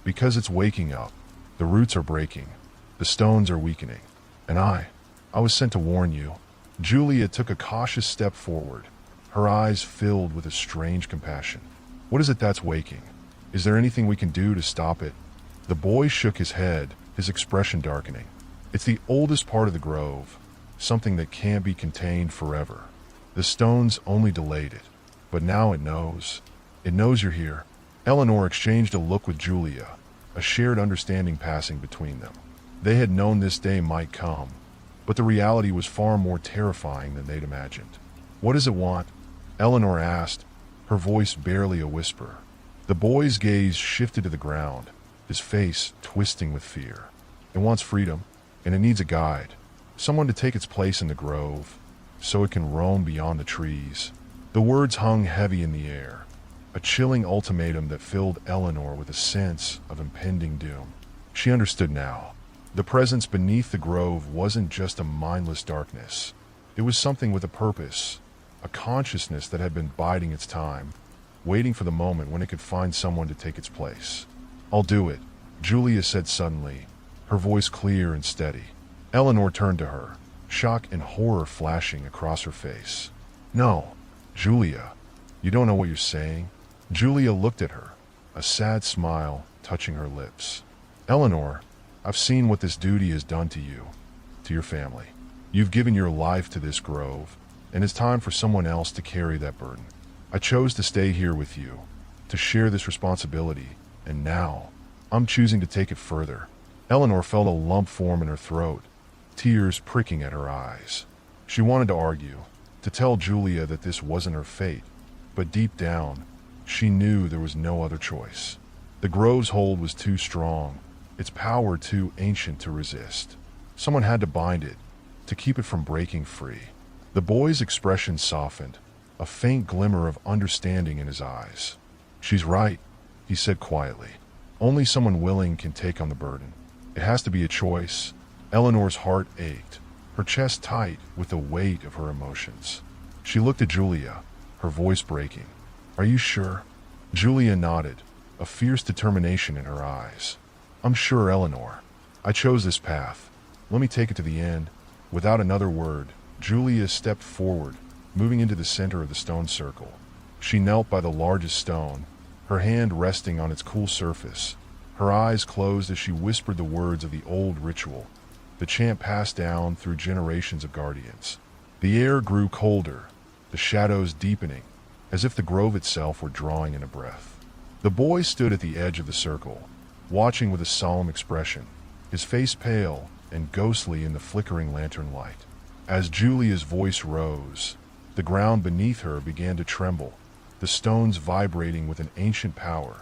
"Because it's waking up. The roots are breaking. The stones are weakening. And I was sent to warn you." Julia took a cautious step forward, her eyes filled with a strange compassion. "What is it that's waking? Is there anything we can do to stop it?" The boy shook his head, his expression darkening. "It's the oldest part of the Grove, something that can't be contained forever. The stones only delayed it, but now it knows. It knows you're here." Eleanor exchanged a look with Julia, a shared understanding passing between them. They had known this day might come, but the reality was far more terrifying than they'd imagined. "What does it want?" Eleanor asked, her voice barely a whisper. The boy's gaze shifted to the ground, his face twisting with fear. "It wants freedom, and it needs a guide, someone to take its place in the Grove, so it can roam beyond the trees." The words hung heavy in the air, a chilling ultimatum that filled Eleanor with a sense of impending doom. She understood now. The presence beneath the Grove wasn't just a mindless darkness. It was something with a purpose, a consciousness that had been biding its time, waiting for the moment when it could find someone to take its place. "I'll do it," Julia said suddenly, her voice clear and steady. Eleanor turned to her, shock and horror flashing across her face. "No, Julia, you don't know what you're saying." Julia looked at her, a sad smile touching her lips. "Eleanor, I've seen what this duty has done to you, to your family. You've given your life to this Grove, and it's time for someone else to carry that burden. I chose to stay here with you, to share this responsibility, and now I'm choosing to take it further." Eleanor felt a lump form in her throat, tears pricking at her eyes. She wanted to argue, to tell Julia that this wasn't her fate, but deep down, she knew there was no other choice. The Grove's hold was too strong, its power too ancient to resist. Someone had to bind it, to keep it from breaking free. The boy's expression softened, a faint glimmer of understanding in his eyes. "She's right," he said quietly. "Only someone willing can take on the burden. It has to be a choice." Eleanor's heart ached, her chest tight with the weight of her emotions. She looked at Julia, her voice breaking. "Are you sure?" Julia nodded, a fierce determination in her eyes. "I'm sure, Eleanor. I chose this path. Let me take it to the end." Without another word, Julia stepped forward, moving into the center of the stone circle. She knelt by the largest stone, her hand resting on its cool surface, her eyes closed as she whispered the words of the old ritual, the chant passed down through generations of guardians. The air grew colder, the shadows deepening, as if the Grove itself were drawing in a breath. The boy stood at the edge of the circle, watching with a solemn expression, his face pale and ghostly in the flickering lantern light. As Julia's voice rose, the ground beneath her began to tremble, the stones vibrating with an ancient power,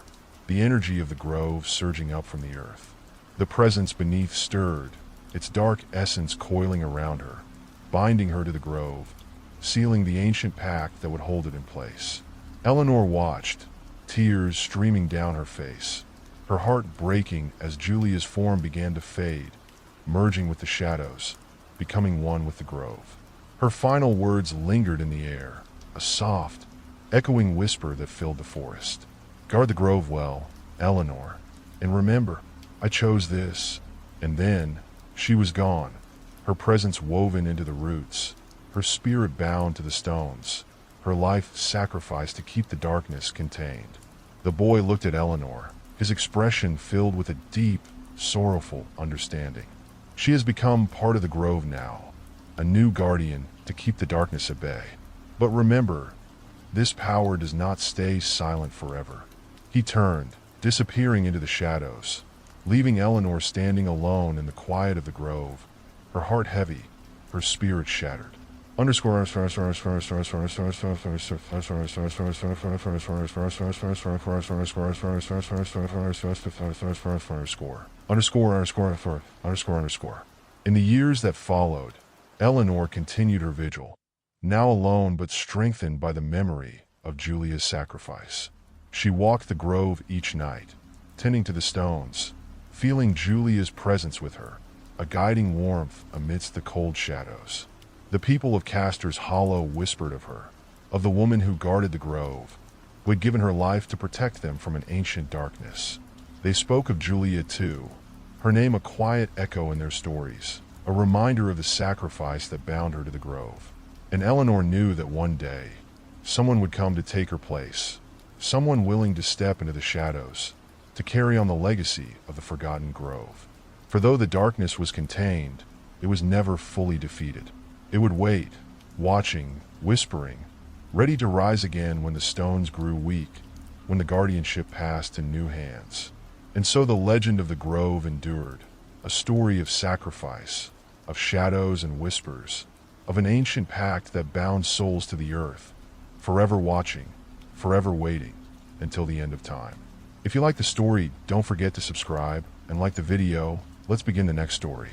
the energy of the Grove surging up from the earth. The presence beneath stirred, its dark essence coiling around her, binding her to the Grove, sealing the ancient pact that would hold it in place. Eleanor watched, tears streaming down her face, her heart breaking as Julia's form began to fade, merging with the shadows, becoming one with the Grove. Her final words lingered in the air, a soft, echoing whisper that filled the forest. "Guard the Grove well, Eleanor, and remember, I chose this." And then, she was gone, her presence woven into the roots, her spirit bound to the stones, her life sacrificed to keep the darkness contained. The boy looked at Eleanor, his expression filled with a deep, sorrowful understanding. She has become part of the Grove now, a new guardian to keep the darkness at bay. But remember, this power does not stay silent forever. He turned, disappearing into the shadows, leaving Eleanor standing alone in the quiet of the grove, her heart heavy, her spirit shattered. Underscore underscore. In the years that followed, Eleanor continued her vigil, now alone but strengthened by the memory of Julia's sacrifice. She walked the grove each night, tending to the stones, feeling Julia's presence with her, a guiding warmth amidst the cold shadows. The people of Castor's Hollow whispered of her, of the woman who guarded the grove, who had given her life to protect them from an ancient darkness. They spoke of Julia too, her name a quiet echo in their stories, a reminder of the sacrifice that bound her to the grove. And Eleanor knew that one day, someone would come to take her place, someone willing to step into the shadows, to carry on the legacy of the forgotten grove. For though the darkness was contained, it was never fully defeated. It would wait, watching, whispering, ready to rise again when the stones grew weak, when the guardianship passed to new hands. And so the legend of the grove endured, a story of sacrifice, of shadows and whispers, of an ancient pact that bound souls to the earth, forever watching, forever waiting, until the end of time. If you like the story, don't forget to subscribe, and like the video. Let's begin the next story.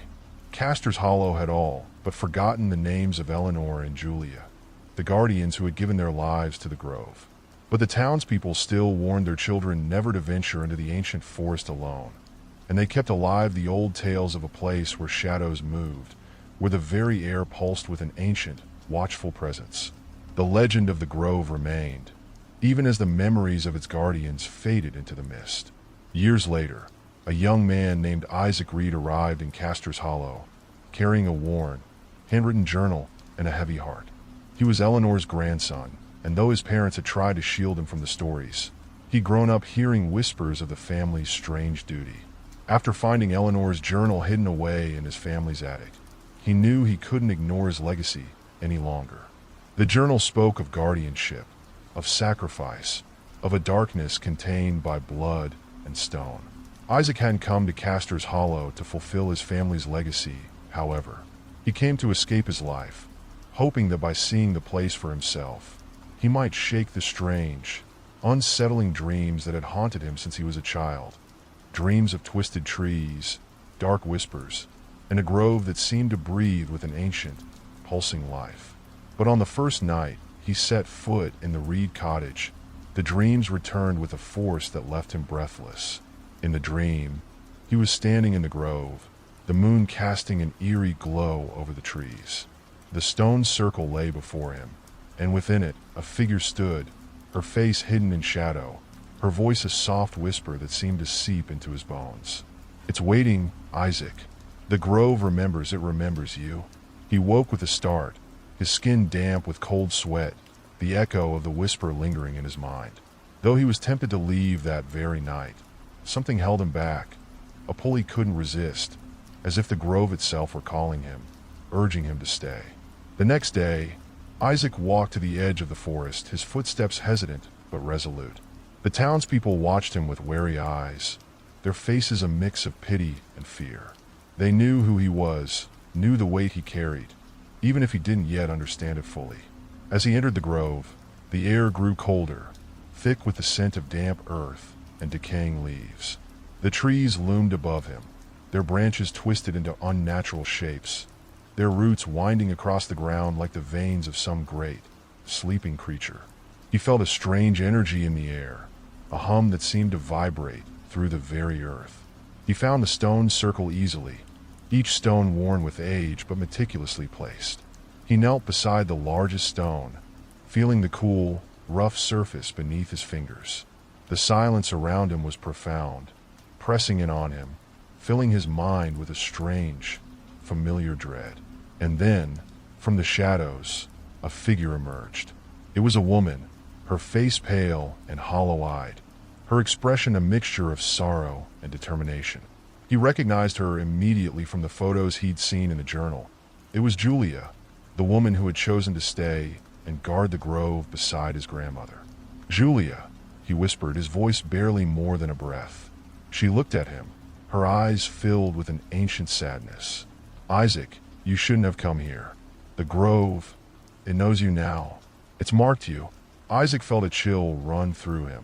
Castor's Hollow had all but forgotten the names of Eleanor and Julia, the guardians who had given their lives to the grove. But the townspeople still warned their children never to venture into the ancient forest alone, and they kept alive the old tales of a place where shadows moved, where the very air pulsed with an ancient, watchful presence. The legend of the grove remained, even as the memories of its guardians faded into the mist. Years later, a young man named Isaac Reed arrived in Castor's Hollow, carrying a worn, handwritten journal and a heavy heart. He was Eleanor's grandson, and though his parents had tried to shield him from the stories, he'd grown up hearing whispers of the family's strange duty. After finding Eleanor's journal hidden away in his family's attic, he knew he couldn't ignore his legacy any longer. The journal spoke of guardianship, of sacrifice, of a darkness contained by blood and stone. Isaac hadn't come to Castor's Hollow to fulfill his family's legacy, however. He came to escape his life, hoping that by seeing the place for himself, he might shake the strange, unsettling dreams that had haunted him since he was a child. Dreams of twisted trees, dark whispers, and a grove that seemed to breathe with an ancient, pulsing life. But on the first night he set foot in the Reed cottage, the dreams returned with a force that left him breathless. In the dream, he was standing in the grove, the moon casting an eerie glow over the trees. The stone circle lay before him, and within it a figure stood, her face hidden in shadow, her voice a soft whisper that seemed to seep into his bones. "It's waiting, Isaac. The grove remembers, it remembers you." He woke with a start, his skin damp with cold sweat, the echo of the whisper lingering in his mind. Though he was tempted to leave that very night, something held him back, a pull he couldn't resist, as if the grove itself were calling him, urging him to stay. The next day, Isaac walked to the edge of the forest, his footsteps hesitant but resolute. The townspeople watched him with wary eyes, their faces a mix of pity and fear. They knew who he was, knew the weight he carried, even if he didn't yet understand it fully. As he entered the grove, the air grew colder, thick with the scent of damp earth and decaying leaves. The trees loomed above him, their branches twisted into unnatural shapes, their roots winding across the ground like the veins of some great, sleeping creature. He felt a strange energy in the air, a hum that seemed to vibrate through the very earth. He found the stone circle easily, each stone worn with age but meticulously placed. He knelt beside the largest stone, feeling the cool, rough surface beneath his fingers. The silence around him was profound, pressing in on him, filling his mind with a strange, familiar dread. And then, from the shadows, a figure emerged. It was a woman, her face pale and hollow-eyed, her expression a mixture of sorrow and determination. He recognized her immediately from the photos he'd seen in the journal. It was Julia, the woman who had chosen to stay and guard the grove beside his grandmother. "Julia," he whispered, his voice barely more than a breath. She looked at him, her eyes filled with an ancient sadness. Isaac, you shouldn't have come here. The grove, it knows you now. It's marked you. Isaac felt a chill run through him,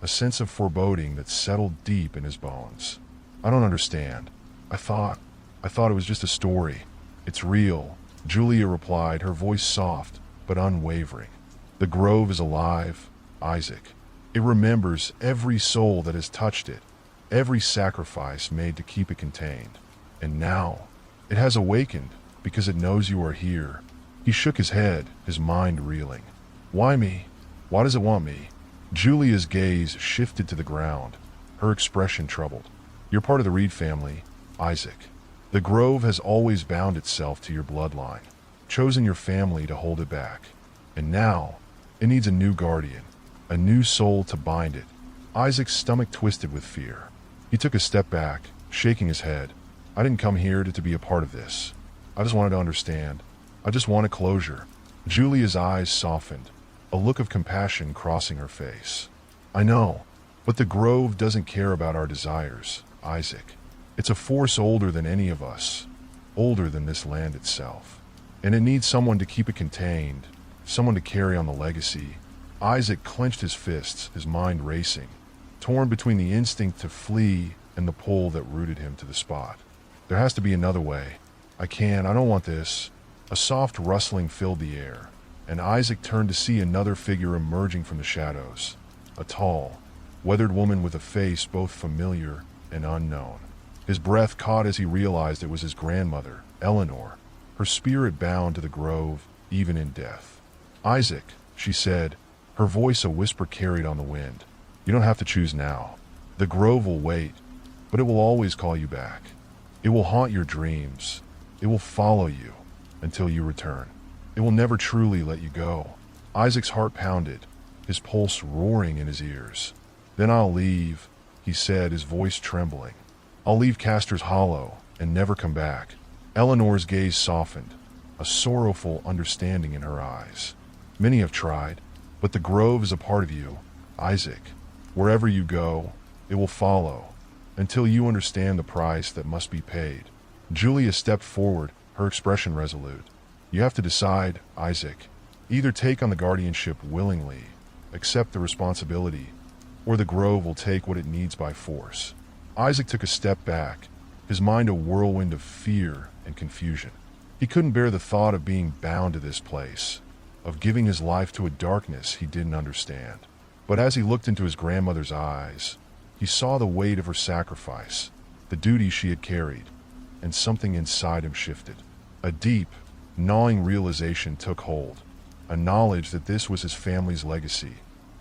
a sense of foreboding that settled deep in his bones. I don't understand. I thought it was just a story. It's real, Julia replied, her voice soft but unwavering. The grove is alive, Isaac. It remembers every soul that has touched it, every sacrifice made to keep it contained. And now, it has awakened because it knows you are here. He shook his head, his mind reeling. Why me? Why does it want me? Julia's gaze shifted to the ground, her expression troubled. You're part of the Reed family, Isaac. The grove has always bound itself to your bloodline, chosen your family to hold it back. And now, it needs a new guardian, a new soul to bind it. Isaac's stomach twisted with fear. He took a step back, shaking his head. I didn't come here to be a part of this. I just wanted to understand. I just wanted closure. Julia's eyes softened, a look of compassion crossing her face. I know, but the grove doesn't care about our desires, Isaac. It's a force older than any of us, older than this land itself. And it needs someone to keep it contained, someone to carry on the legacy. Isaac clenched his fists, his mind racing, torn between the instinct to flee and the pull that rooted him to the spot. There has to be another way. I don't want this. A soft rustling filled the air, and Isaac turned to see another figure emerging from the shadows. A tall, weathered woman with a face both familiar and unknown. His breath caught as he realized it was his grandmother, Eleanor, her spirit bound to the grove, even in death. Isaac, she said, her voice a whisper carried on the wind. You don't have to choose now. The grove will wait, but it will always call you back. It will haunt your dreams. It will follow you until you return. It will never truly let you go. Isaac's heart pounded, his pulse roaring in his ears. Then I'll leave, he said, his voice trembling. I'll leave Castor's Hollow and never come back. Eleanor's gaze softened, a sorrowful understanding in her eyes. Many have tried, but the grove is a part of you, Isaac. Wherever you go, it will follow, until you understand the price that must be paid. Julia stepped forward, her expression resolute. You have to decide, Isaac. Either take on the guardianship willingly, accept the responsibility, or the grove will take what it needs by force. Isaac took a step back, his mind a whirlwind of fear and confusion. He couldn't bear the thought of being bound to this place, of giving his life to a darkness he didn't understand. But as he looked into his grandmother's eyes, he saw the weight of her sacrifice, the duty she had carried, and something inside him shifted. A deep, gnawing realization took hold, a knowledge that this was his family's legacy,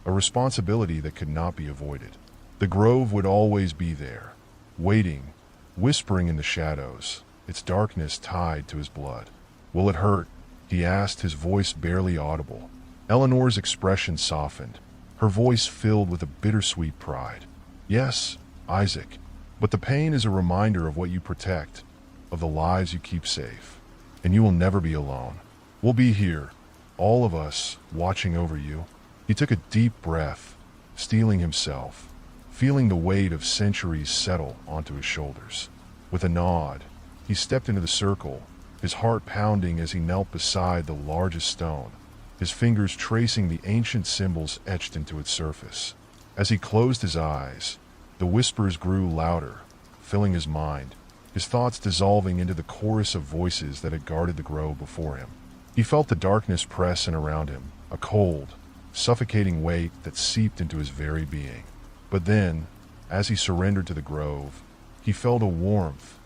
a responsibility that could not be avoided. The grove would always be there, waiting, whispering in the shadows, its darkness tied to his blood. Will it hurt? He asked, his voice barely audible. Eleanor's expression softened, her voice filled with a bittersweet pride. Yes, Isaac, but the pain is a reminder of what you protect, of the lives you keep safe. And you will never be alone. We'll be here, all of us, watching over you. He took a deep breath, steeling himself, feeling the weight of centuries settle onto his shoulders. With a nod, he stepped into the circle, his heart pounding as he knelt beside the largest stone, his fingers tracing the ancient symbols etched into its surface. As he closed his eyes, the whispers grew louder, filling his mind, his thoughts dissolving into the chorus of voices that had guarded the grove before him. He felt the darkness press in around him, a cold, suffocating weight that seeped into his very being. But then, as he surrendered to the grove, he felt a warmth,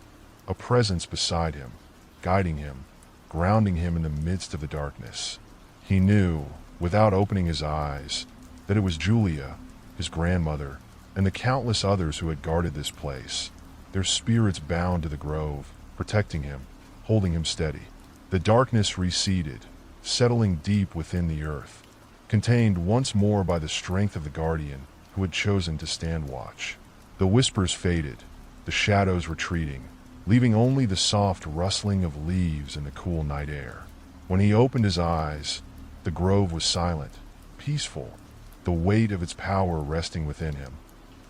a presence beside him, guiding him, grounding him in the midst of the darkness. He knew, without opening his eyes, that it was Julia, his grandmother, and the countless others who had guarded this place, their spirits bound to the grove, protecting him, holding him steady. The darkness receded, settling deep within the earth, contained once more by the strength of the guardian who had chosen to stand watch. The whispers faded, the shadows retreating, leaving only the soft rustling of leaves in the cool night air. When he opened his eyes, the grove was silent, peaceful, the weight of its power resting within him,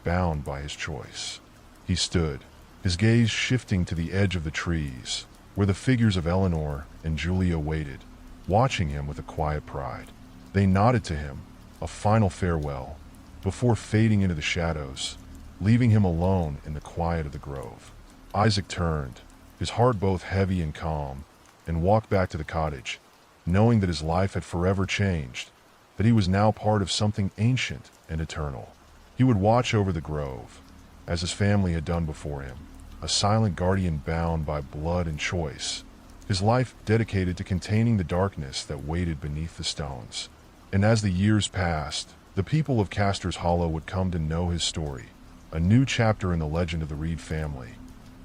bound by his choice. He stood, his gaze shifting to the edge of the trees, where the figures of Eleanor and Julia waited, watching him with a quiet pride. They nodded to him, a final farewell, before fading into the shadows, leaving him alone in the quiet of the grove. Isaac turned, his heart both heavy and calm, and walked back to the cottage, knowing that his life had forever changed, that he was now part of something ancient and eternal. He would watch over the grove, as his family had done before him, a silent guardian bound by blood and choice, his life dedicated to containing the darkness that waited beneath the stones. And as the years passed, the people of Castor's Hollow would come to know his story, a new chapter in the legend of the Reed family,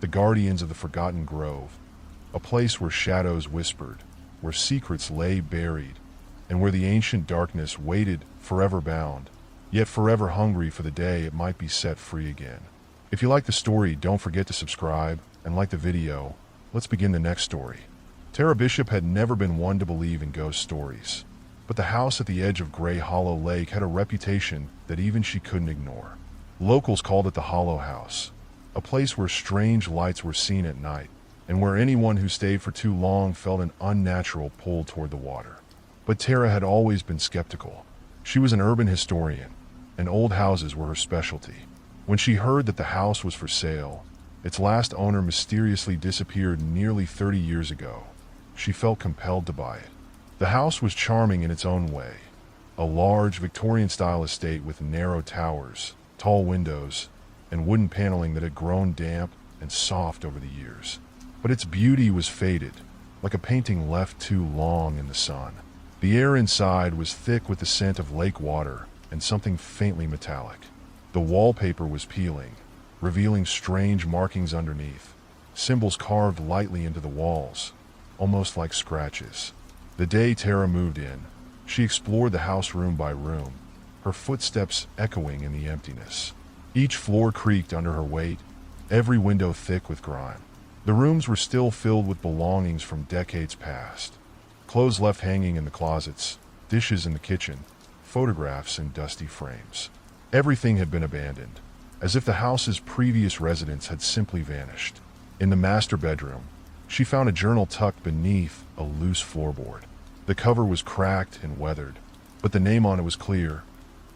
the guardians of the forgotten grove, a place where shadows whispered, where secrets lay buried, and where the ancient darkness waited, forever bound, yet forever hungry for the day it might be set free again. If you like the story, don't forget to subscribe and like the video. Let's begin the next story. Tara Bishop had never been one to believe in ghost stories, but the house at the edge of Gray Hollow Lake had a reputation that even she couldn't ignore. Locals called it the Hollow House, a place where strange lights were seen at night, and where anyone who stayed for too long felt an unnatural pull toward the water. But Tara had always been skeptical. She was an urban historian, and old houses were her specialty. When she heard that the house was for sale, its last owner mysteriously disappeared nearly 30 years ago, she felt compelled to buy it. The house was charming in its own way, a large Victorian-style estate with narrow towers, tall windows, and wooden paneling that had grown damp and soft over the years. But its beauty was faded, like a painting left too long in the sun. The air inside was thick with the scent of lake water and something faintly metallic. The wallpaper was peeling, revealing strange markings underneath, symbols carved lightly into the walls, almost like scratches. The day Tara moved in, she explored the house room by room, her footsteps echoing in the emptiness. Each floor creaked under her weight, every window thick with grime. The rooms were still filled with belongings from decades past. Clothes left hanging in the closets, dishes in the kitchen, photographs in dusty frames. Everything had been abandoned, as if the house's previous residents had simply vanished. In the master bedroom, she found a journal tucked beneath a loose floorboard. The cover was cracked and weathered, but the name on it was clear: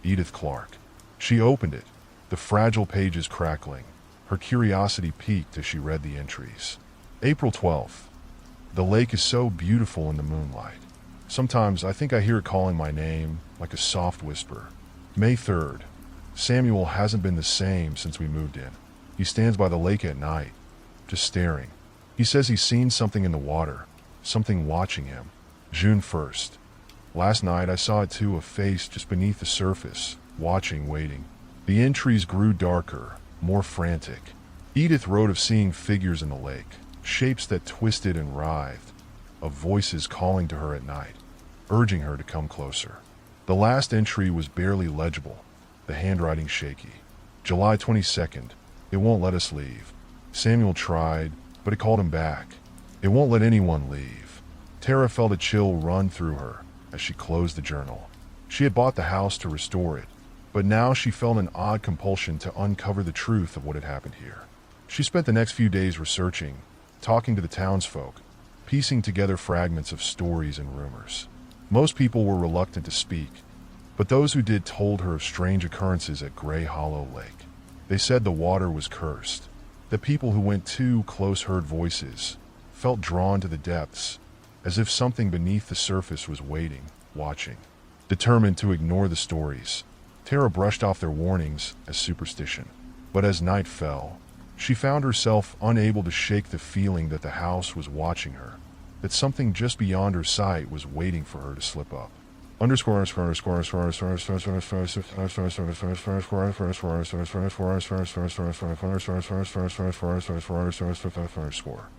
Edith Clark. She opened it, the fragile pages crackling. Her curiosity piqued as she read the entries. April 12th. The lake is so beautiful in the moonlight. Sometimes I think I hear it calling my name, like a soft whisper. May 3rd. Samuel hasn't been the same since we moved in. He stands by the lake at night, just staring. He says he's seen something in the water, something watching him. June 1st. Last night I saw it too, a face just beneath the surface, watching, waiting. The entries grew darker, more frantic. Edith wrote of seeing figures in the lake, shapes that twisted and writhed, of voices calling to her at night, urging her to come closer. The last entry was barely legible, the handwriting shaky. July 22nd. It won't let us leave. Samuel tried, but it called him back. It won't let anyone leave. Tara felt a chill run through her as she closed the journal. She had bought the house to restore it, but now she felt an odd compulsion to uncover the truth of what had happened here. She spent the next few days researching, talking to the townsfolk, piecing together fragments of stories and rumors. Most people were reluctant to speak, but those who did told her of strange occurrences at Gray Hollow Lake. They said the water was cursed, that people who went too close heard voices, felt drawn to the depths, as if something beneath the surface was waiting, watching. Determined to ignore the stories, Tara brushed off their warnings as superstition. But as night fell, she found herself unable to shake the feeling that the house was watching her, that something just beyond her sight was waiting for her to slip up.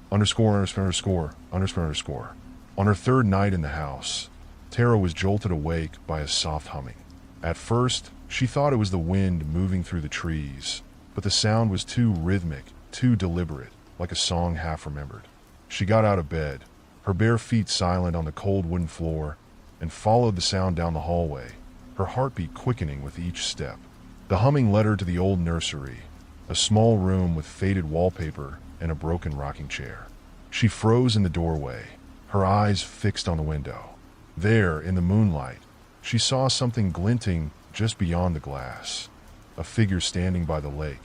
Underscore. On her third night in the house, Tara was jolted awake by a soft humming. At first, she thought it was the wind moving through the trees, but the sound was too rhythmic, too deliberate, like a song half remembered. She got out of bed, her bare feet silent on the cold wooden floor, and followed the sound down the hallway, her heartbeat quickening with each step. The humming led her to the old nursery, a small room with faded wallpaper and a broken rocking chair. She froze in the doorway, her eyes fixed on the window. There, in the moonlight, she saw something glinting just beyond the glass, a figure standing by the lake,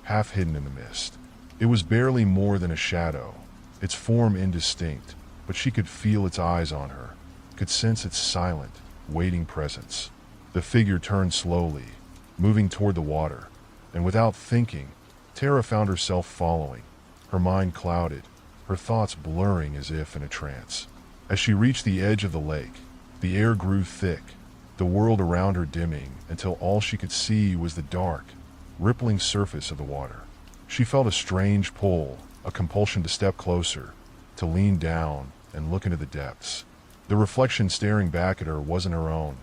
half hidden in the mist. It was barely more than a shadow, its form indistinct, but she could feel its eyes on her, could sense its silent, waiting presence. The figure turned slowly, moving toward the water, and without thinking, Tara found herself following, her mind clouded, her thoughts blurring as if in a trance. As she reached the edge of the lake, the air grew thick, the world around her dimming until all she could see was the dark, rippling surface of the water. She felt a strange pull, a compulsion to step closer, to lean down and look into the depths. The reflection staring back at her wasn't her own.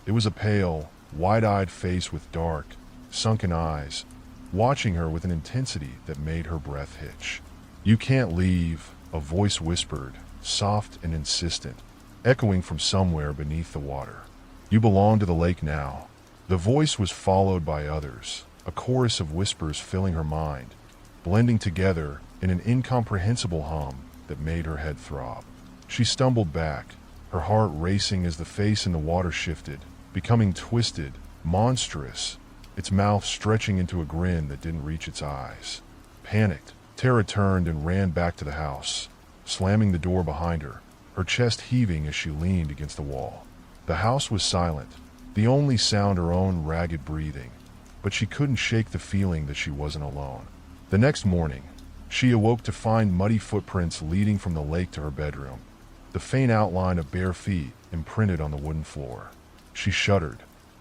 It was a pale, wide-eyed face with dark, sunken eyes, watching her with an intensity that made her breath hitch. "You can't leave," a voice whispered, soft and insistent, echoing from somewhere beneath the water. "You belong to the lake now." The voice was followed by others, a chorus of whispers filling her mind, blending together in an incomprehensible hum that made her head throb. She stumbled back, her heart racing as the face in the water shifted, becoming twisted, monstrous, its mouth stretching into a grin that didn't reach its eyes. Panicked, Tara turned and ran back to the house, slamming the door behind her, her chest heaving as she leaned against the wall. The house was silent, the only sound her own ragged breathing, but she couldn't shake the feeling that she wasn't alone. The next morning, she awoke to find muddy footprints leading from the lake to her bedroom, the faint outline of bare feet imprinted on the wooden floor. She shuddered,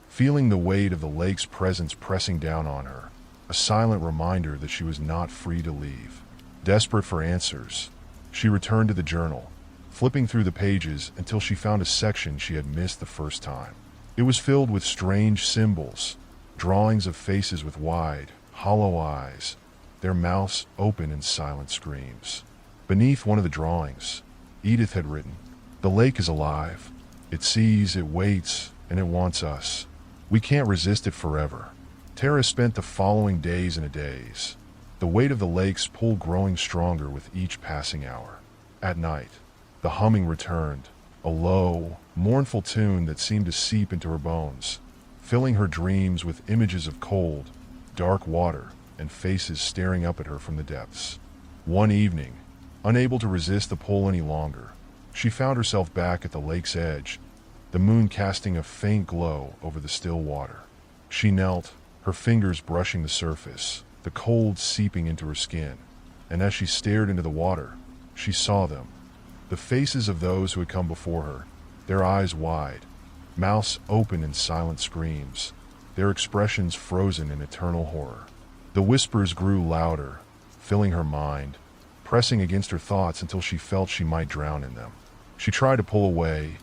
feeling the weight of the lake's presence pressing down on her, a silent reminder that she was not free to leave. Desperate for answers, she returned to the journal, flipping through the pages until she found a section she had missed the first time. It was filled with strange symbols, drawings of faces with wide, hollow eyes, their mouths open in silent screams. Beneath one of the drawings, Edith had written, "The lake is alive. It sees, it waits, and it wants us. We can't resist it forever." Tara spent the following days and a daze, the weight of the lake's pull growing stronger with each passing hour. At night, the humming returned, a low, mournful tune that seemed to seep into her bones, filling her dreams with images of cold, dark water and faces staring up at her from the depths. One evening, unable to resist the pull any longer, she found herself back at the lake's edge, the moon casting a faint glow over the still water. She knelt, her fingers brushing the surface, the cold seeping into her skin, and as she stared into the water, she saw them, the faces of those who had come before her, their eyes wide, mouths open in silent screams, their expressions frozen in eternal horror. The whispers grew louder, filling her mind, pressing against her thoughts until she felt she might drown in them. She tried to pull away,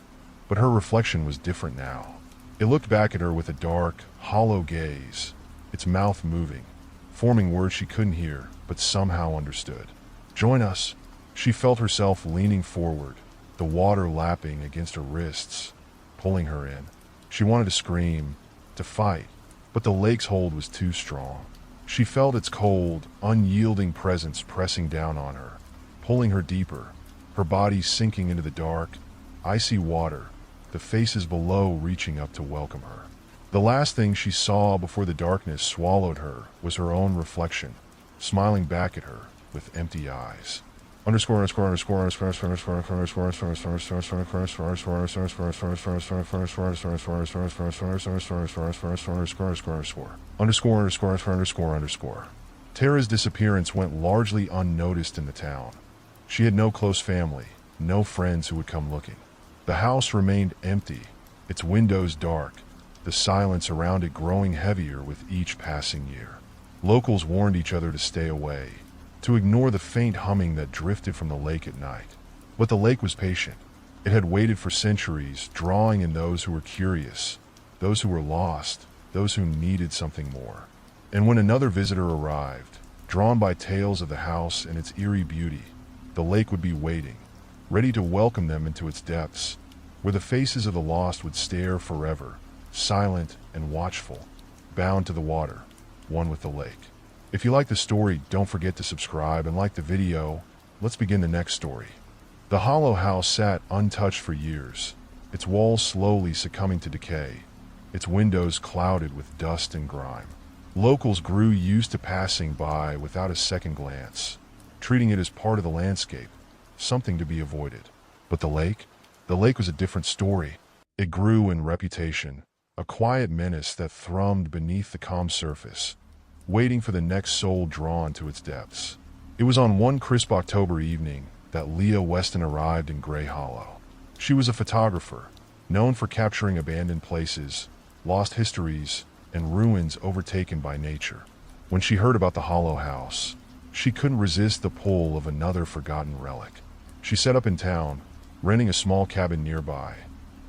but her reflection was different now. It looked back at her with a dark, hollow gaze, its mouth moving, forming words she couldn't hear, but somehow understood. "Join us." She felt herself leaning forward, the water lapping against her wrists, pulling her in. She wanted to scream, to fight, but the lake's hold was too strong. She felt its cold, unyielding presence pressing down on her, pulling her deeper, her body sinking into the dark, icy water, the faces below reaching up to welcome her. The last thing she saw before the darkness swallowed her was her own reflection, smiling back at her with empty eyes. Tara's disappearance went largely unnoticed in the town. She had no close family, no friends who would come looking. The house remained empty, its windows dark, the silence around it growing heavier with each passing year. Locals warned each other to stay away, to ignore the faint humming that drifted from the lake at night. But the lake was patient. It had waited for centuries, drawing in those who were curious, those who were lost, those who needed something more. And when another visitor arrived, drawn by tales of the house and its eerie beauty, the lake would be waiting, ready to welcome them into its depths, where the faces of the lost would stare forever, silent and watchful, bound to the water, one with the lake. If you like the story, don't forget to subscribe and like the video. Let's begin the next story. The hollow house sat untouched for years, its walls slowly succumbing to decay, its windows clouded with dust and grime. Locals grew used to passing by without a second glance, treating it as part of the landscape, something to be avoided. But the lake? The lake was a different story. It grew in reputation, a quiet menace that thrummed beneath the calm surface, waiting for the next soul drawn to its depths. It was on one crisp October evening that Leah Weston arrived in Gray Hollow. She was a photographer, known for capturing abandoned places, lost histories, and ruins overtaken by nature. When she heard about the hollow house, she couldn't resist the pull of another forgotten relic. She set up in town, renting a small cabin nearby,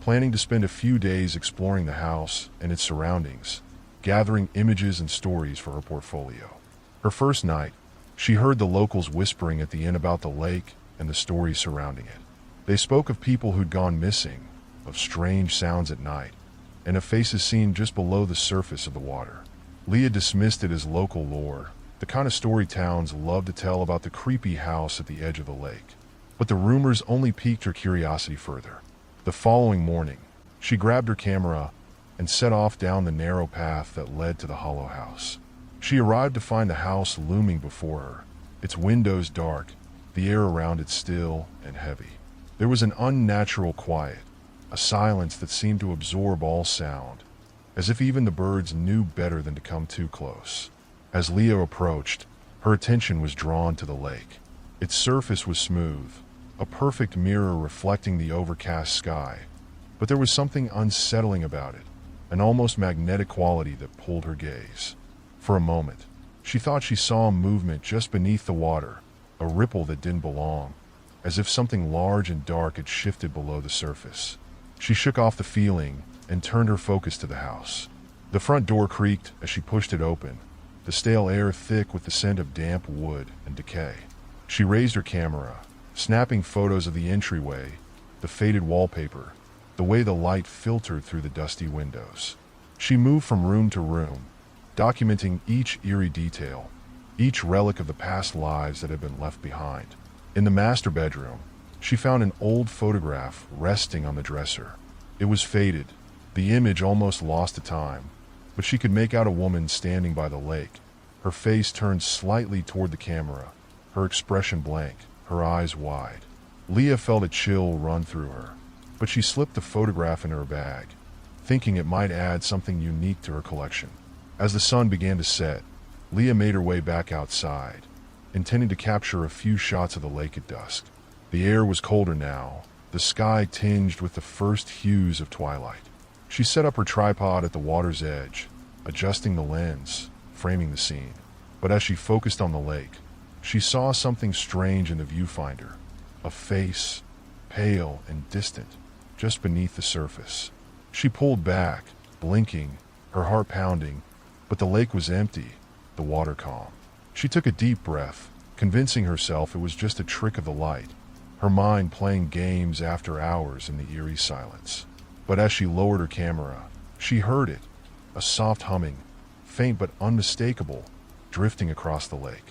planning to spend a few days exploring the house and its surroundings, gathering images and stories for her portfolio. Her first night, she heard the locals whispering at the inn about the lake and the stories surrounding it. They spoke of people who'd gone missing, of strange sounds at night, and of faces seen just below the surface of the water. Leah dismissed it as local lore, the kind of story towns love to tell about the creepy house at the edge of the lake. But the rumors only piqued her curiosity further. The following morning, she grabbed her camera and set off down the narrow path that led to the hollow house. She arrived to find the house looming before her, its windows dark, the air around it still and heavy. There was an unnatural quiet, a silence that seemed to absorb all sound, as if even the birds knew better than to come too close. As Leah approached, her attention was drawn to the lake. Its surface was smooth, a perfect mirror reflecting the overcast sky, but there was something unsettling about it, an almost magnetic quality that pulled her gaze. For a moment, she thought she saw movement just beneath the water, a ripple that didn't belong, as if something large and dark had shifted below the surface. She shook off the feeling and turned her focus to the house. The front door creaked as she pushed it open, the stale air thick with the scent of damp wood and decay. She raised her camera, snapping photos of the entryway, the faded wallpaper, the way the light filtered through the dusty windows. She moved from room to room, documenting each eerie detail, each relic of the past lives that had been left behind. In the master bedroom, she found an old photograph resting on the dresser. It was faded, the image almost lost to time, but she could make out a woman standing by the lake, her face turned slightly toward the camera, her expression blank, her eyes wide. Leah felt a chill run through her, but she slipped the photograph in her bag, thinking it might add something unique to her collection. As the sun began to set, Leah made her way back outside, intending to capture a few shots of the lake at dusk. The air was colder now, the sky tinged with the first hues of twilight. She set up her tripod at the water's edge, adjusting the lens, framing the scene. But as she focused on the lake, she saw something strange in the viewfinder, a face, pale and distant, just beneath the surface. She pulled back, blinking, her heart pounding, but the lake was empty, the water calm. She took a deep breath, convincing herself it was just a trick of the light, her mind playing games after hours in the eerie silence. But as she lowered her camera, she heard it, a soft humming, faint but unmistakable, drifting across the lake.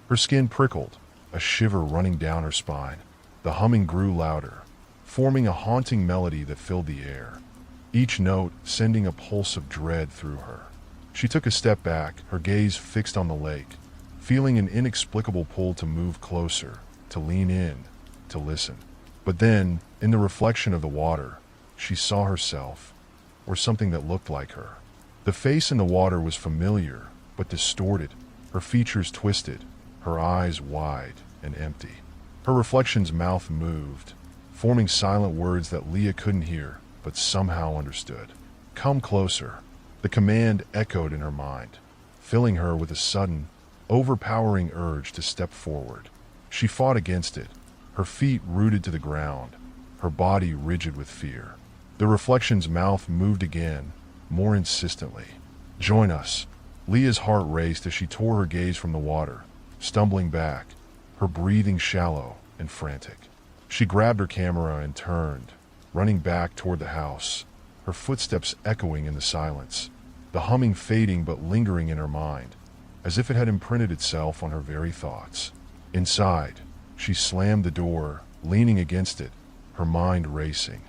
Her skin prickled, a shiver running down her spine. The humming grew louder, forming a haunting melody that filled the air, each note sending a pulse of dread through her. She took a step back, her gaze fixed on the lake, feeling an inexplicable pull to move closer, to lean in, to listen. But then, in the reflection of the water, she saw herself, or something that looked like her. The face in the water was familiar, but distorted, her features twisted, her eyes wide and empty. Her reflection's mouth moved, forming silent words that Leah couldn't hear, but somehow understood. "Come closer." The command echoed in her mind, filling her with a sudden, overpowering urge to step forward. She fought against it, her feet rooted to the ground, her body rigid with fear. The reflection's mouth moved again, more insistently. "Join us." Leah's heart raced as she tore her gaze from the water, stumbling back, her breathing shallow and frantic. She grabbed her camera and turned, running back toward the house, her footsteps echoing in the silence, the humming fading but lingering in her mind, as if it had imprinted itself on her very thoughts. Inside, she slammed the door, leaning against it, her mind racing.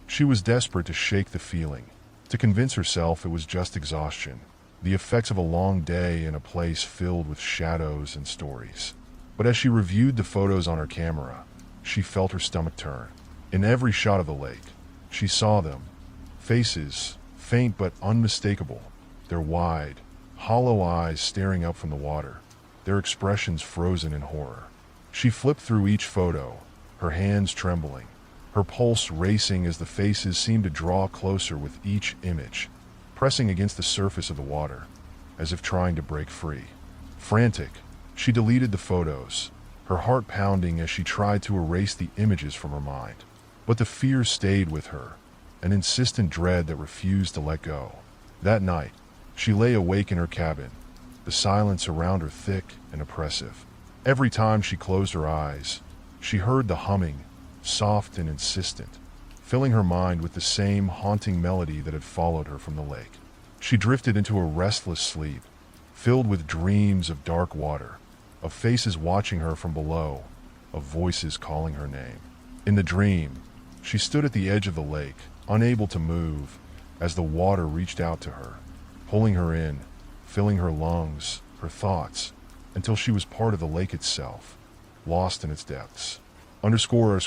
She was desperate to shake the feeling, to convince herself it was just exhaustion, the effects of a long day in a place filled with shadows and stories. But as she reviewed the photos on her camera, she felt her stomach turn. In every shot of the lake, she saw them. Faces, faint but unmistakable, their wide, hollow eyes staring up from the water, their expressions frozen in horror. She flipped through each photo, her hands trembling, her pulse racing as the faces seemed to draw closer with each image, pressing against the surface of the water, as if trying to break free. Frantic, she deleted the photos, her heart pounding as she tried to erase the images from her mind. But the fear stayed with her, an insistent dread that refused to let go. That night, she lay awake in her cabin, the silence around her thick and oppressive. Every time she closed her eyes, she heard the humming, soft and insistent, filling her mind with the same haunting melody that had followed her from the lake. She drifted into a restless sleep, filled with dreams of dark water, of faces watching her from below, of voices calling her name. In the dream, she stood at the edge of the lake, unable to move, as the water reached out to her, pulling her in, filling her lungs, her thoughts, until she was part of the lake itself, lost in its depths. Underscore.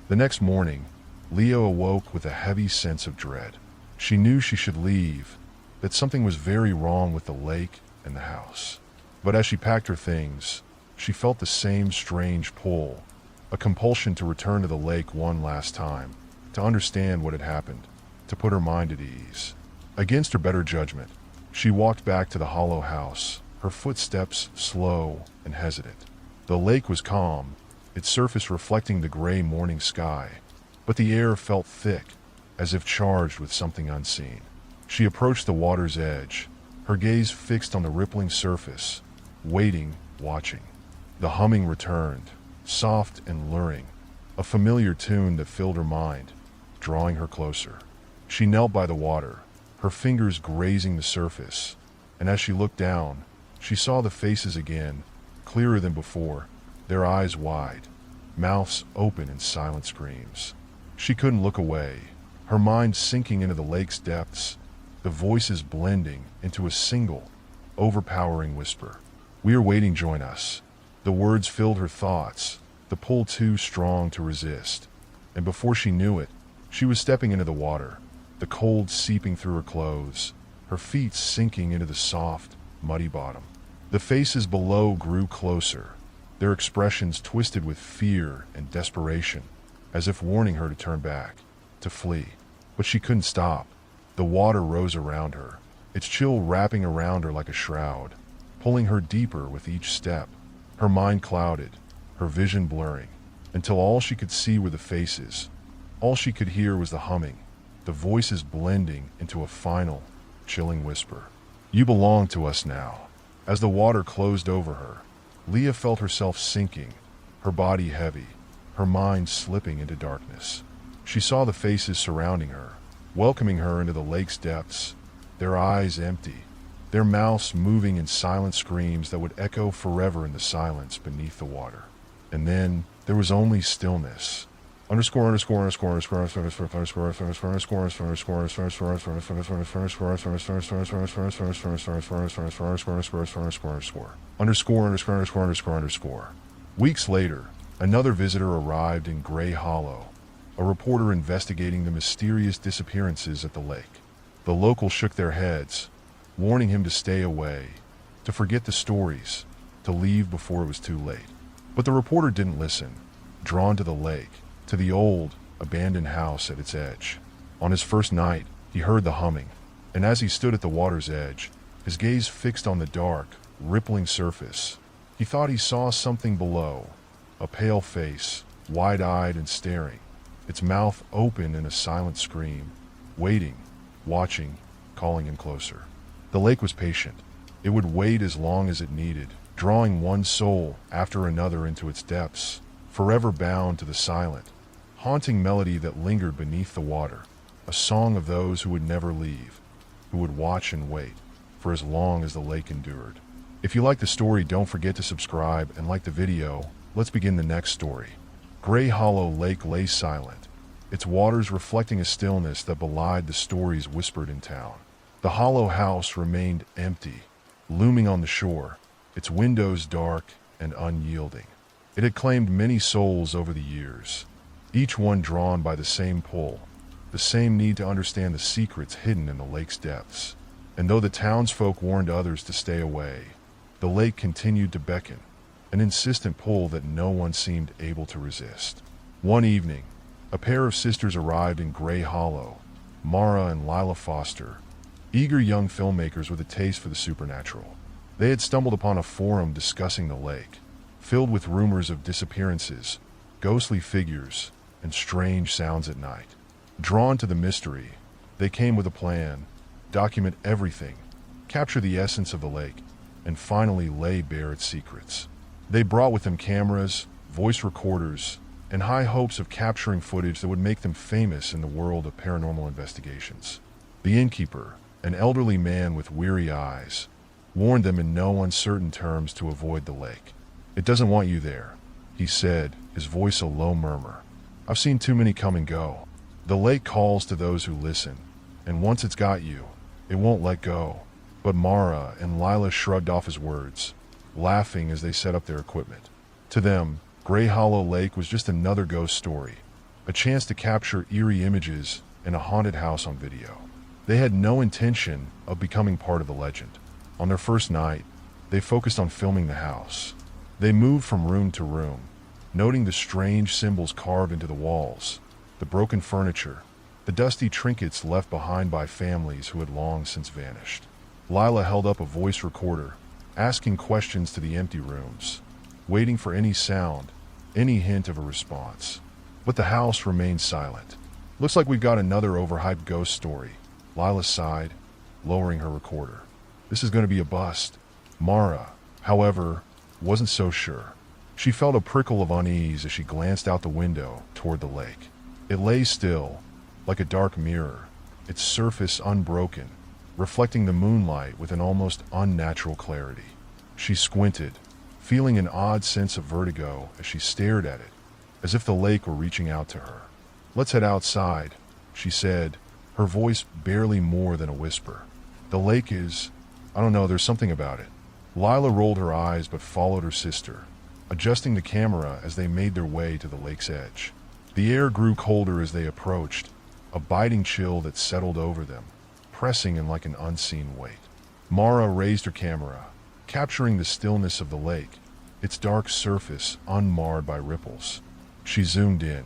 The next morning, Leo awoke with a heavy sense of dread. She knew she should leave, that something was very wrong with the lake and the house. But as she packed her things, she felt the same strange pull, a compulsion to return to the lake one last time, to understand what had happened, to put her mind at ease. Against her better judgment, she walked back to the hollow house, her footsteps slow and hesitant. The lake was calm, its surface reflecting the gray morning sky, but the air felt thick, as if charged with something unseen. She approached the water's edge, her gaze fixed on the rippling surface, waiting, watching. The humming returned, soft and luring, a familiar tune that filled her mind, drawing her closer. She knelt by the water, her fingers grazing the surface, and as she looked down, she saw the faces again, clearer than before, their eyes wide, mouths open in silent screams. She couldn't look away, her mind sinking into the lake's depths, the voices blending into a single, overpowering whisper. "We are waiting, join us." The words filled her thoughts, the pull too strong to resist, and before she knew it, she was stepping into the water, the cold seeping through her clothes, her feet sinking into the soft, muddy bottom. The faces below grew closer, their expressions twisted with fear and desperation, as if warning her to turn back, to flee. But she couldn't stop. The water rose around her, its chill wrapping around her like a shroud, pulling her deeper with each step. Her mind clouded, her vision blurring, until all she could see were the faces. All she could hear was the humming, the voices blending into a final, chilling whisper. "You belong to us now." As the water closed over her, Leah felt herself sinking, her body heavy, her mind slipping into darkness. She saw the faces surrounding her, welcoming her into the lake's depths, their eyes empty, their mouths moving in silent screams that would echo forever in the silence beneath the water. And then there was only stillness. Underscore. Weeks later, another visitor arrived in Gray Hollow, a reporter investigating the mysterious disappearances at the lake. The locals shook their heads, warning him to stay away, to forget the stories, to leave before it was too late. But the reporter didn't listen, drawn to the lake, to the old, abandoned house at its edge. On his first night, he heard the humming, and as he stood at the water's edge, his gaze fixed on the dark, rippling surface, he thought he saw something below, a pale face, wide-eyed and staring, its mouth open in a silent scream, waiting, watching, calling him closer. The lake was patient. It would wait as long as it needed, drawing one soul after another into its depths, forever bound to the silent, haunting melody that lingered beneath the water, a song of those who would never leave, who would watch and wait for as long as the lake endured. If you like the story, don't forget to subscribe and like the video. Let's begin the next story. Gray Hollow Lake lay silent, its waters reflecting a stillness that belied the stories whispered in town. The hollow house remained empty, looming on the shore, its windows dark and unyielding. It had claimed many souls over the years, each one drawn by the same pull, the same need to understand the secrets hidden in the lake's depths. And though the townsfolk warned others to stay away, the lake continued to beckon, an insistent pull that no one seemed able to resist. One evening, a pair of sisters arrived in Gray Hollow, Mara and Lila Foster, eager young filmmakers with a taste for the supernatural. They had stumbled upon a forum discussing the lake, filled with rumors of disappearances, ghostly figures, and strange sounds at night. Drawn to the mystery, they came with a plan: document everything, capture the essence of the lake, and finally lay bare its secrets. They brought with them cameras, voice recorders, and high hopes of capturing footage that would make them famous in the world of paranormal investigations. The innkeeper, an elderly man with weary eyes, warned them in no uncertain terms to avoid the lake. "It doesn't want you there," he said, his voice a low murmur. "I've seen too many come and go. The lake calls to those who listen, and once it's got you, it won't let go." But Mara and Lila shrugged off his words, laughing as they set up their equipment. To them, Gray Hollow Lake was just another ghost story, a chance to capture eerie images in a haunted house on video. They had no intention of becoming part of the legend. On their first night, they focused on filming the house. They moved from room to room, noting the strange symbols carved into the walls, the broken furniture, the dusty trinkets left behind by families who had long since vanished. Lila held up a voice recorder, asking questions to the empty rooms, waiting for any sound, any hint of a response. But the house remained silent. "Looks like we've got another overhyped ghost story," Lila sighed, lowering her recorder. "This is going to be a bust." Mara, however, wasn't so sure. She felt a prickle of unease as she glanced out the window toward the lake. It lay still, like a dark mirror, its surface unbroken, reflecting the moonlight with an almost unnatural clarity. She squinted, feeling an odd sense of vertigo as she stared at it, as if the lake were reaching out to her. "Let's head outside," she said, her voice barely more than a whisper. "The lake is, I don't know, there's something about it." Lila rolled her eyes but followed her sister, adjusting the camera as they made their way to the lake's edge. The air grew colder as they approached, a biting chill that settled over them, pressing in like an unseen weight. Mara raised her camera, capturing the stillness of the lake, its dark surface unmarred by ripples. She zoomed in,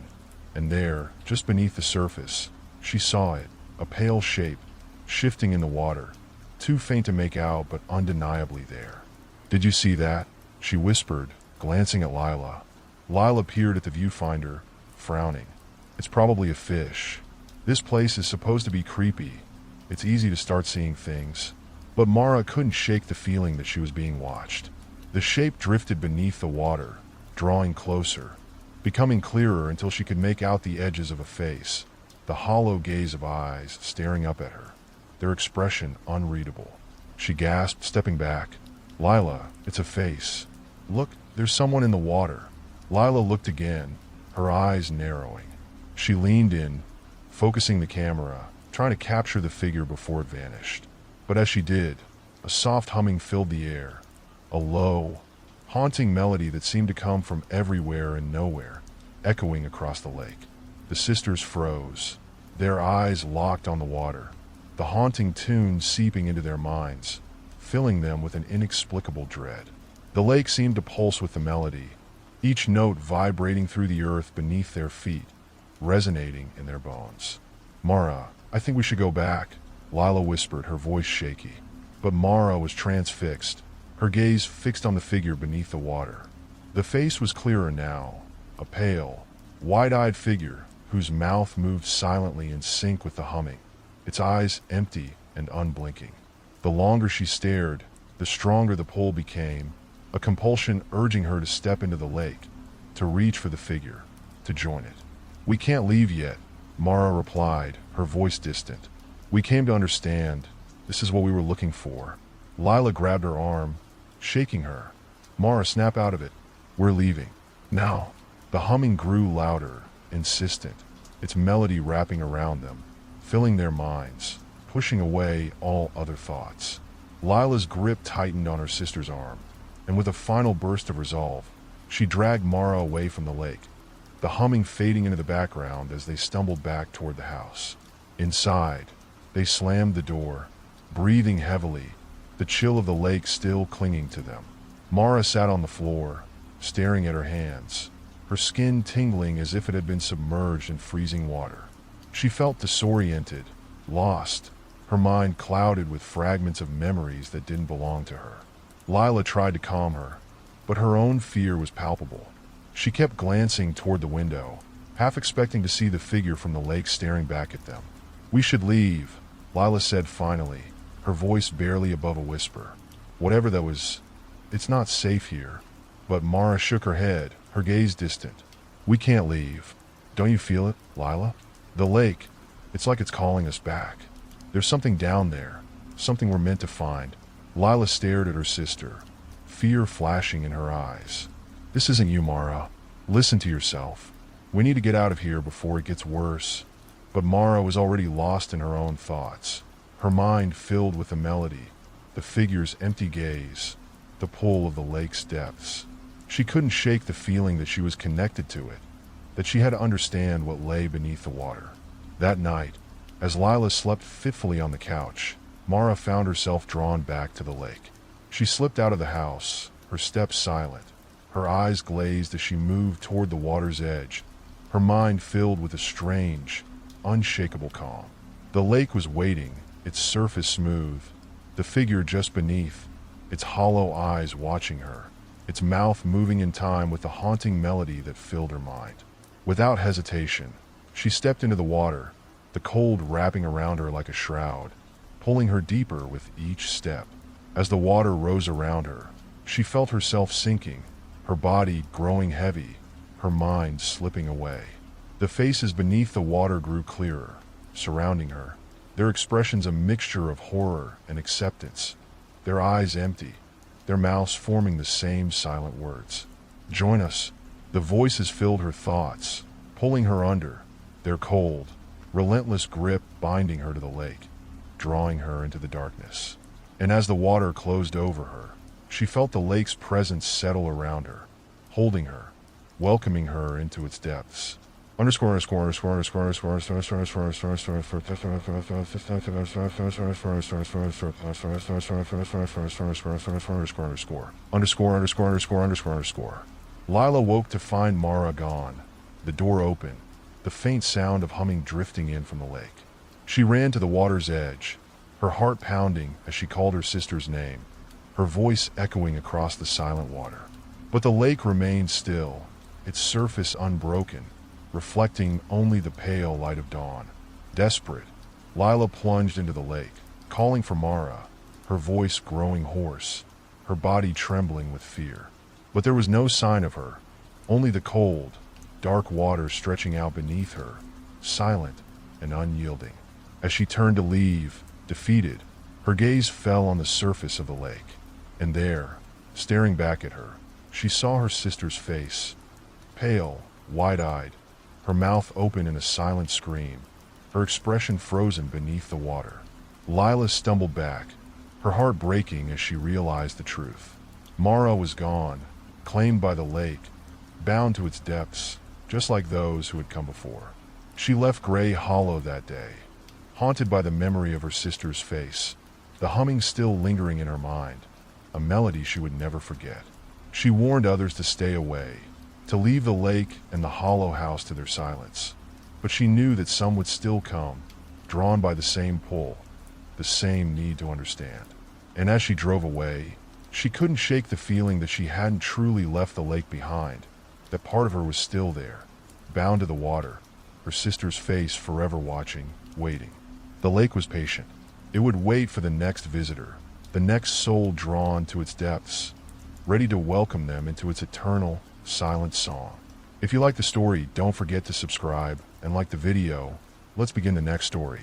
and there, just beneath the surface, she saw it, a pale shape, shifting in the water, too faint to make out but undeniably there. "Did you see that?" she whispered, glancing at Lila. Lila peered at the viewfinder, frowning. "It's probably a fish. This place is supposed to be creepy. It's easy to start seeing things." But Mara couldn't shake the feeling that she was being watched. The shape drifted beneath the water, drawing closer, becoming clearer until she could make out the edges of a face, the hollow gaze of eyes staring up at her, their expression unreadable. She gasped, stepping back. "Lila, it's a face. Look, there's someone in the water." Lila looked again, her eyes narrowing. She leaned in, focusing the camera, trying to capture the figure before it vanished. But as she did, a soft humming filled the air, a low, haunting melody that seemed to come from everywhere and nowhere, echoing across the lake. The sisters froze, their eyes locked on the water, the haunting tune seeping into their minds, filling them with an inexplicable dread. The lake seemed to pulse with the melody, each note vibrating through the earth beneath their feet, resonating in their bones. "Mara, I think we should go back," Lila whispered, her voice shaky. But Mara was transfixed, her gaze fixed on the figure beneath the water. The face was clearer now, a pale, wide-eyed figure whose mouth moved silently in sync with the humming, its eyes empty and unblinking. The longer she stared, the stronger the pull became, a compulsion urging her to step into the lake, to reach for the figure, to join it. "We can't leave yet," Mara replied, her voice distant. "We came to understand. This is what we were looking for." Lila grabbed her arm, shaking her. "Mara, snap out of it. We're leaving. Now." The humming grew louder, insistent, its melody wrapping around them, filling their minds, pushing away all other thoughts. Lila's grip tightened on her sister's arm, and with a final burst of resolve, she dragged Mara away from the lake, the humming fading into the background as they stumbled back toward the house. Inside, they slammed the door, breathing heavily, the chill of the lake still clinging to them. Mara sat on the floor, staring at her hands, her skin tingling as if it had been submerged in freezing water. She felt disoriented, lost, her mind clouded with fragments of memories that didn't belong to her. Lila tried to calm her, but her own fear was palpable. She kept glancing toward the window, half expecting to see the figure from the lake staring back at them. "We should leave," Lila said finally, her voice barely above a whisper. "Whatever that was, it's not safe here." But Mara shook her head, her gaze distant. "We can't leave. Don't you feel it, Lila? The lake, it's like it's calling us back. There's something down there, something we're meant to find." Lila stared at her sister, fear flashing in her eyes. "This isn't you, Mara. Listen to yourself. We need to get out of here before it gets worse." But Mara was already lost in her own thoughts, her mind filled with the melody, the figure's empty gaze, the pull of the lake's depths. She couldn't shake the feeling that she was connected to it, that she had to understand what lay beneath the water. That night, as Lila slept fitfully on the couch, Mara found herself drawn back to the lake. She slipped out of the house, her steps silent, her eyes glazed as she moved toward the water's edge, her mind filled with a strange, unshakable calm. The lake was waiting, its surface smooth, the figure just beneath, its hollow eyes watching her, its mouth moving in time with the haunting melody that filled her mind. Without hesitation, she stepped into the water, the cold wrapping around her like a shroud, pulling her deeper with each step. As the water rose around her, she felt herself sinking, her body growing heavy, her mind slipping away. The faces beneath the water grew clearer, surrounding her, their expressions a mixture of horror and acceptance, their eyes empty, their mouths forming the same silent words. "Join us." The voices filled her thoughts, pulling her under, their cold, relentless grip binding her to the lake, drawing her into the darkness. And as the water closed over her, she felt the lake's presence settle around her, holding her, welcoming her into its depths. Lila woke to find Mara gone, the door open, the faint sound of humming drifting in from the lake. She ran to the water's edge, her heart pounding as she called her sister's name, her voice echoing across the silent water. But the lake remained still, its surface unbroken, reflecting only the pale light of dawn. Desperate, Lila plunged into the lake, calling for Mara, her voice growing hoarse, her body trembling with fear. But there was no sign of her, only the cold, dark water stretching out beneath her, silent and unyielding. As she turned to leave, defeated, her gaze fell on the surface of the lake, and there, staring back at her, she saw her sister's face, pale, wide-eyed, her mouth open in a silent scream, her expression frozen beneath the water. Lila stumbled back, her heart breaking as she realized the truth. Mara was gone, claimed by the lake, bound to its depths, just like those who had come before. She left Gray Hollow that day, haunted by the memory of her sister's face, the humming still lingering in her mind, a melody she would never forget. She warned others to stay away, to leave the lake and the hollow house to their silence. But she knew that some would still come, drawn by the same pull, the same need to understand. And as she drove away, she couldn't shake the feeling that she hadn't truly left the lake behind, that part of her was still there, bound to the water, her sister's face forever watching, waiting. The lake was patient. It would wait for the next visitor, the next soul drawn to its depths, ready to welcome them into its eternal, silent song. If you like the story, don't forget to subscribe and like the video. Let's begin the next story.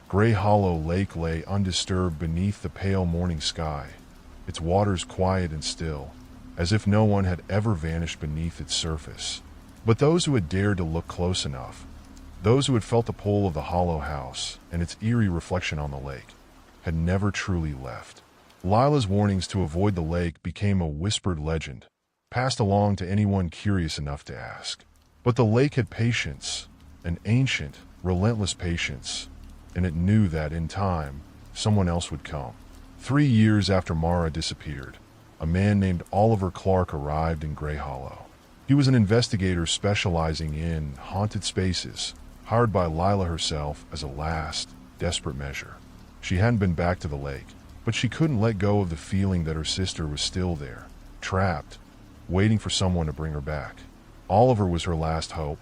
Gray Hollow Lake lay undisturbed beneath the pale morning sky, its waters quiet and still, as if no one had ever vanished beneath its surface. But those who had dared to look close enough, those who had felt the pull of the hollow house and its eerie reflection on the lake, had never truly left. Lila's warnings to avoid the lake became a whispered legend, passed along to anyone curious enough to ask. But the lake had patience, an ancient, relentless patience, and it knew that in time, someone else would come. 3 years after Mara disappeared, a man named Oliver Clark arrived in Gray Hollow. He was an investigator specializing in haunted spaces, hired by Lila herself as a last, desperate measure. She hadn't been back to the lake, but she couldn't let go of the feeling that her sister was still there, trapped, waiting for someone to bring her back. Oliver was her last hope,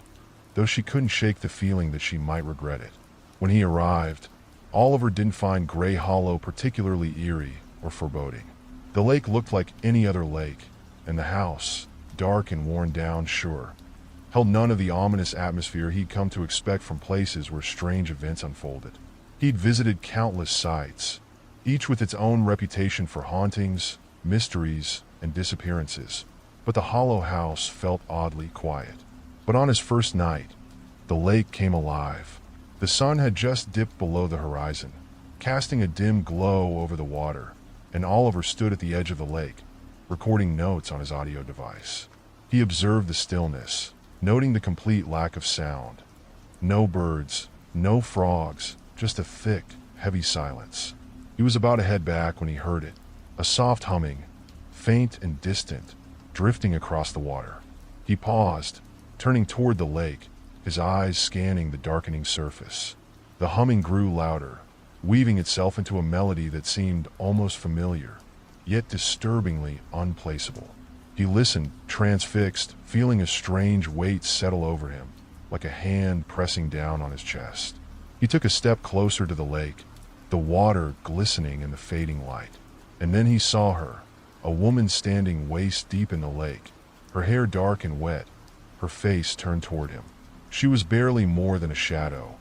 though she couldn't shake the feeling that she might regret it. When he arrived, Oliver didn't find Gray Hollow particularly eerie or foreboding. The lake looked like any other lake, and the house, dark and worn down, sure, held none of the ominous atmosphere he'd come to expect from places where strange events unfolded. He'd visited countless sites, each with its own reputation for hauntings, mysteries, and disappearances, but the Hollow House felt oddly quiet. But on his first night, the lake came alive. The sun had just dipped below the horizon, casting a dim glow over the water, and Oliver stood at the edge of the lake, recording notes on his audio device. He observed the stillness, noting the complete lack of sound. No birds, no frogs, just a thick, heavy silence. He was about to head back when he heard it, a soft humming, faint and distant, drifting across the water. He paused, turning toward the lake, his eyes scanning the darkening surface. The humming grew louder, weaving itself into a melody that seemed almost familiar, yet disturbingly unplaceable. He listened, transfixed, feeling a strange weight settle over him, like a hand pressing down on his chest. He took a step closer to the lake, the water glistening in the fading light. And then he saw her, a woman standing waist deep in the lake, her hair dark and wet, her face turned toward him. She was barely more than a shadow,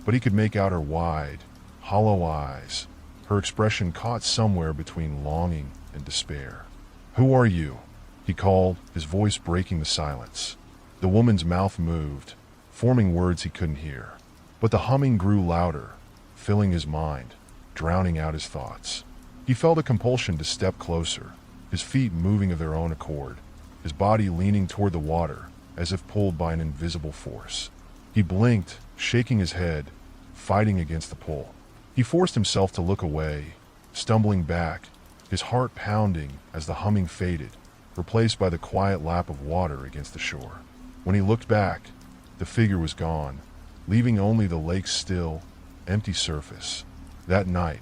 but he could make out her wide, hollow eyes, her expression caught somewhere between longing and despair. "Who are you?" he called, his voice breaking the silence. The woman's mouth moved, forming words he couldn't hear. But the humming grew louder, filling his mind, drowning out his thoughts. He felt a compulsion to step closer, his feet moving of their own accord, his body leaning toward the water, as if pulled by an invisible force. He blinked, shaking his head, fighting against the pull. He forced himself to look away, stumbling back, his heart pounding as the humming faded, replaced by the quiet lap of water against the shore. When he looked back, the figure was gone, leaving only the lake's still, empty surface. That night,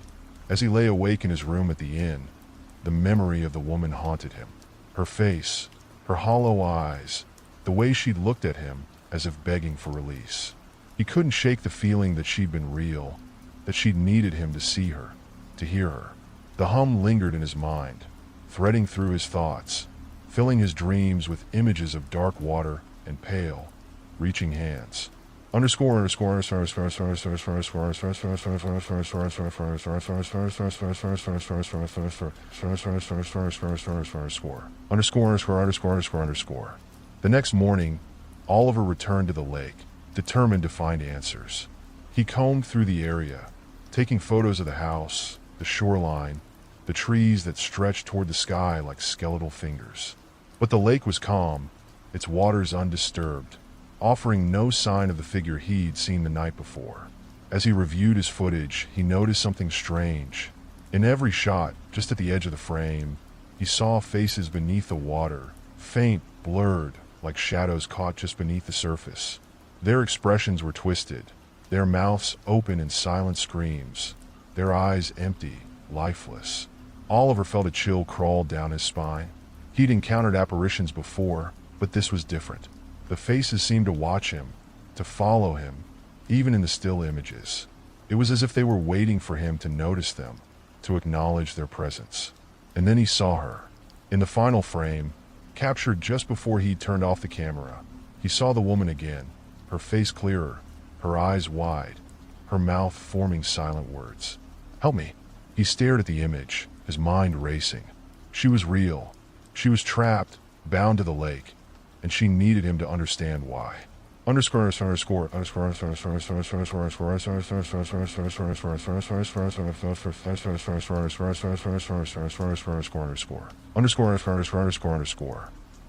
as he lay awake in his room at the inn, the memory of the woman haunted him. Her face, her hollow eyes, the way she'd looked at him as if begging for release. He couldn't shake the feeling that she'd been real, that she'd needed him to see her, to hear her. The hum lingered in his mind, threading through his thoughts, filling his dreams with images of dark water and pale, reaching hands. Underscore. The next morning, Oliver returned to the lake, determined to find answers. He combed through the area, taking photos of the house, the shoreline, the trees that stretched toward the sky like skeletal fingers. But the lake was calm, its waters undisturbed, offering no sign of the figure he'd seen the night before. As he reviewed his footage, he noticed something strange. In every shot, just at the edge of the frame, he saw faces beneath the water, faint, blurred, like shadows caught just beneath the surface. Their expressions were twisted, their mouths open in silent screams, their eyes empty, lifeless. Oliver felt a chill crawl down his spine. He'd encountered apparitions before, but this was different. The faces seemed to watch him, to follow him, even in the still images. It was as if they were waiting for him to notice them, to acknowledge their presence. And then he saw her. In the final frame, captured just before he turned off the camera, he saw the woman again, her face clearer, her eyes wide, her mouth forming silent words. "Help me." He stared at the image, his mind racing. She was real. She was trapped, bound to the lake, and she needed him to understand why. Underscore.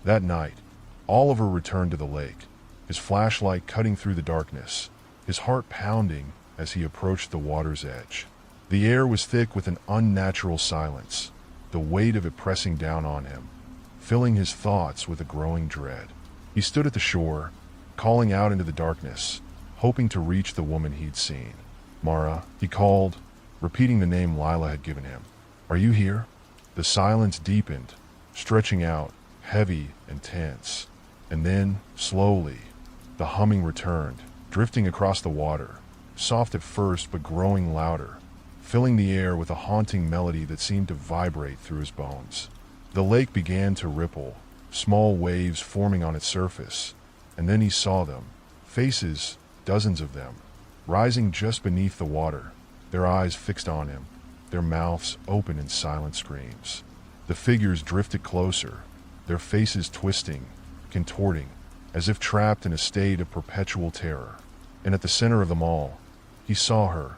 That night, Oliver returned to the lake, his flashlight cutting through the darkness, his heart pounding as he approached the water's edge. The air was thick with an unnatural silence, the weight of it pressing down on him, filling his thoughts with a growing dread. He stood at the shore, calling out into the darkness, hoping to reach the woman he'd seen. "Mara," he called, repeating the name Lila had given him. "Are you here?" The silence deepened, stretching out, heavy and tense. And then, slowly, the humming returned, drifting across the water, soft at first but growing louder, filling the air with a haunting melody that seemed to vibrate through his bones. The lake began to ripple, small waves forming on its surface, and then he saw them, faces, dozens of them, rising just beneath the water, their eyes fixed on him, their mouths open in silent screams. The figures drifted closer, their faces twisting, contorting, as if trapped in a state of perpetual terror. And at the center of them all, he saw her,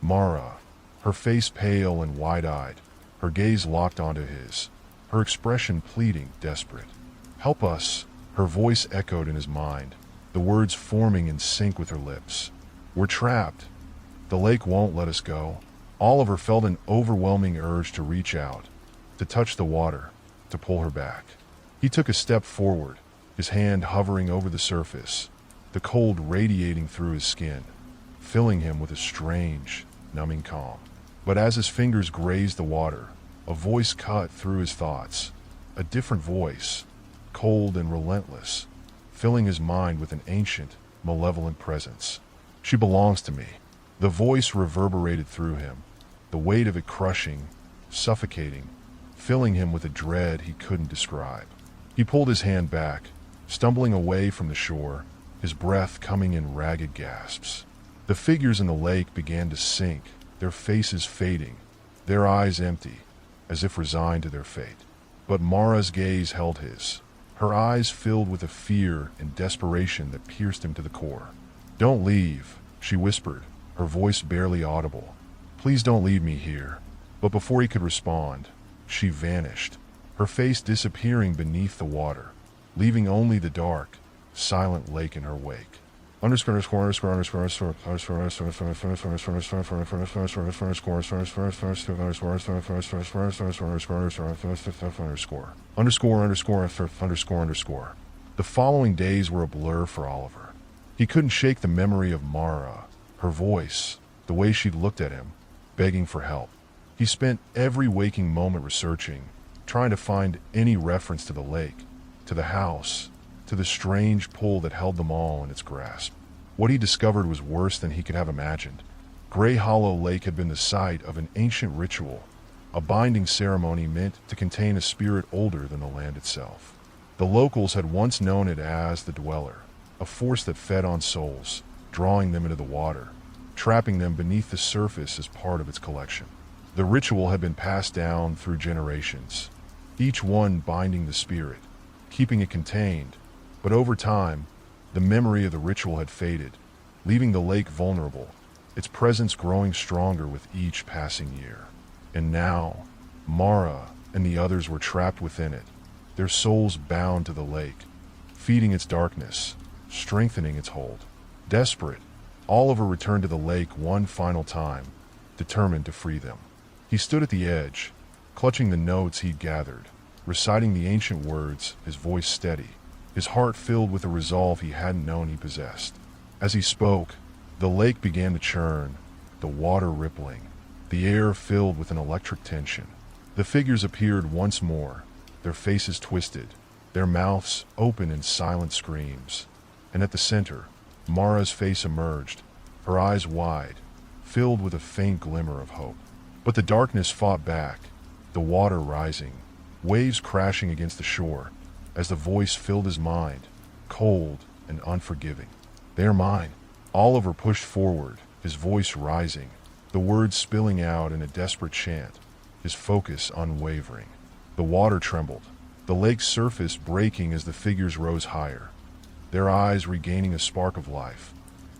Mara, her face pale and wide-eyed, her gaze locked onto his, her expression pleading, desperate. "Help us," her voice echoed in his mind, the words forming in sync with her lips. "We're trapped. The lake won't let us go." Oliver felt an overwhelming urge to reach out, to touch the water, to pull her back. He took a step forward, his hand hovering over the surface, the cold radiating through his skin, filling him with a strange, numbing calm. But as his fingers grazed the water, a voice cut through his thoughts, a different voice, cold and relentless, filling his mind with an ancient, malevolent presence. "She belongs to me." The voice reverberated through him, the weight of it crushing, suffocating, filling him with a dread he couldn't describe. He pulled his hand back, stumbling away from the shore, his breath coming in ragged gasps. The figures in the lake began to sink, their faces fading, their eyes empty, as if resigned to their fate. But Mara's gaze held his, her eyes filled with a fear and desperation that pierced him to the core. "Don't leave," she whispered, her voice barely audible. "Please don't leave me here." But before he could respond, she vanished, her face disappearing beneath the water, leaving only the dark, silent lake in her wake. The following days were a blur for Oliver. He couldn't shake the memory of Mara, her voice, the way she'd looked at him, begging for help. He spent every waking moment researching, trying to find any reference to the lake, to the house, to the strange pull that held them all in its grasp. What he discovered was worse than he could have imagined. Grey Hollow Lake had been the site of an ancient ritual, a binding ceremony meant to contain a spirit older than the land itself. The locals had once known it as the Dweller, a force that fed on souls, drawing them into the water, trapping them beneath the surface as part of its collection. The ritual had been passed down through generations, each one binding the spirit, keeping it contained, but over time, the memory of the ritual had faded, leaving the lake vulnerable, its presence growing stronger with each passing year. And now, Mara and the others were trapped within it, their souls bound to the lake, feeding its darkness, strengthening its hold. Desperate, Oliver returned to the lake one final time, determined to free them. He stood at the edge, clutching the notes he'd gathered, reciting the ancient words, his voice steady, his heart filled with a resolve he hadn't known he possessed. As he spoke, the lake began to churn, the water rippling, the air filled with an electric tension. The figures appeared once more, their faces twisted, their mouths open in silent screams. And at the center, Mara's face emerged, her eyes wide, filled with a faint glimmer of hope. But the darkness fought back, the water rising, waves crashing against the shore, as the voice filled his mind, cold and unforgiving. "They're mine." Oliver pushed forward, his voice rising, the words spilling out in a desperate chant, his focus unwavering. The water trembled, the lake's surface breaking as the figures rose higher, their eyes regaining a spark of life,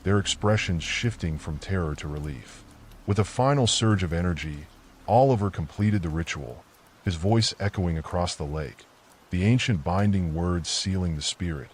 their expressions shifting from terror to relief. With a final surge of energy, Oliver completed the ritual, his voice echoing across the lake, the ancient binding words sealing the spirit,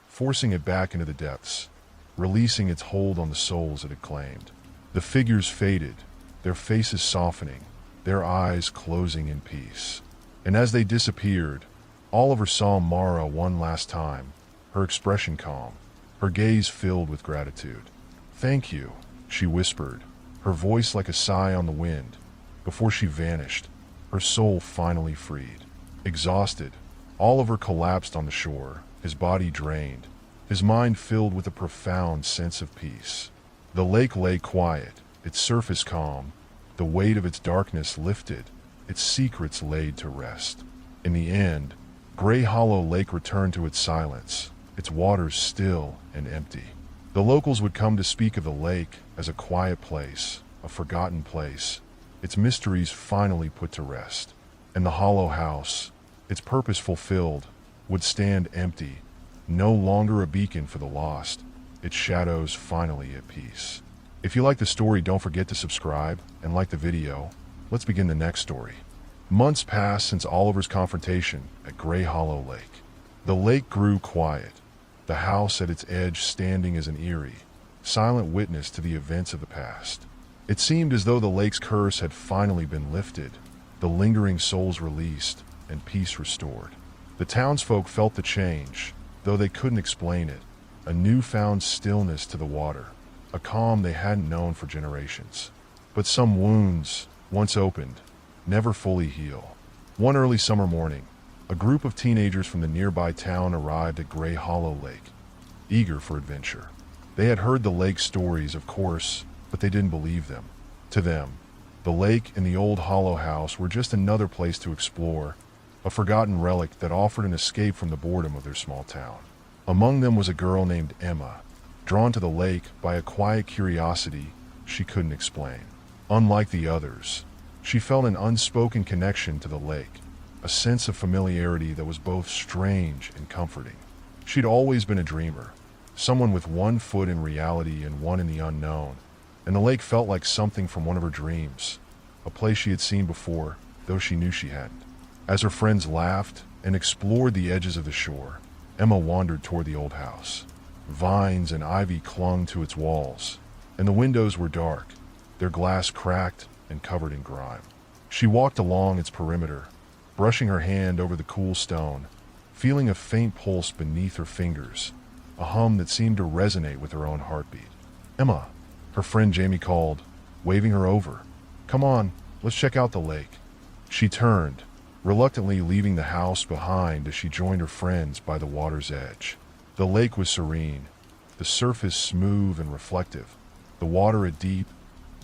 forcing it back into the depths, releasing its hold on the souls it had claimed. The figures faded, their faces softening, their eyes closing in peace. And as they disappeared, Oliver saw Mara one last time, her expression calm, her gaze filled with gratitude. "Thank you," she whispered, her voice like a sigh on the wind, before she vanished, her soul finally freed. Exhausted, Oliver collapsed on the shore, his body drained, his mind filled with a profound sense of peace. The lake lay quiet, its surface calm, the weight of its darkness lifted, its secrets laid to rest. In the end, Gray Hollow Lake returned to its silence, its waters still and empty. The locals would come to speak of the lake as a quiet place, a forgotten place, its mysteries finally put to rest. And the Hollow House, its purpose fulfilled, would stand empty, no longer a beacon for the lost, its shadows finally at peace. If you like the story, don't forget to subscribe and like the video. Let's begin the next story. Months passed since Oliver's confrontation at Gray Hollow Lake. The lake grew quiet, the house at its edge standing as an eerie, silent witness to the events of the past. It seemed as though the lake's curse had finally been lifted, the lingering souls released, and peace restored. The townsfolk felt the change, though they couldn't explain it, a newfound stillness to the water, a calm they hadn't known for generations. But some wounds, once opened, never fully heal. One early summer morning, a group of teenagers from the nearby town arrived at Gray Hollow Lake, eager for adventure. They had heard the lake stories, of course, but they didn't believe them. To them, the lake and the old Hollow House were just another place to explore, a forgotten relic that offered an escape from the boredom of their small town. Among them was a girl named Emma, drawn to the lake by a quiet curiosity she couldn't explain. Unlike the others, she felt an unspoken connection to the lake, a sense of familiarity that was both strange and comforting. She'd always been a dreamer, someone with one foot in reality and one in the unknown, and the lake felt like something from one of her dreams, a place she had seen before, though she knew she hadn't. As her friends laughed and explored the edges of the shore, Emma wandered toward the old house. Vines and ivy clung to its walls, and the windows were dark, their glass cracked and covered in grime. She walked along its perimeter, brushing her hand over the cool stone, feeling a faint pulse beneath her fingers, a hum that seemed to resonate with her own heartbeat. "Emma," her friend Jamie called, waving her over. "Come on, let's check out the lake." She turned, reluctantly leaving the house behind as she joined her friends by the water's edge. The lake was serene, the surface smooth and reflective, the water a deep,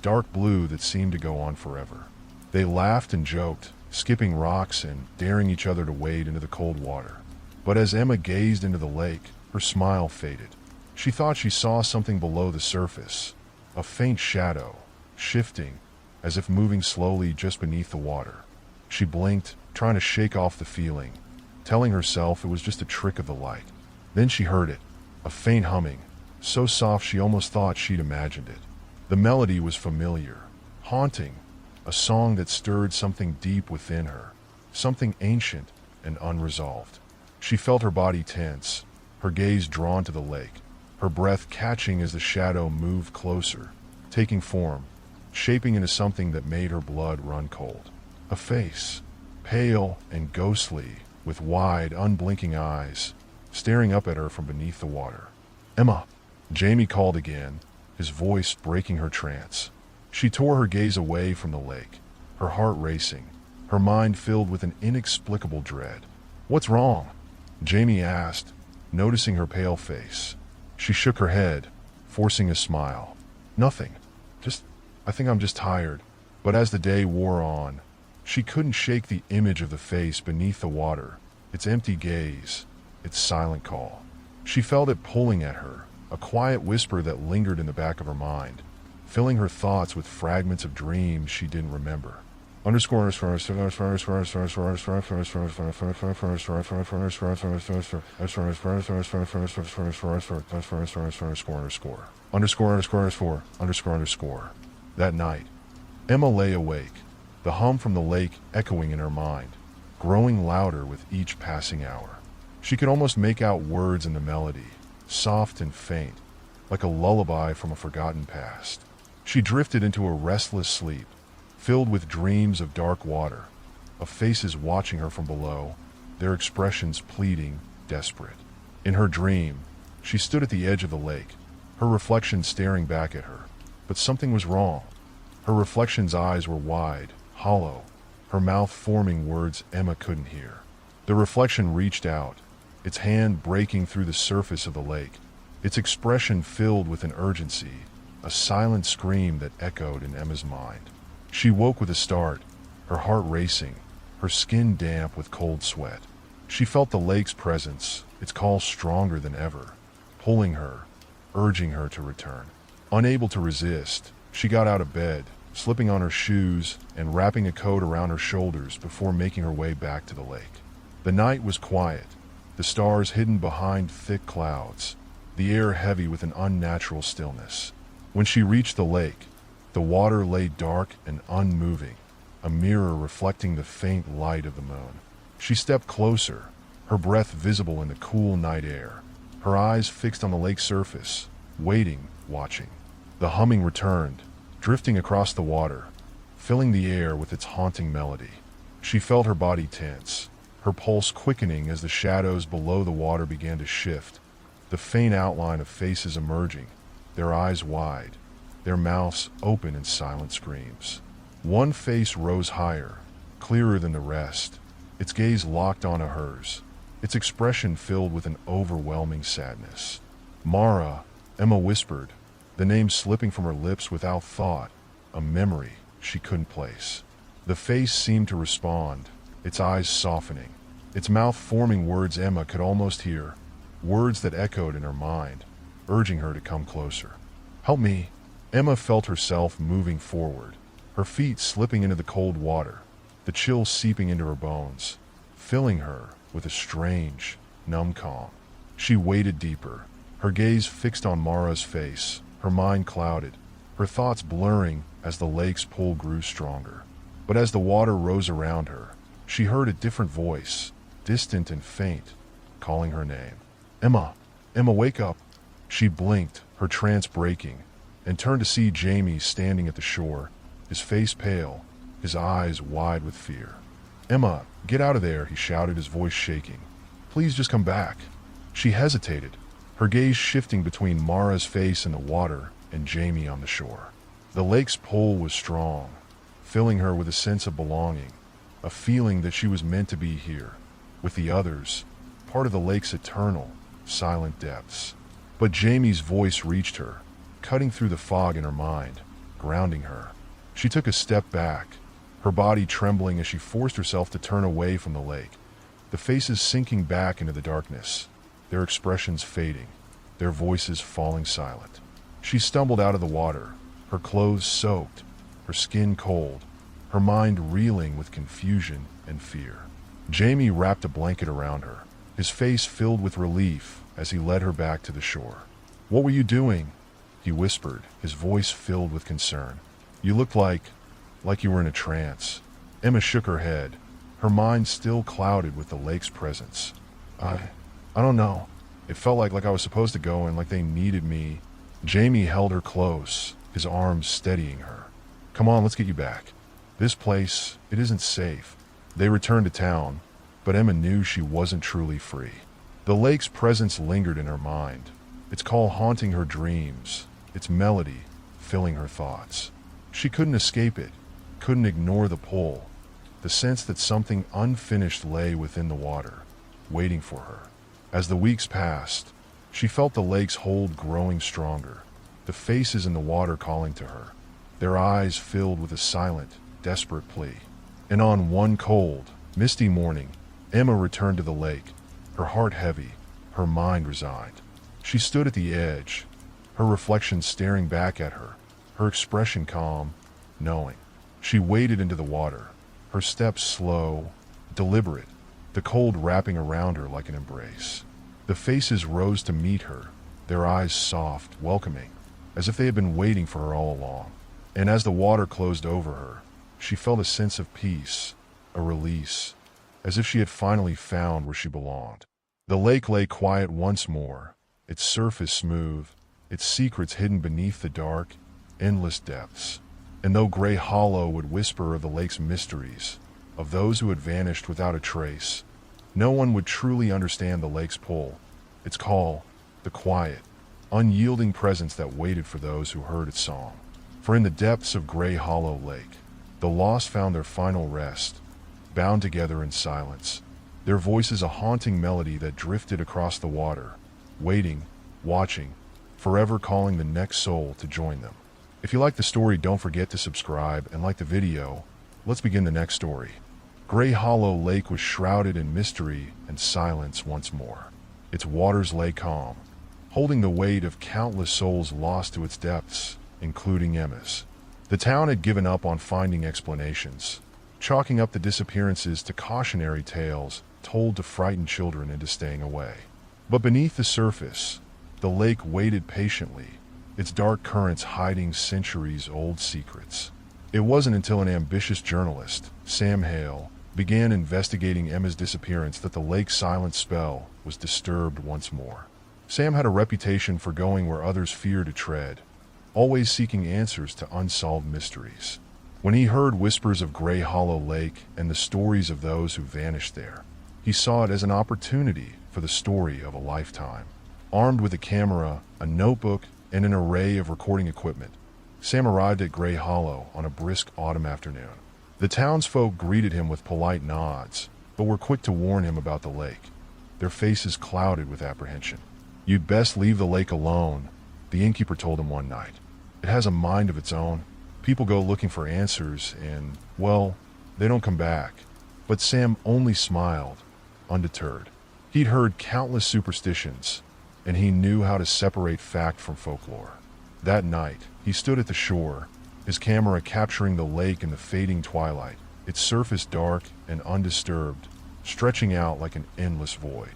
dark blue that seemed to go on forever. They laughed and joked, skipping rocks and daring each other to wade into the cold water. But as Emma gazed into the lake, her smile faded. She thought she saw something below the surface, a faint shadow, shifting, as if moving slowly just beneath the water. She blinked, trying to shake off the feeling, telling herself it was just a trick of the light. Then she heard it, a faint humming, so soft she almost thought she'd imagined it. The melody was familiar, haunting, a song that stirred something deep within her, something ancient and unresolved. She felt her body tense, her gaze drawn to the lake, her breath catching as the shadow moved closer, taking form, shaping into something that made her blood run cold. A face, pale and ghostly, with wide, unblinking eyes, staring up at her from beneath the water. "Emma," Jamie called again, his voice breaking her trance. She tore her gaze away from the lake, her heart racing, her mind filled with an inexplicable dread. "What's wrong?" Jamie asked, noticing her pale face. She shook her head, forcing a smile. "Nothing. I think I'm just tired. But as the day wore on, she couldn't shake the image of the face beneath the water, its empty gaze, its silent call. She felt it pulling at her, a quiet whisper that lingered in the back of her mind, filling her thoughts with fragments of dreams she didn't remember. Underscore score. That night, Emma lay awake, the hum from the lake echoing in her mind, growing louder with each passing hour. She could almost make out words in the melody, soft and faint, like a lullaby from a forgotten past. She drifted into a restless sleep, filled with dreams of dark water, of faces watching her from below, their expressions pleading, desperate. In her dream, she stood at the edge of the lake, her reflection staring back at her. But something was wrong. Her reflection's eyes were wide, hollow, her mouth forming words Emma couldn't hear. The reflection reached out, its hand breaking through the surface of the lake, its expression filled with an urgency, a silent scream that echoed in Emma's mind. She woke with a start, her heart racing, her skin damp with cold sweat. She felt the lake's presence, its call stronger than ever, pulling her, urging her to return. Unable to resist, she got out of bed, slipping on her shoes and wrapping a coat around her shoulders before making her way back to the lake. The night was quiet, the stars hidden behind thick clouds, the air heavy with an unnatural stillness. When she reached the lake, the water lay dark and unmoving, a mirror reflecting the faint light of the moon. She stepped closer, her breath visible in the cool night air, her eyes fixed on the lake's surface, waiting, watching. The humming returned, drifting across the water, filling the air with its haunting melody. She felt her body tense, her pulse quickening as the shadows below the water began to shift, the faint outline of faces emerging, their eyes wide, their mouths open in silent screams. One face rose higher, clearer than the rest, its gaze locked onto hers, its expression filled with an overwhelming sadness. Mara, Emma whispered, the name slipping from her lips without thought, a memory she couldn't place. The face seemed to respond, its eyes softening, its mouth forming words Emma could almost hear, words that echoed in her mind, urging her to come closer. "Help me." Emma felt herself moving forward, her feet slipping into the cold water, the chill seeping into her bones, filling her with a strange, numb calm. She waded deeper, her gaze fixed on Mara's face, her mind clouded, her thoughts blurring as the lake's pull grew stronger. But as the water rose around her, she heard a different voice, distant and faint, calling her name. "Emma! Emma, wake up!" She blinked, her trance breaking, and turned to see Jamie standing at the shore, his face pale, his eyes wide with fear. "Emma, get out of there," he shouted, his voice shaking. "Please just come back." She hesitated, her gaze shifting between Mara's face in the water and Jamie on the shore. The lake's pull was strong, filling her with a sense of belonging, a feeling that she was meant to be here, with the others, part of the lake's eternal, silent depths. But Jamie's voice reached her, cutting through the fog in her mind, grounding her. She took a step back, her body trembling as she forced herself to turn away from the lake, the faces sinking back into the darkness, their expressions fading, their voices falling silent. She stumbled out of the water, her clothes soaked, her skin cold, her mind reeling with confusion and fear. Jamie wrapped a blanket around her, his face filled with relief as he led her back to the shore. "What were you doing?" he whispered, his voice filled with concern. "You looked like you were in a trance." Emma shook her head, her mind still clouded with the lake's presence. I don't know. It felt like I was supposed to go and like they needed me." Jamie held her close, his arms steadying her. "Come on, let's get you back. This place, it isn't safe." They returned to town, but Emma knew she wasn't truly free. The lake's presence lingered in her mind, its call haunting her dreams, its melody filling her thoughts. She couldn't escape it, couldn't ignore the pull, the sense that something unfinished lay within the water, waiting for her. As the weeks passed, she felt the lake's hold growing stronger, the faces in the water calling to her, their eyes filled with a silent, desperate plea. And on one cold, misty morning, Emma returned to the lake, her heart heavy, her mind resigned. She stood at the edge, her reflection staring back at her, her expression calm, knowing. She waded into the water, her steps slow, deliberate, the cold wrapping around her like an embrace. The faces rose to meet her, their eyes soft, welcoming, as if they had been waiting for her all along. And as the water closed over her, she felt a sense of peace, a release, as if she had finally found where she belonged. The lake lay quiet once more, its surface smooth, its secrets hidden beneath the dark, endless depths. And though Gray Hollow would whisper of the lake's mysteries, of those who had vanished without a trace, no one would truly understand the lake's pull, its call, the quiet, unyielding presence that waited for those who heard its song. For in the depths of Gray Hollow Lake, the lost found their final rest, bound together in silence, their voices a haunting melody that drifted across the water, waiting, watching, forever calling the next soul to join them. If you like the story, don't forget to subscribe and like the video. Let's begin the next story. Gray Hollow Lake was shrouded in mystery and silence once more. Its waters lay calm, holding the weight of countless souls lost to its depths, including Emma's. The town had given up on finding explanations, chalking up the disappearances to cautionary tales told to frighten children into staying away. But beneath the surface, the lake waited patiently, its dark currents hiding centuries-old secrets. It wasn't until an ambitious journalist, Sam Hale, began investigating Emma's disappearance that the lake's silent spell was disturbed once more. Sam had a reputation for going where others feared to tread, always seeking answers to unsolved mysteries. When he heard whispers of Gray Hollow Lake and the stories of those who vanished there, he saw it as an opportunity for the story of a lifetime. Armed with a camera, a notebook, and an array of recording equipment, Sam arrived at Gray Hollow on a brisk autumn afternoon. The townsfolk greeted him with polite nods, but were quick to warn him about the lake, their faces clouded with apprehension. "You'd best leave the lake alone," the innkeeper told him one night. "It has a mind of its own. People go looking for answers and, well, they don't come back." But Sam only smiled, undeterred. He'd heard countless superstitions, and he knew how to separate fact from folklore. That night, he stood at the shore, his camera capturing the lake in the fading twilight, its surface dark and undisturbed, stretching out like an endless void.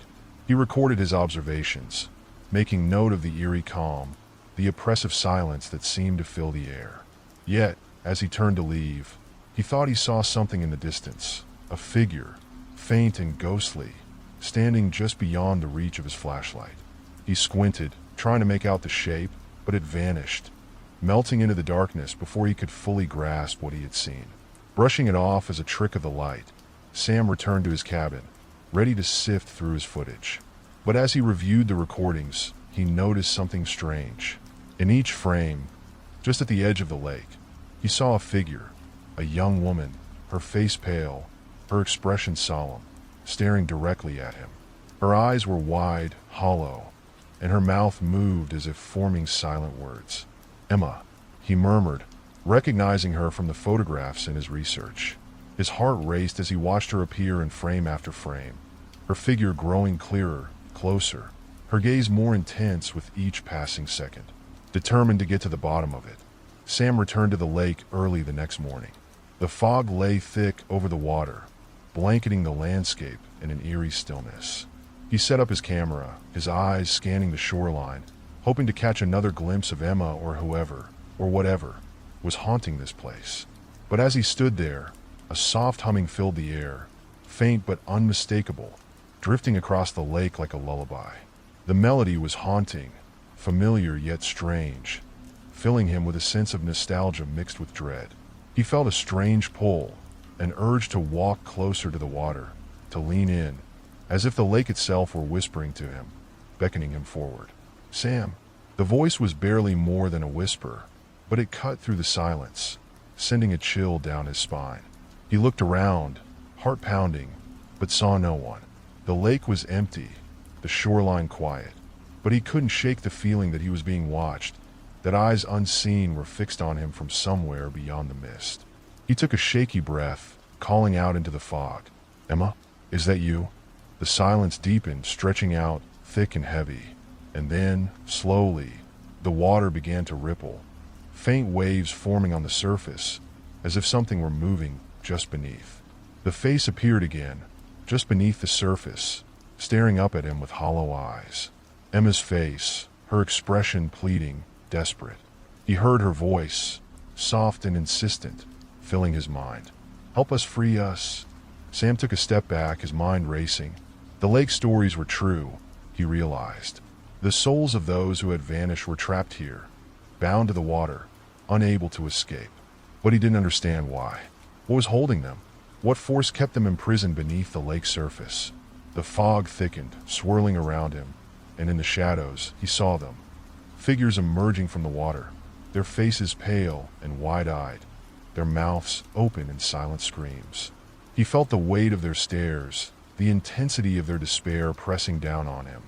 He recorded his observations, making note of the eerie calm, the oppressive silence that seemed to fill the air. Yet, as he turned to leave, he thought he saw something in the distance, a figure, faint and ghostly, standing just beyond the reach of his flashlight. He squinted, trying to make out the shape, but it vanished, melting into the darkness before he could fully grasp what he had seen. Brushing it off as a trick of the light, Sam returned to his cabin, ready to sift through his footage. But as he reviewed the recordings, he noticed something strange. In each frame, just at the edge of the lake, he saw a figure, a young woman, her face pale, her expression solemn, staring directly at him. Her eyes were wide, hollow, and her mouth moved as if forming silent words. "Emma," he murmured, recognizing her from the photographs in his research. His heart raced as he watched her appear in frame after frame, her figure growing clearer, closer, her gaze more intense with each passing second. Determined to get to the bottom of it, Sam returned to the lake early the next morning. The fog lay thick over the water, blanketing the landscape in an eerie stillness. He set up his camera, his eyes scanning the shoreline, hoping to catch another glimpse of Emma or whoever, or whatever, was haunting this place. But as he stood there, a soft humming filled the air, faint but unmistakable, drifting across the lake like a lullaby. The melody was haunting, familiar yet strange, filling him with a sense of nostalgia mixed with dread. He felt a strange pull, an urge to walk closer to the water, to lean in, as if the lake itself were whispering to him, beckoning him forward. "Sam." The voice was barely more than a whisper, but it cut through the silence, sending a chill down his spine. He looked around, heart pounding, but saw no one. The lake was empty, the shoreline quiet, but he couldn't shake the feeling that he was being watched, that eyes unseen were fixed on him from somewhere beyond the mist. He took a shaky breath, calling out into the fog, "Emma, is that you?" The silence deepened, stretching out thick and heavy, and then, slowly, the water began to ripple, faint waves forming on the surface, as if something were moving just beneath. The face appeared again, just beneath the surface, staring up at him with hollow eyes. Emma's face, her expression pleading, desperate. He heard her voice, soft and insistent, filling his mind. "Help us, free us." Sam took a step back, his mind racing. The lake stories were true, he realized. The souls of those who had vanished were trapped here, bound to the water, unable to escape. But he didn't understand why. What was holding them? What force kept them imprisoned beneath the lake surface? The fog thickened, swirling around him, and in the shadows he saw them. Figures emerging from the water, their faces pale and wide-eyed, their mouths open in silent screams. He felt the weight of their stares, the intensity of their despair pressing down on him,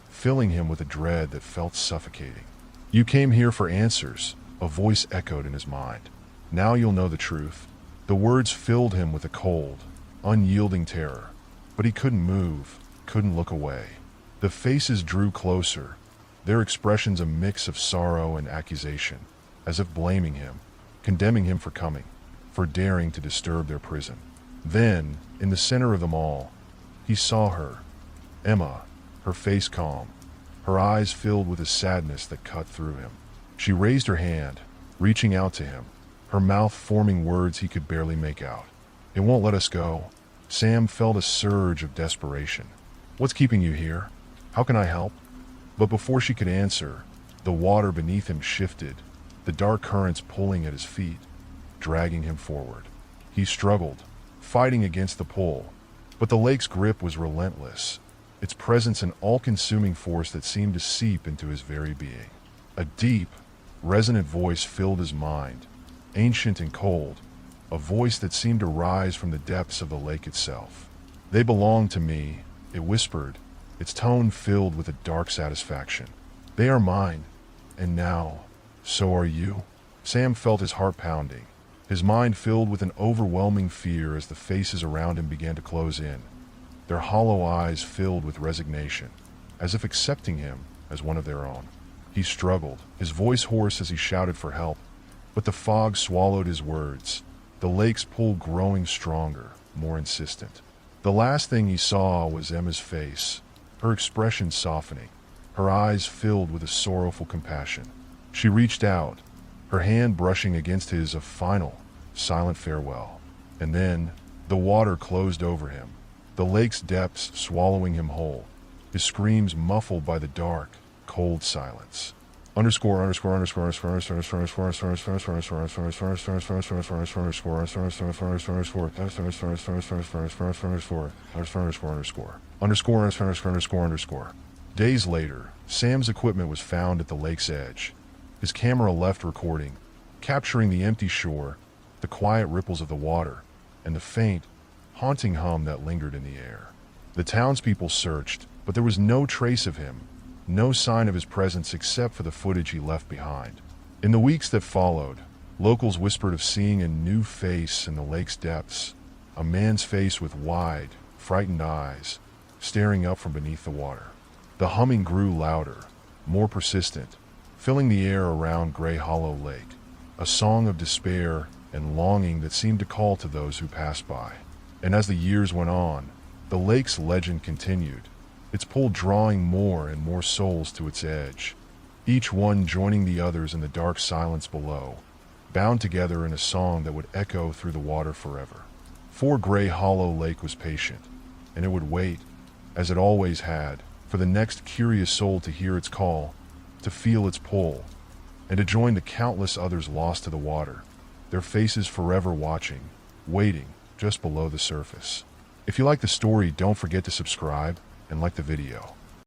filling him with a dread that felt suffocating. "You came here for answers," a voice echoed in his mind. "Now you'll know the truth." The words filled him with a cold, unyielding terror, but he couldn't move, couldn't look away. The faces drew closer, their expressions a mix of sorrow and accusation, as if blaming him, condemning him for coming, for daring to disturb their prison. Then, in the center of them all, he saw her, Emma, her face calm, her eyes filled with a sadness that cut through him. She raised her hand, reaching out to him, her mouth forming words he could barely make out. "It won't let us go." Sam felt a surge of desperation. "What's keeping you here? How can I help?" But before she could answer, the water beneath him shifted, the dark currents pulling at his feet, dragging him forward. He struggled, fighting against the pull, but the lake's grip was relentless, its presence an all-consuming force that seemed to seep into his very being. A deep, resonant voice filled his mind, ancient and cold, a voice that seemed to rise from the depths of the lake itself. "They belong to me," it whispered, its tone filled with a dark satisfaction. "They are mine, and now, so are you." Sam felt his heart pounding, his mind filled with an overwhelming fear as the faces around him began to close in, their hollow eyes filled with resignation, as if accepting him as one of their own. He struggled, his voice hoarse as he shouted for help, but the fog swallowed his words, the lake's pull growing stronger, more insistent. The last thing he saw was Emma's face, her expression softening, her eyes filled with a sorrowful compassion. She reached out, her hand brushing against his a final, silent farewell. And then, the water closed over him, the lake's depths swallowing him whole, his screams muffled by the dark, cold silence. Days later, Sam's equipment was found at the lake's edge. His camera left recording, capturing the empty shore, the quiet ripples of the water, and the faint, haunting hum that lingered in the air. The townspeople searched, but there was no trace of him, no sign of his presence except for the footage he left behind. In the weeks that followed, locals whispered of seeing a new face in the lake's depths, a man's face with wide, frightened eyes, staring up from beneath the water. The humming grew louder, more persistent, filling the air around Gray Hollow Lake, a song of despair and longing that seemed to call to those who passed by. And as the years went on, the lake's legend continued, its pull drawing more and more souls to its edge, each one joining the others in the dark silence below, bound together in a song that would echo through the water forever. For Gray Hollow Lake was patient, and it would wait, as it always had, for the next curious soul to hear its call, to feel its pull, and to join the countless others lost to the water, their faces forever watching, waiting just below the surface. If you like the story, don't forget to subscribe and like the video.